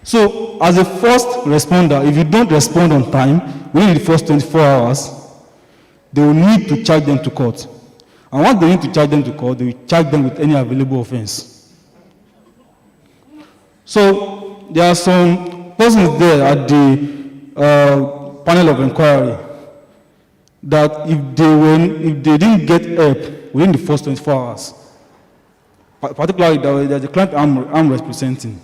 So, as a first responder, if you don't respond on time, within the first 24 hours, they will need to charge them to court. And once they need to charge them to court, they will charge them with any available offense. So, there are some persons there at the panel of inquiry that if they didn't get help within the first 24 hours, particularly there's a client I'm representing,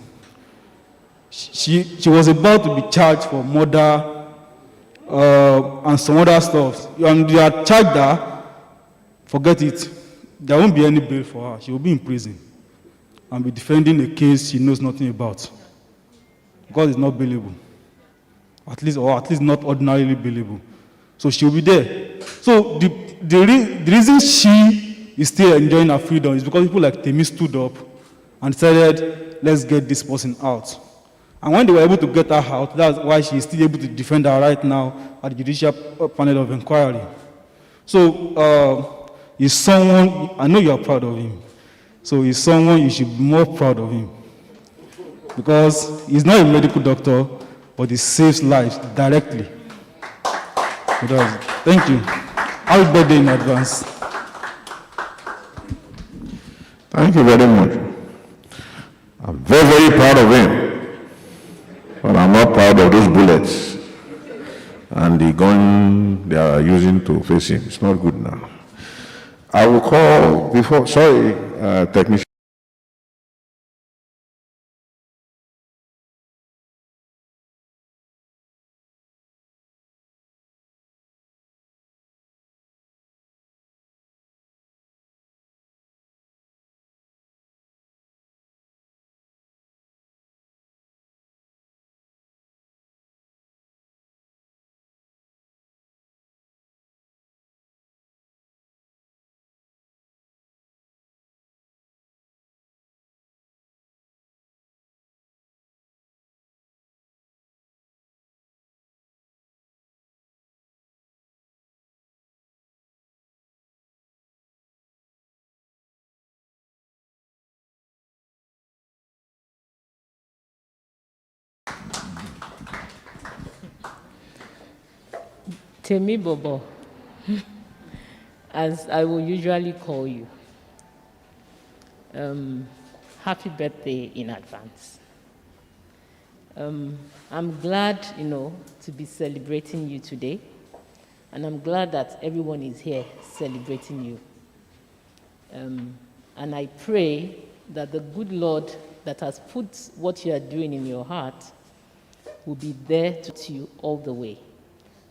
she was about to be charged for murder and some other stuff. And they had charged her, forget it, there won't be any bail for her. She will be in prison and be defending a case she knows nothing about because it's not bailable. at least not ordinarily believable. So she'll be there. So the reason she is still enjoying her freedom is because people like Temi stood up and decided, let's get this person out. And when they were able to get her out, that's why she is still able to defend her right now at the Judicial Panel of Inquiry. So he's someone, I know you are proud of him. So he's someone you should be more proud of him. Because he's not a medical doctor, but he saves lives directly. Thank you. Happy birthday in advance. Thank you very much. I'm very, very proud of him. But I'm not proud of those bullets and the gun they are using to face him. It's not good now. I will call before, sorry, technician. Temi Bobo, as I will usually call you. Happy birthday in advance. I'm glad, to be celebrating you today, and I'm glad that everyone is here celebrating you. And I pray that the good Lord that has put what you are doing in your heart will be there to you all the way.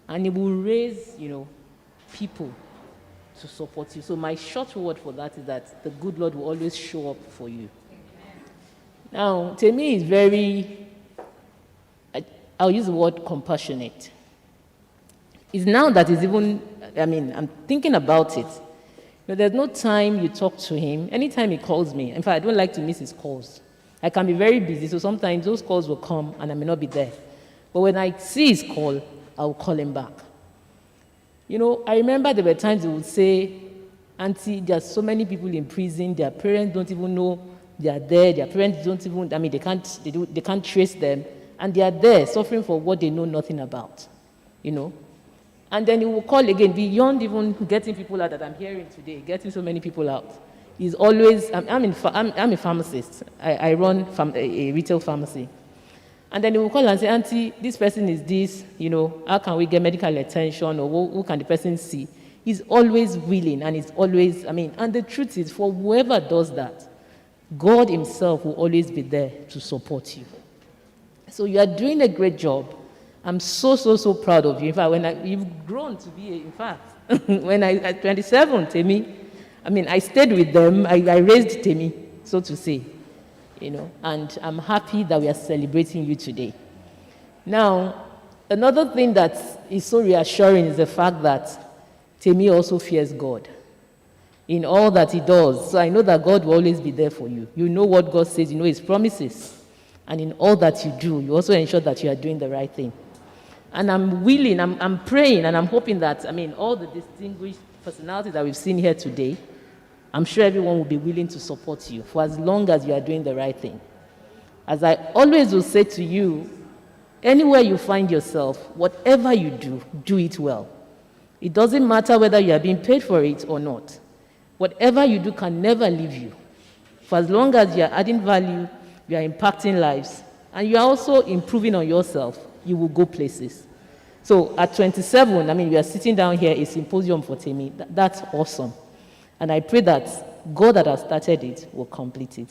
And it will raise, people to support you. So my short word for that is that the good Lord will always show up for you. Now, Temi is very, I'll use the word compassionate. It's now that he's even, I'm thinking about it. There's no time you talk to him. Anytime he calls me, in fact, I don't like to miss his calls. I can be very busy, so sometimes those calls will come and I may not be there. But when I see his call, I'll call him back. I remember there were times he would say, Auntie, there are so many people in prison, their parents don't even know they are there, their parents don't even, they can't trace them, and they are there suffering for what they know nothing about, And then he will call again, beyond even getting people out that I'm hearing today, getting so many people out. He's always, I'm a pharmacist. I run a retail pharmacy. And then he will call and say, Auntie, this person is this, how can we get medical attention, or who can the person see? He's always willing, and he's always, and the truth is, for whoever does that, God himself will always be there to support you. So you are doing a great job. I'm so, so, so proud of you. In fact, you've grown to be, when at 27, Temi, I stayed with them, I raised Temi, so to say. And I'm happy that we are celebrating you today. Now, another thing that is so reassuring is the fact that Temi also fears God in all that he does. So I know that God will always be there for you. You know what God says, you know his promises. And in all that you do, you also ensure that you are doing the right thing. And I'm willing, I'm praying, and I'm hoping that, all the distinguished personalities that we've seen here today, I'm sure everyone will be willing to support you for as long as you are doing the right thing. As I always will say to you, anywhere you find yourself, whatever you do, do it well. It doesn't matter whether you are being paid for it or not. Whatever you do can never leave you. For as long as you are adding value, you are impacting lives, and you are also improving on yourself, you will go places. So at 27, we are sitting down here, a symposium for Temi. That's awesome. And I pray that God that has started it will complete it.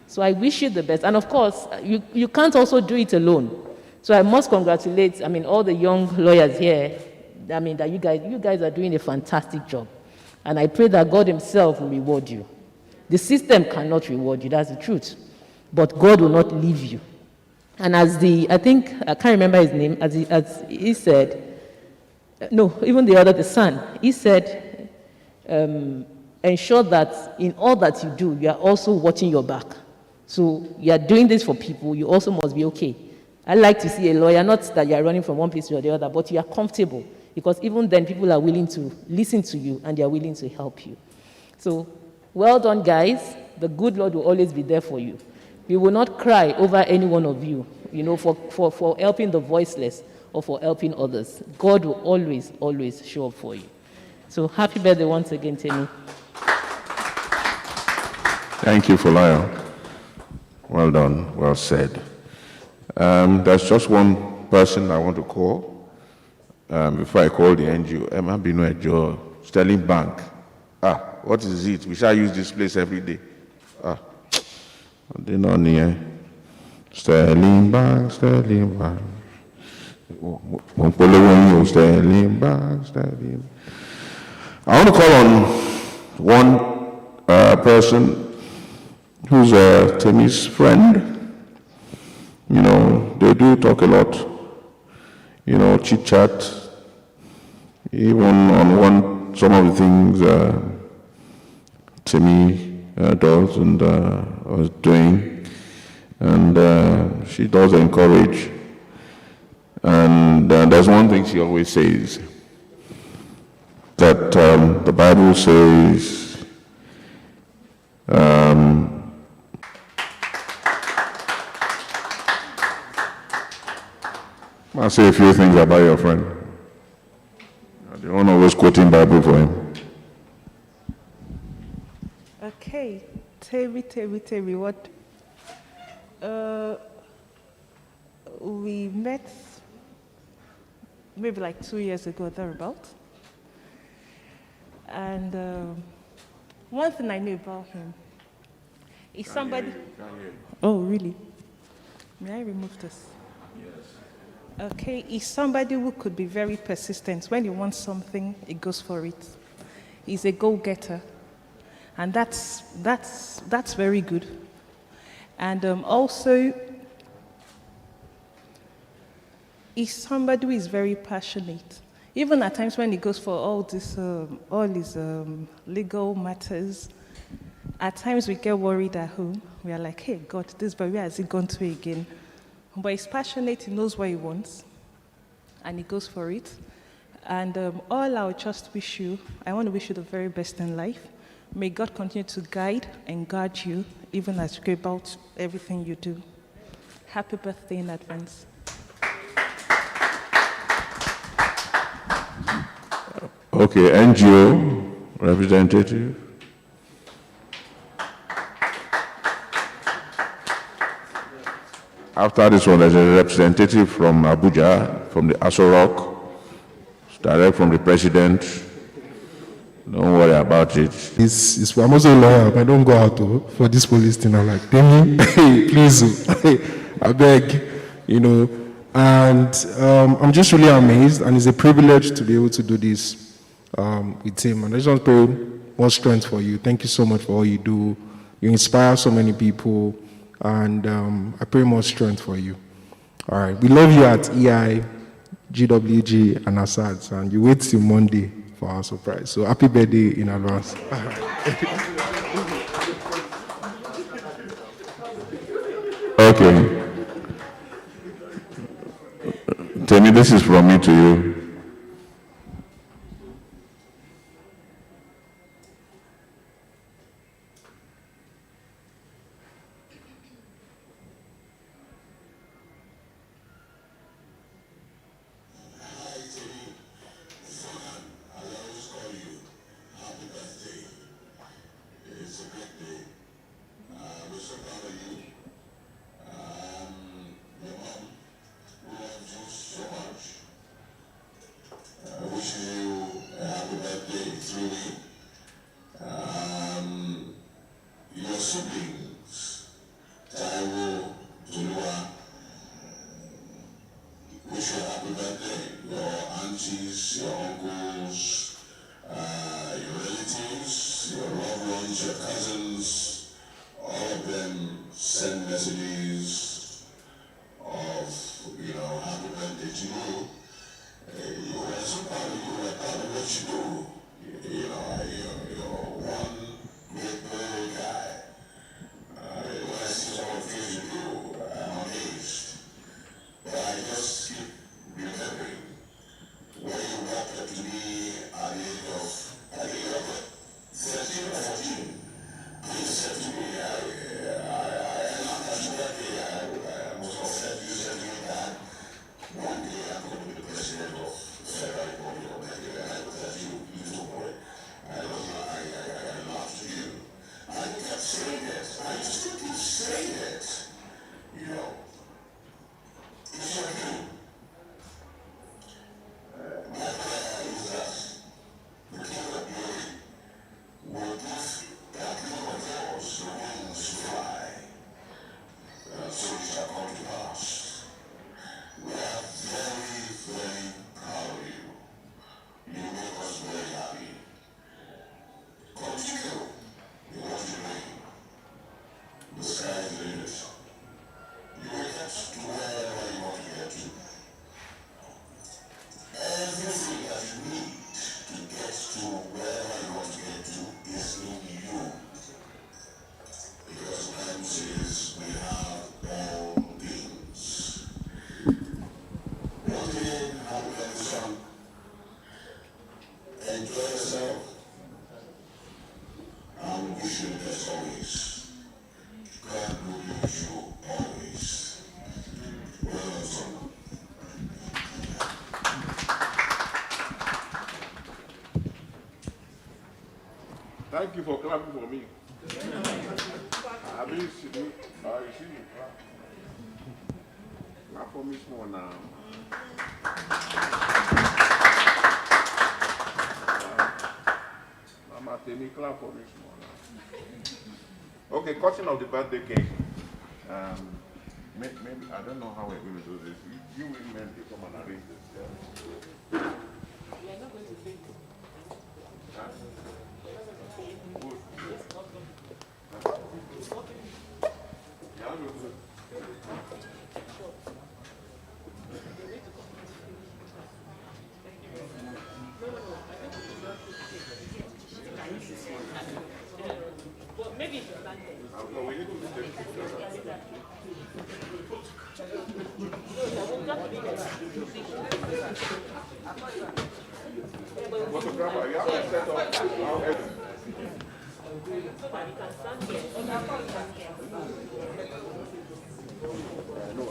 So I wish you the best. And of course, you can't also do it alone. So I must congratulate, all the young lawyers here, that you guys are doing a fantastic job. And I pray that God himself will reward you. The system cannot reward you, that's the truth. But God will not leave you. And as I can't remember his name, as he said, no, even the son, he said, ensure that in all that you do, you are also watching your back. So you are doing this for people, you also must be okay. I like to see a lawyer, not that you are running from one place to the other, but you are comfortable, because even then people are willing to listen to you and they are willing to help you. So well done, guys. The good Lord will always be there for you. We will not cry over any one of you, for helping the voiceless or for helping others. God will always, always show up for you. So happy birthday once again, Temi. Thank you, Fulaya. Well done, well said. There's just one person I want to call before I call the NGO. Emma Binoejo, Sterling Bank. What is it? We shall use this place every day. They know near Sterling Bank, Sterling Bank. Sterling Bank, Sterling. I want to call on one person who's Temi's friend. They do talk a lot, chit chat, even on some of the things Temi does and was doing, and she does encourage. And there's one thing she always says, that the Bible says, I'll say a few things about your friend. You don't always quoting Bible for him. Okay, Temi, what? We met maybe like 2 years ago, thereabout. And one thing I knew about him is somebody. Oh, really? May I remove this? Yes. Okay, he's somebody who could be very persistent. When he wants something, he goes for it. He's a go-getter, and that's very good. And also, he's somebody who is very passionate. Even at times when he goes for all his legal matters, at times we get worried at home. We are like, hey, God, this boy, where has he gone to again? But he's passionate, he knows what he wants, and he goes for it. And all I would just wish you, I want to wish you the very best in life. May God continue to guide and guard you, even as you go about everything you do. Happy birthday in advance. Okay, NGO representative. After this one, there's a representative from Abuja, from the Aso Rock, direct from the president. Don't worry about it. I'm also a lawyer, but I don't go out for this police thing. I'm like, Temi, please, I beg, And I'm just really amazed, and it's a privilege to be able to do this with him. And I just want to pray more strength for you. Thank you so much for all you do. You inspire so many people, and I pray more strength for you. All right, we love you at EI, GWG, and ASADS, and you wait till Monday for our surprise. So happy birthday in advance. Okay. Temi, this is from me to you. Thank you for clapping for me. I mean, you see me clap. Clap for me small now. Mama, tell me clap for me small now. Okay, cutting of the birthday cake. Maybe I don't know how we're going to do this. You women, you come and arrange this. Yeah. We are not going to sing. Huh? Good. Yeah, good. But maybe if you stand there. No, we need to take pictures. Photographer, you have to set up our head. Somebody can stand there. No.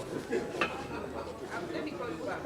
Let me call you back.